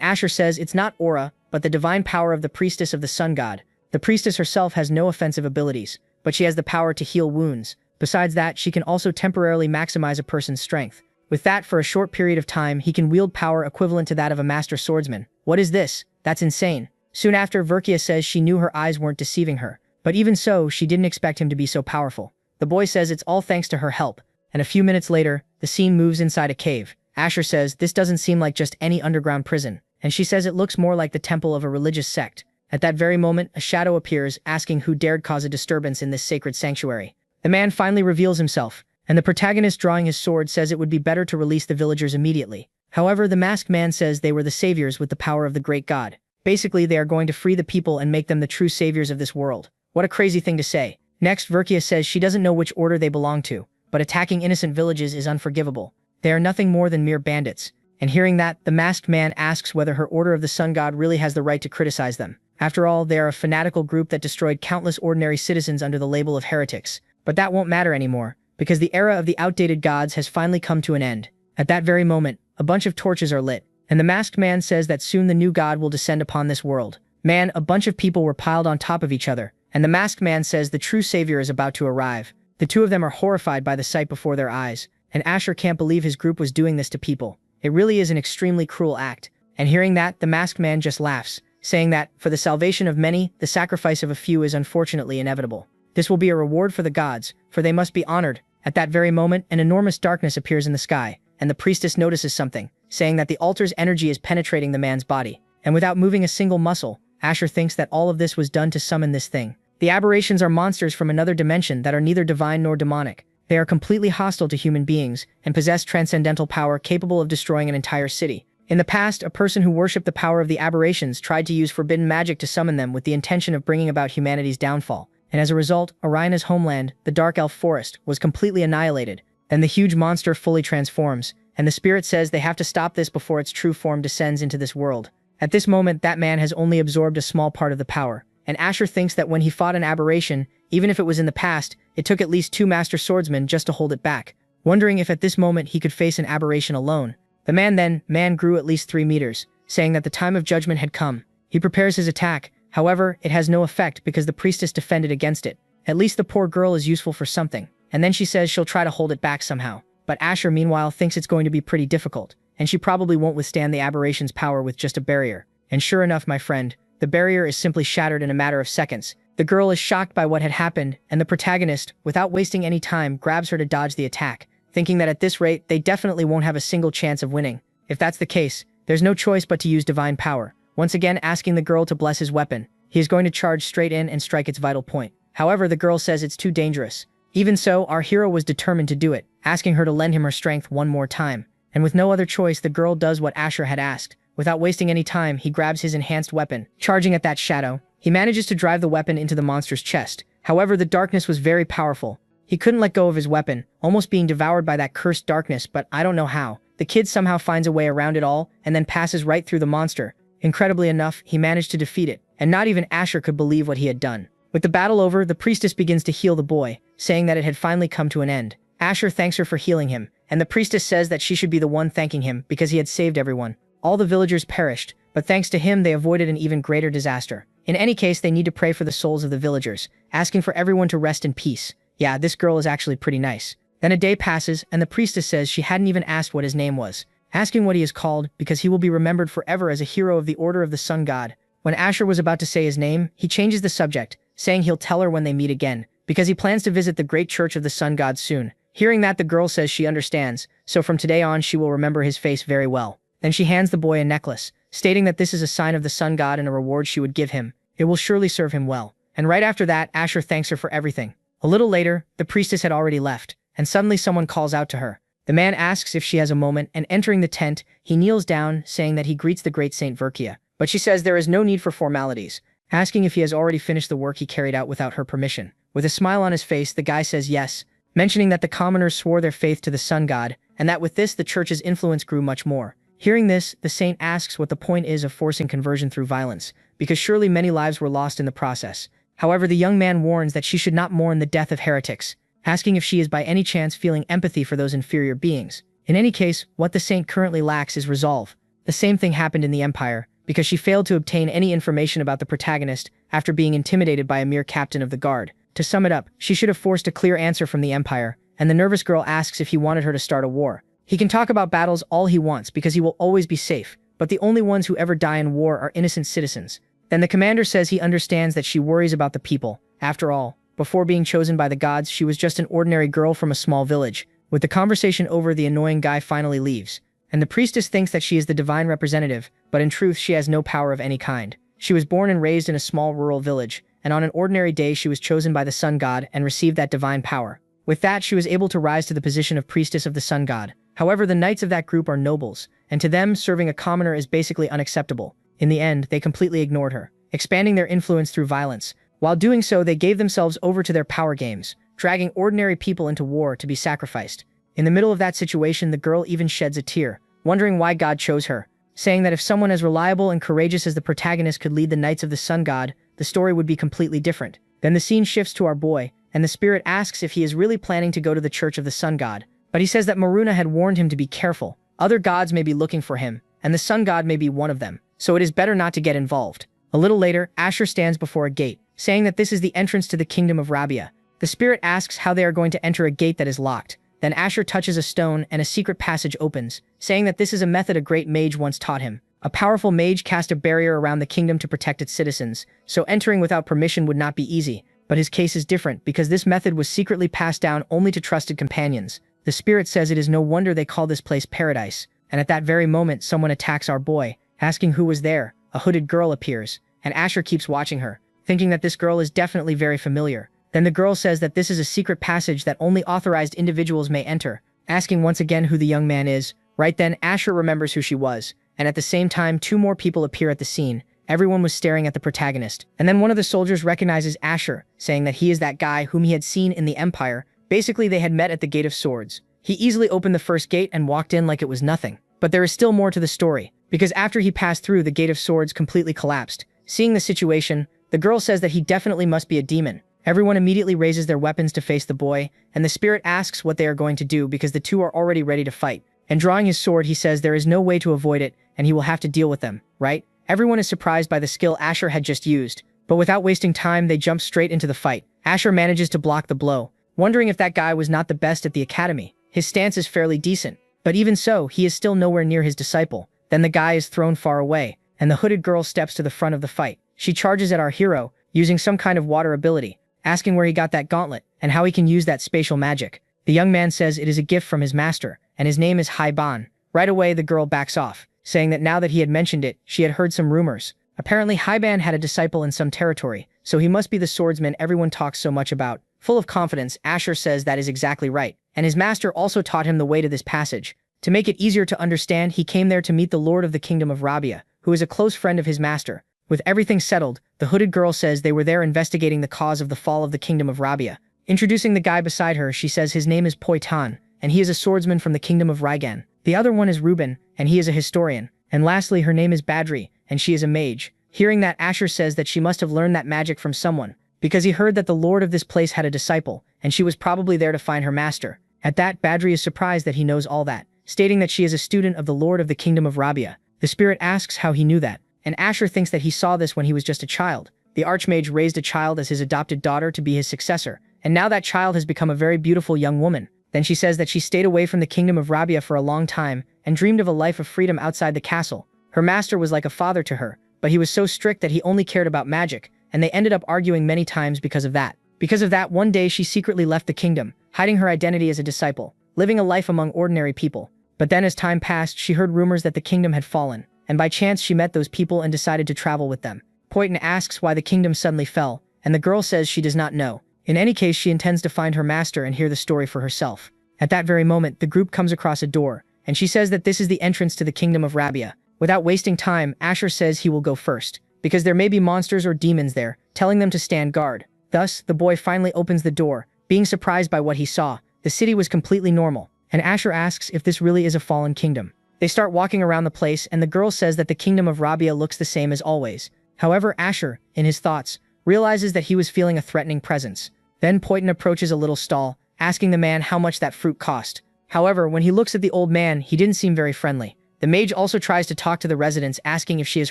Asher says it's not aura, but the divine power of the priestess of the sun god. The priestess herself has no offensive abilities, but she has the power to heal wounds. Besides that, she can also temporarily maximize a person's strength. With that, for a short period of time, he can wield power equivalent to that of a master swordsman. What is this? That's insane. Soon after, Verkia says she knew her eyes weren't deceiving her, but even so, she didn't expect him to be so powerful. The boy says it's all thanks to her help, and a few minutes later, the scene moves inside a cave. Asher says this doesn't seem like just any underground prison, and she says it looks more like the temple of a religious sect. At that very moment, a shadow appears, asking who dared cause a disturbance in this sacred sanctuary. The man finally reveals himself, and the protagonist drawing his sword says it would be better to release the villagers immediately. However, the masked man says they were the saviors with the power of the great god. Basically, they are going to free the people and make them the true saviors of this world. What a crazy thing to say. Next, Verkia says she doesn't know which order they belong to, but attacking innocent villages is unforgivable. They are nothing more than mere bandits. And hearing that, the masked man asks whether her order of the sun god really has the right to criticize them. After all, they are a fanatical group that destroyed countless ordinary citizens under the label of heretics. But that won't matter anymore, because the era of the outdated gods has finally come to an end. At that very moment, a bunch of torches are lit, and the masked man says that soon the new god will descend upon this world. Man, a bunch of people were piled on top of each other, and the masked man says the true savior is about to arrive. The two of them are horrified by the sight before their eyes, and Asher can't believe his group was doing this to people. It really is an extremely cruel act. And hearing that, the masked man just laughs, saying that, for the salvation of many, the sacrifice of a few is unfortunately inevitable. This will be a reward for the gods, for they must be honored. At that very moment, an enormous darkness appears in the sky, and the priestess notices something, saying that the altar's energy is penetrating the man's body. And without moving a single muscle, Asher thinks that all of this was done to summon this thing. The aberrations are monsters from another dimension that are neither divine nor demonic. They are completely hostile to human beings, and possess transcendental power capable of destroying an entire city. In the past, a person who worshipped the power of the aberrations tried to use forbidden magic to summon them with the intention of bringing about humanity's downfall. And as a result, Oriana's homeland, the Dark Elf Forest, was completely annihilated. Then the huge monster fully transforms, and the spirit says they have to stop this before its true form descends into this world. At this moment, that man has only absorbed a small part of the power, and Asher thinks that when he fought an aberration, even if it was in the past, it took at least 2 master swordsmen just to hold it back, wondering if at this moment he could face an aberration alone. The man grew at least 3 meters, saying that the time of judgment had come. He prepares his attack, however, it has no effect because the priestess defended against it. At least the poor girl is useful for something, and then she says she'll try to hold it back somehow. But Asher meanwhile thinks it's going to be pretty difficult, and she probably won't withstand the aberration's power with just a barrier. And sure enough, my friend, the barrier is simply shattered in a matter of seconds. The girl is shocked by what had happened, and the protagonist, without wasting any time, grabs her to dodge the attack, thinking that at this rate, they definitely won't have a single chance of winning. If that's the case, there's no choice but to use divine power, once again asking the girl to bless his weapon. He is going to charge straight in and strike its vital point. However, the girl says it's too dangerous. Even so, our hero was determined to do it, asking her to lend him her strength one more time. And with no other choice, the girl does what Asher had asked. Without wasting any time, he grabs his enhanced weapon, charging at that shadow. He manages to drive the weapon into the monster's chest. However, the darkness was very powerful. He couldn't let go of his weapon, almost being devoured by that cursed darkness, but I don't know how. The kid somehow finds a way around it all, and then passes right through the monster. Incredibly enough, he managed to defeat it, and not even Asher could believe what he had done. With the battle over, the priestess begins to heal the boy, saying that it had finally come to an end. Asher thanks her for healing him, and the priestess says that she should be the one thanking him because he had saved everyone. All the villagers perished, but thanks to him they avoided an even greater disaster. In any case, they need to pray for the souls of the villagers, asking for everyone to rest in peace. Yeah, this girl is actually pretty nice. Then a day passes, and the priestess says she hadn't even asked what his name was, asking what he is called because he will be remembered forever as a hero of the Order of the Sun God. When Asher was about to say his name, he changes the subject, saying he'll tell her when they meet again, because he plans to visit the great church of the Sun God soon. Hearing that, the girl says she understands, so from today on she will remember his face very well. Then she hands the boy a necklace, stating that this is a sign of the Sun God and a reward she would give him. It will surely serve him well. And right after that, Asher thanks her for everything. A little later, the priestess had already left, and suddenly someone calls out to her. The man asks if she has a moment, and entering the tent, he kneels down, saying that he greets the great Saint Verkia. but she says there is no need for formalities, asking if he has already finished the work he carried out without her permission. With a smile on his face, the guy says yes, mentioning that the commoners swore their faith to the sun god, and that with this the church's influence grew much more. Hearing this, the saint asks what the point is of forcing conversion through violence, because surely many lives were lost in the process. However, the young man warns that she should not mourn the death of heretics, asking if she is by any chance feeling empathy for those inferior beings. In any case, what the saint currently lacks is resolve. The same thing happened in the Empire, because she failed to obtain any information about the protagonist after being intimidated by a mere captain of the guard. To sum it up, she should have forced a clear answer from the Empire, and the nervous girl asks if he wanted her to start a war. He can talk about battles all he wants because he will always be safe, but the only ones who ever die in war are innocent citizens. Then the commander says he understands that she worries about the people. After all, before being chosen by the gods, she was just an ordinary girl from a small village. With the conversation over, the annoying guy finally leaves, and the priestess thinks that she is the divine representative, but in truth she has no power of any kind. She was born and raised in a small rural village, and on an ordinary day she was chosen by the sun god and received that divine power. With that, she was able to rise to the position of priestess of the sun god. However, the knights of that group are nobles, and to them, serving a commoner is basically unacceptable. In the end, they completely ignored her, expanding their influence through violence. While doing so, they gave themselves over to their power games, dragging ordinary people into war to be sacrificed. In the middle of that situation, the girl even sheds a tear, wondering why God chose her, saying that if someone as reliable and courageous as the protagonist could lead the Knights of the Sun God, the story would be completely different. Then the scene shifts to our boy, and the spirit asks if he is really planning to go to the Church of the Sun God. But he says that Maruna had warned him to be careful. Other gods may be looking for him, and the Sun God may be one of them, so it is better not to get involved. A little later, Asher stands before a gate, saying that this is the entrance to the kingdom of Rabia. The spirit asks how they are going to enter a gate that is locked. Then Asher touches a stone and a secret passage opens, saying that this is a method a great mage once taught him. A powerful mage cast a barrier around the kingdom to protect its citizens, so entering without permission would not be easy. But his case is different because this method was secretly passed down only to trusted companions. The spirit says it is no wonder they call this place paradise. And at that very moment, someone attacks our boy, asking who was there. A hooded girl appears, and Asher keeps watching her, thinking that this girl is definitely very familiar. Then the girl says that this is a secret passage that only authorized individuals may enter, asking once again who the young man is. Right then, Asher remembers who she was, and at the same time, two more people appear at the scene. Everyone was staring at the protagonist, and then one of the soldiers recognizes Asher, saying that he is that guy whom he had seen in the Empire. Basically, they had met at the Gate of Swords. He easily opened the first gate and walked in like it was nothing. But there is still more to the story, because after he passed through, the Gate of Swords completely collapsed. Seeing the situation, the girl says that he definitely must be a demon. Everyone immediately raises their weapons to face the boy, and the spirit asks what they are going to do because the two are already ready to fight. And drawing his sword, he says there is no way to avoid it, and he will have to deal with them, right? Everyone is surprised by the skill Asher had just used, but without wasting time, they jump straight into the fight. Asher manages to block the blow, wondering if that guy was not the best at the academy. His stance is fairly decent, but even so, he is still nowhere near his disciple. Then the guy is thrown far away, and the hooded girl steps to the front of the fight. She charges at our hero, using some kind of water ability, asking where he got that gauntlet, and how he can use that spatial magic. The young man says it is a gift from his master, and his name is Haiban. Right away, the girl backs off, saying that now that he had mentioned it, she had heard some rumors. Apparently, Haiban had a disciple in some territory, so he must be the swordsman everyone talks so much about. Full of confidence, Asher says that is exactly right, and his master also taught him the way to this passage. To make it easier to understand, he came there to meet the Lord of the Kingdom of Rabia, who is a close friend of his master. With everything settled, the hooded girl says they were there investigating the cause of the fall of the Kingdom of Rabia. Introducing the guy beside her, she says his name is Poitan, and he is a swordsman from the Kingdom of Rygan. The other one is Reuben, and he is a historian. And lastly, her name is Badri, and she is a mage. Hearing that, Asher says that she must have learned that magic from someone, because he heard that the lord of this place had a disciple, and she was probably there to find her master. At that, Badri is surprised that he knows all that, stating that she is a student of the Lord of the Kingdom of Rabia. The spirit asks how he knew that, and Asher thinks that he saw this when he was just a child. The archmage raised a child as his adopted daughter to be his successor, and now that child has become a very beautiful young woman. Then she says that she stayed away from the Kingdom of Rabia for a long time and dreamed of a life of freedom outside the castle. Her master was like a father to her, but he was so strict that he only cared about magic, and they ended up arguing many times because of that. Because of that, one day she secretly left the kingdom, hiding her identity as a disciple, living a life among ordinary people. But then as time passed, she heard rumors that the kingdom had fallen, and by chance she met those people and decided to travel with them. Poitan asks why the kingdom suddenly fell, and the girl says she does not know. In any case, she intends to find her master and hear the story for herself. At that very moment, the group comes across a door, and she says that this is the entrance to the Kingdom of Rabia. Without wasting time, Asher says he will go first, because there may be monsters or demons there, telling them to stand guard. Thus, the boy finally opens the door, being surprised by what he saw. The city was completely normal, and Asher asks if this really is a fallen kingdom. They start walking around the place, and the girl says that the kingdom of Rabia looks the same as always. However, Asher, in his thoughts, realizes that he was feeling a threatening presence. Then Poitin approaches a little stall, asking the man how much that fruit cost. However, when he looks at the old man, he didn't seem very friendly. The mage also tries to talk to the residents, asking if she has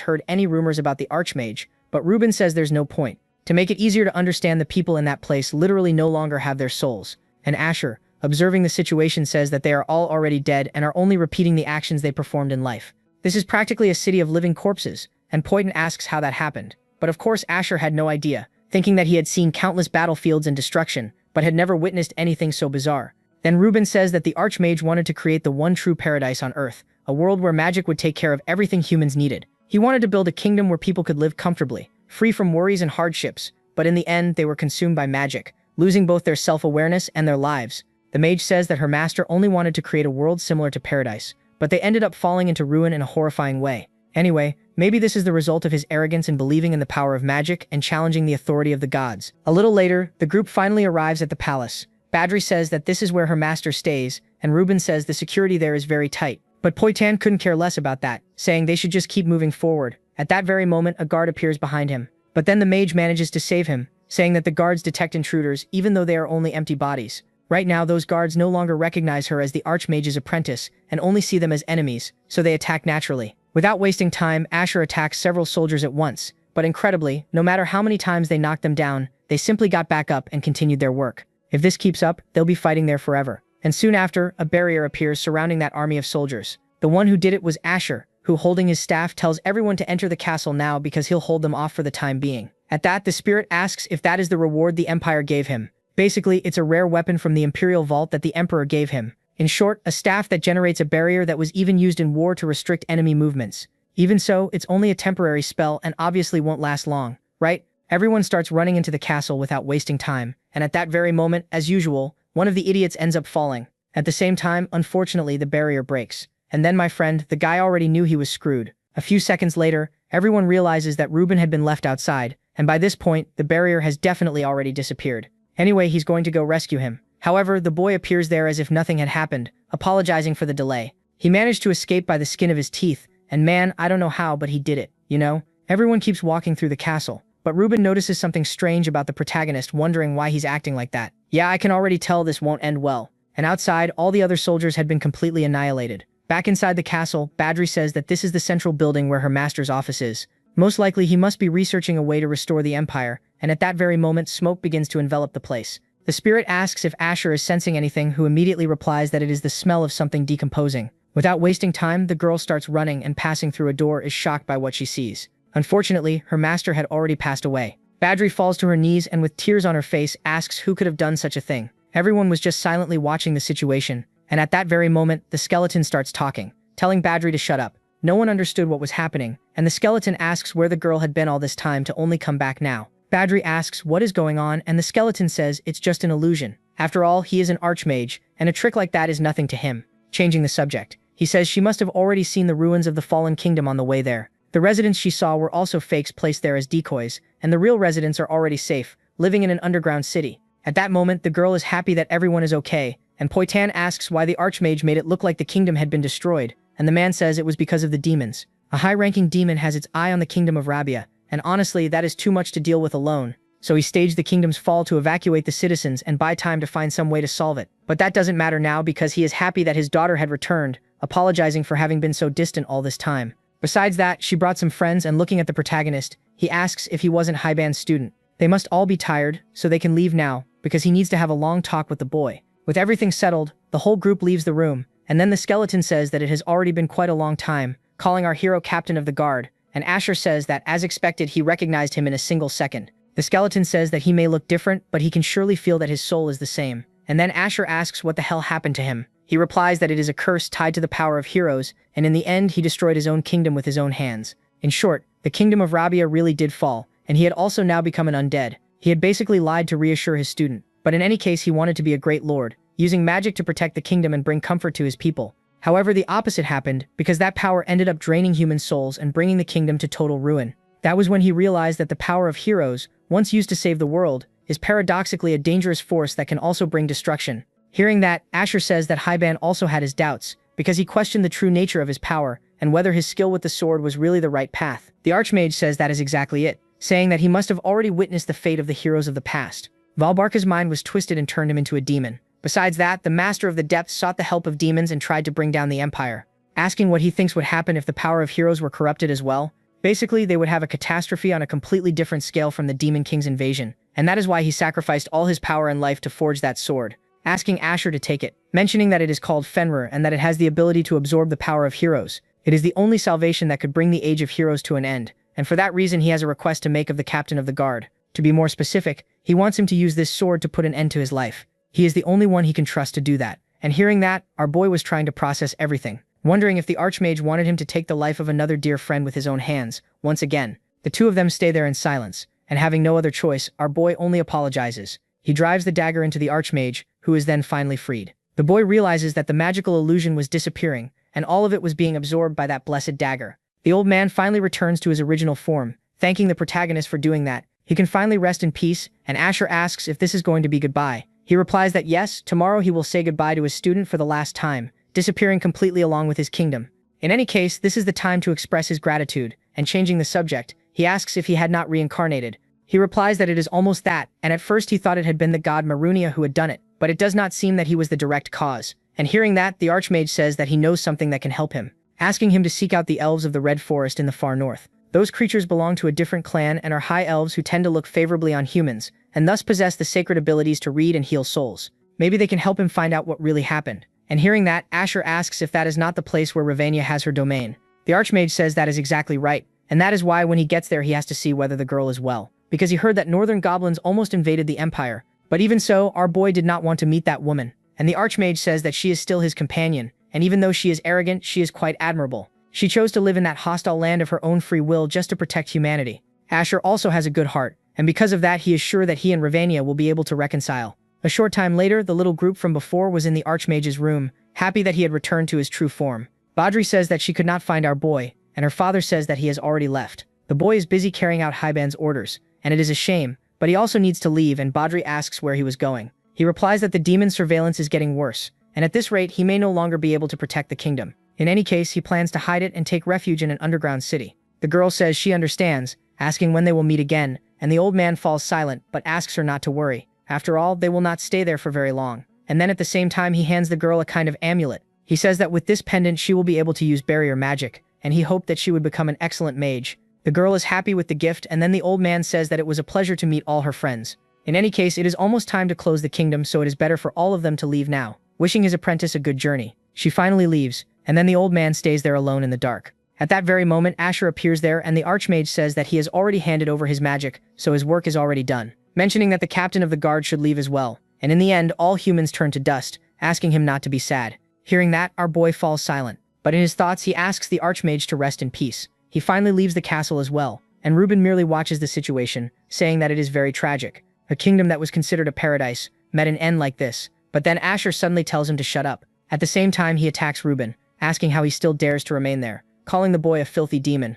heard any rumors about the archmage, but Ruben says there's no point. To make it easier to understand, the people in that place literally no longer have their souls, and Asher, observing the situation, says that they are all already dead and are only repeating the actions they performed in life. This is practically a city of living corpses, and Poitin asks how that happened. But of course Asher had no idea, thinking that he had seen countless battlefields and destruction, but had never witnessed anything so bizarre. Then Ruben says that the archmage wanted to create the one true paradise on Earth, a world where magic would take care of everything humans needed. He wanted to build a kingdom where people could live comfortably, free from worries and hardships, but in the end they were consumed by magic, losing both their self-awareness and their lives. The mage says that her master only wanted to create a world similar to paradise, but they ended up falling into ruin in a horrifying way. Anyway, maybe this is the result of his arrogance in believing in the power of magic and challenging the authority of the gods. A little later, the group finally arrives at the palace. Badri says that this is where her master stays, and Ruben says the security there is very tight. But Poitin couldn't care less about that, saying they should just keep moving forward. At that very moment, a guard appears behind him. But then the mage manages to save him, saying that the guards detect intruders even though they are only empty bodies. Right now, those guards no longer recognize her as the archmage's apprentice and only see them as enemies, so they attack naturally. Without wasting time, Asher attacks several soldiers at once, but incredibly, no matter how many times they knocked them down, they simply got back up and continued their work. If this keeps up, they'll be fighting there forever. And soon after, a barrier appears surrounding that army of soldiers. The one who did it was Asher, who, holding his staff, tells everyone to enter the castle now because he'll hold them off for the time being. At that, the spirit asks if that is the reward the Empire gave him. Basically, it's a rare weapon from the Imperial Vault that the Emperor gave him. In short, a staff that generates a barrier that was even used in war to restrict enemy movements. Even so, it's only a temporary spell and obviously won't last long, right? Everyone starts running into the castle without wasting time, and at that very moment, as usual, one of the idiots ends up falling. At the same time, unfortunately, the barrier breaks. And then, my friend, the guy already knew he was screwed. A few seconds later, everyone realizes that Ruben had been left outside, and by this point, the barrier has definitely already disappeared. Anyway, he's going to go rescue him. However, the boy appears there as if nothing had happened, apologizing for the delay. He managed to escape by the skin of his teeth, and man, I don't know how, but he did it, you know? Everyone keeps walking through the castle, but Ruben notices something strange about the protagonist, wondering why he's acting like that. Yeah, I can already tell this won't end well. And outside, all the other soldiers had been completely annihilated. Back inside the castle, Badri says that this is the central building where her master's office is. Most likely, he must be researching a way to restore the Empire, and at that very moment, smoke begins to envelop the place. The spirit asks if Asher is sensing anything, who immediately replies that it is the smell of something decomposing. Without wasting time, the girl starts running and passing through a door is shocked by what she sees. Unfortunately, her master had already passed away. Badri falls to her knees and with tears on her face asks who could have done such a thing. Everyone was just silently watching the situation, and at that very moment, the skeleton starts talking, telling Badri to shut up. No one understood what was happening, and the skeleton asks where the girl had been all this time to only come back now. Badri asks what is going on, and the skeleton says it's just an illusion. After all, he is an archmage, and a trick like that is nothing to him. Changing the subject, he says she must have already seen the ruins of the fallen kingdom on the way there. The residents she saw were also fakes placed there as decoys, and the real residents are already safe, living in an underground city. At that moment, the girl is happy that everyone is okay, and Poitin asks why the archmage made it look like the kingdom had been destroyed, and the man says it was because of the demons. A high-ranking demon has its eye on the kingdom of Rabia, and honestly, that is too much to deal with alone. So he staged the kingdom's fall to evacuate the citizens and buy time to find some way to solve it. But that doesn't matter now because he is happy that his daughter had returned, apologizing for having been so distant all this time. Besides that, she brought some friends, and looking at the protagonist, he asks if he wasn't Hiban's student. They must all be tired, so they can leave now, because he needs to have a long talk with the boy. With everything settled, the whole group leaves the room, and then the skeleton says that it has already been quite a long time, calling our hero captain of the guard, and Asher says that, as expected, he recognized him in a single second. The skeleton says that he may look different, but he can surely feel that his soul is the same. And then Asher asks what the hell happened to him. He replies that it is a curse tied to the power of heroes, and in the end he destroyed his own kingdom with his own hands. In short, the kingdom of Rabia really did fall, and he had also now become an undead. He had basically lied to reassure his student, but in any case he wanted to be a great lord, using magic to protect the kingdom and bring comfort to his people. However, the opposite happened because that power ended up draining human souls and bringing the kingdom to total ruin. That was when he realized that the power of heroes, once used to save the world, is paradoxically a dangerous force that can also bring destruction. Hearing that, Asher says that Hyban also had his doubts, because he questioned the true nature of his power and whether his skill with the sword was really the right path. The Archmage says that is exactly it, saying that he must have already witnessed the fate of the heroes of the past. Valbarka's mind was twisted and turned him into a demon. Besides that, the Master of the Depths sought the help of demons and tried to bring down the Empire, asking what he thinks would happen if the power of heroes were corrupted as well. Basically, they would have a catastrophe on a completely different scale from the Demon King's invasion, and that is why he sacrificed all his power and life to forge that sword, asking Asher to take it, mentioning that it is called Fenrir and that it has the ability to absorb the power of heroes. It is the only salvation that could bring the Age of Heroes to an end, and for that reason he has a request to make of the captain of the guard. To be more specific, he wants him to use this sword to put an end to his life. He is the only one he can trust to do that. And hearing that, our boy was trying to process everything, wondering if the Archmage wanted him to take the life of another dear friend with his own hands. Once again, the two of them stay there in silence, and having no other choice, our boy only apologizes. He drives the dagger into the Archmage, who is then finally freed. The boy realizes that the magical illusion was disappearing, and all of it was being absorbed by that blessed dagger. The old man finally returns to his original form, thanking the protagonist for doing that. He can finally rest in peace, and Asher asks if this is going to be goodbye. He replies that yes, tomorrow he will say goodbye to his student for the last time, disappearing completely along with his kingdom. In any case, this is the time to express his gratitude, and changing the subject, he asks if he had not reincarnated. He replies that it is almost that, and at first he thought it had been the god Marunia who had done it, but it does not seem that he was the direct cause. And hearing that, the Archmage says that he knows something that can help him, asking him to seek out the elves of the Red Forest in the far north. Those creatures belong to a different clan and are high elves who tend to look favorably on humans, and thus possess the sacred abilities to read and heal souls. Maybe they can help him find out what really happened. And hearing that, Asher asks if that is not the place where Ravania has her domain. The Archmage says that is exactly right, and that is why when he gets there he has to see whether the girl is well, because he heard that northern goblins almost invaded the Empire. But even so, our boy did not want to meet that woman, and the Archmage says that she is still his companion, and even though she is arrogant, she is quite admirable. She chose to live in that hostile land of her own free will just to protect humanity. Asher also has a good heart, and because of that he is sure that he and Ravania will be able to reconcile. A short time later, the little group from before was in the Archmage's room, happy that he had returned to his true form. Badri says that she could not find our boy, and her father says that he has already left. The boy is busy carrying out Hyban's orders, and it is a shame, but he also needs to leave, and Badri asks where he was going. He replies that the demon's surveillance is getting worse, and at this rate he may no longer be able to protect the kingdom. In any case, he plans to hide it and take refuge in an underground city. The girl says she understands, asking when they will meet again, and the old man falls silent but asks her not to worry. After all, they will not stay there for very long. And then at the same time he hands the girl a kind of amulet. He says that with this pendant she will be able to use barrier magic, and he hoped that she would become an excellent mage. The girl is happy with the gift, and then the old man says that it was a pleasure to meet all her friends. In any case, it is almost time to close the kingdom, so it is better for all of them to leave now. Wishing his apprentice a good journey, she finally leaves, and then the old man stays there alone in the dark. At that very moment, Asher appears there, and the Archmage says that he has already handed over his magic, so his work is already done, mentioning that the captain of the guard should leave as well. And in the end, all humans turn to dust, asking him not to be sad. Hearing that, our boy falls silent, but in his thoughts he asks the Archmage to rest in peace. He finally leaves the castle as well, and Reuben merely watches the situation, saying that it is very tragic. A kingdom that was considered a paradise met an end like this. But then Asher suddenly tells him to shut up. At the same time he attacks Reuben, asking how he still dares to remain there, calling the boy a filthy demon.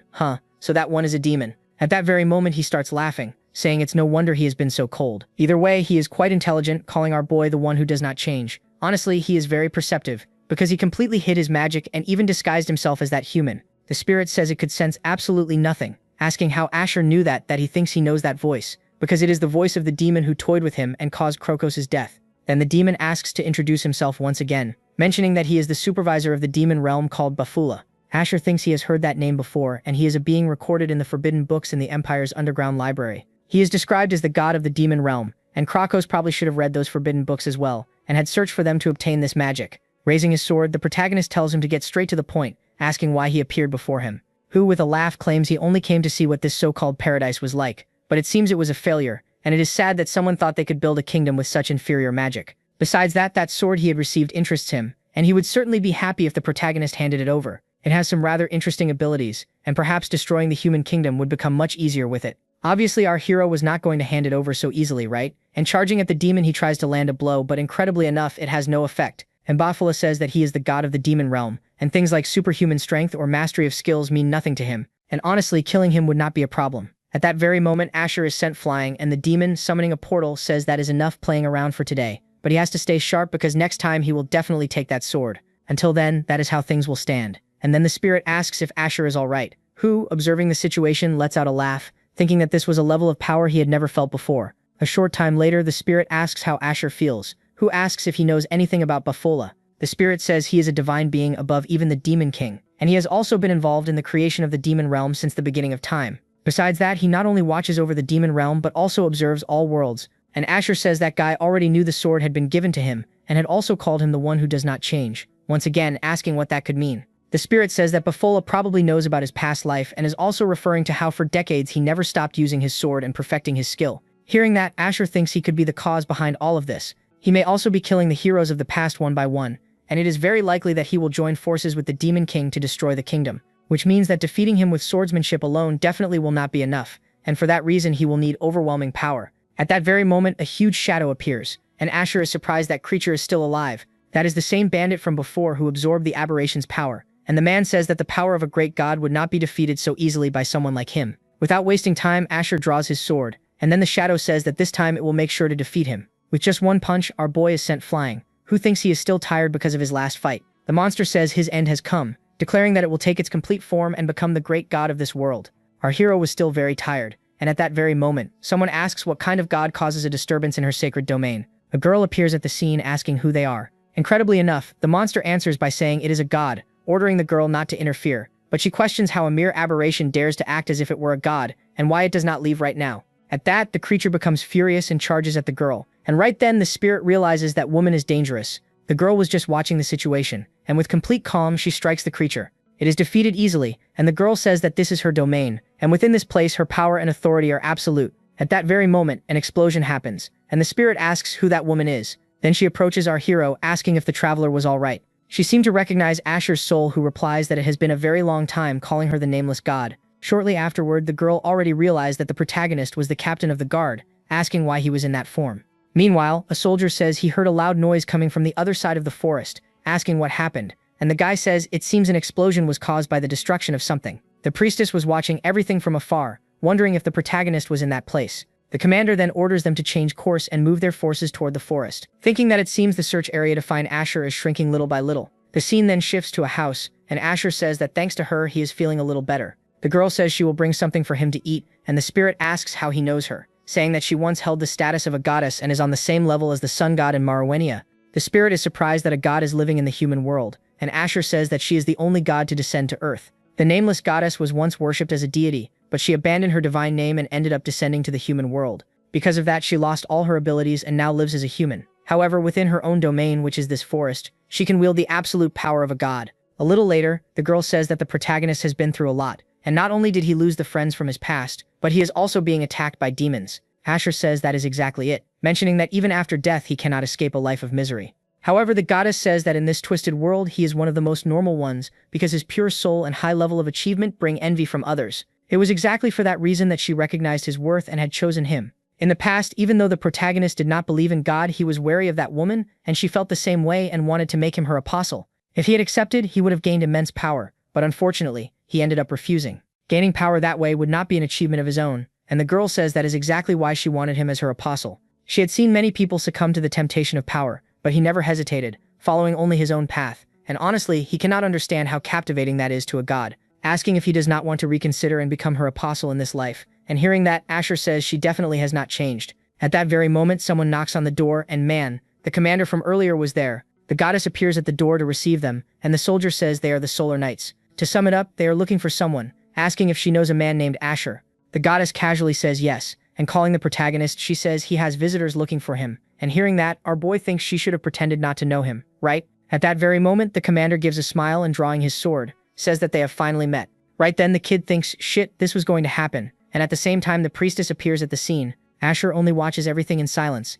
So that one is a demon. At that very moment he starts laughing, saying it's no wonder he has been so cold. Either way, he is quite intelligent, calling our boy the one who does not change. Honestly, he is very perceptive, because he completely hid his magic and even disguised himself as that human. The spirit says it could sense absolutely nothing, asking how Asher knew that he thinks he knows that voice, because it is the voice of the demon who toyed with him and caused Krokos' death. Then the demon asks to introduce himself once again, mentioning that he is the supervisor of the demon realm called Bafula. Asher thinks he has heard that name before, and he is a being recorded in the forbidden books in the Empire's underground library. He is described as the god of the demon realm, and Krokos probably should have read those forbidden books as well, and had searched for them to obtain this magic. Raising his sword, the protagonist tells him to get straight to the point, asking why he appeared before him. Who, with a laugh, claims he only came to see what this so-called paradise was like, but it seems it was a failure, and it is sad that someone thought they could build a kingdom with such inferior magic. Besides that sword he had received interests him, and he would certainly be happy if the protagonist handed it over. It has some rather interesting abilities, and perhaps destroying the human kingdom would become much easier with it. Obviously our hero was not going to hand it over so easily, right? And charging at the demon he tries to land a blow, but incredibly enough it has no effect, and Bafula says that he is the god of the demon realm, and things like superhuman strength or mastery of skills mean nothing to him, and honestly killing him would not be a problem. At that very moment, Asher is sent flying, and the demon, summoning a portal, says that is enough playing around for today. But he has to stay sharp because next time he will definitely take that sword. Until then, that is how things will stand. And then the spirit asks if Asher is alright, who, observing the situation, lets out a laugh, thinking that this was a level of power he had never felt before. A short time later, the spirit asks how Asher feels, who asks if he knows anything about Bafula. The spirit says he is a divine being above even the demon king, and he has also been involved in the creation of the demon realm since the beginning of time. Besides that, he not only watches over the demon realm but also observes all worlds, and Asher says that guy already knew the sword had been given to him, and had also called him the one who does not change, once again asking what that could mean. The spirit says that Bafula probably knows about his past life and is also referring to how for decades he never stopped using his sword and perfecting his skill. Hearing that, Asher thinks he could be the cause behind all of this. He may also be killing the heroes of the past one by one, and it is very likely that he will join forces with the Demon King to destroy the kingdom, which means that defeating him with swordsmanship alone definitely will not be enough, and for that reason he will need overwhelming power. At that very moment, a huge shadow appears, and Asher is surprised that creature is still alive. That is the same bandit from before who absorbed the aberration's power, and the man says that the power of a great god would not be defeated so easily by someone like him. Without wasting time, Asher draws his sword, and then the shadow says that this time it will make sure to defeat him. With just one punch, our boy is sent flying, who thinks he is still tired because of his last fight. The monster says his end has come, declaring that it will take its complete form and become the great god of this world. Our hero was still very tired, and at that very moment, someone asks what kind of god causes a disturbance in her sacred domain. A girl appears at the scene asking who they are. Incredibly enough, the monster answers by saying it is a god, ordering the girl not to interfere, but she questions how a mere aberration dares to act as if it were a god, and why it does not leave right now. At that, the creature becomes furious and charges at the girl, and right then the spirit realizes that woman is dangerous. The girl was just watching the situation, and with complete calm she strikes the creature. It is defeated easily, and the girl says that this is her domain, and within this place her power and authority are absolute. At that very moment, an explosion happens, and the spirit asks who that woman is. Then she approaches our hero, asking if the traveler was alright. She seemed to recognize Asher's soul, who replies that it has been a very long time, calling her the nameless god. Shortly afterward, the girl already realized that the protagonist was the captain of the guard, asking why he was in that form. Meanwhile, a soldier says he heard a loud noise coming from the other side of the forest, asking what happened, and the guy says it seems an explosion was caused by the destruction of something. The priestess was watching everything from afar, wondering if the protagonist was in that place. The commander then orders them to change course and move their forces toward the forest, thinking that it seems the search area to find Asher is shrinking little by little. The scene then shifts to a house, and Asher says that thanks to her he is feeling a little better. The girl says she will bring something for him to eat, and the spirit asks how he knows her, saying that she once held the status of a goddess and is on the same level as the sun god in Marwenia. The spirit is surprised that a god is living in the human world, and Asher says that she is the only god to descend to earth. The nameless goddess was once worshipped as a deity, but she abandoned her divine name and ended up descending to the human world. Because of that, she lost all her abilities and now lives as a human. However, within her own domain, which is this forest, she can wield the absolute power of a god. A little later, the girl says that the protagonist has been through a lot, and not only did he lose the friends from his past, but he is also being attacked by demons. Asher says that is exactly it, mentioning that even after death he cannot escape a life of misery. However, the goddess says that in this twisted world he is one of the most normal ones because his pure soul and high level of achievement bring envy from others. It was exactly for that reason that she recognized his worth and had chosen him. In the past, even though the protagonist did not believe in God, he was wary of that woman, and she felt the same way and wanted to make him her apostle. If he had accepted, he would have gained immense power, but unfortunately, he ended up refusing. Gaining power that way would not be an achievement of his own, and the girl says that is exactly why she wanted him as her apostle. She had seen many people succumb to the temptation of power, but he never hesitated, following only his own path, and honestly, he cannot understand how captivating that is to a god. Asking if he does not want to reconsider and become her apostle in this life, and hearing that, Asher says she definitely has not changed. At that very moment, someone knocks on the door, and man, the commander from earlier was there. The goddess appears at the door to receive them, and the soldier says they are the Solar Knights. To sum it up, they are looking for someone, asking if she knows a man named Asher. The goddess casually says yes, and calling the protagonist, she says he has visitors looking for him, and hearing that, our boy thinks she should have pretended not to know him, right? At that very moment, the commander gives a smile and drawing his sword, says that they have finally met. Right then, the kid thinks, shit, this was going to happen, and at the same time the priestess appears at the scene. Asher only watches everything in silence,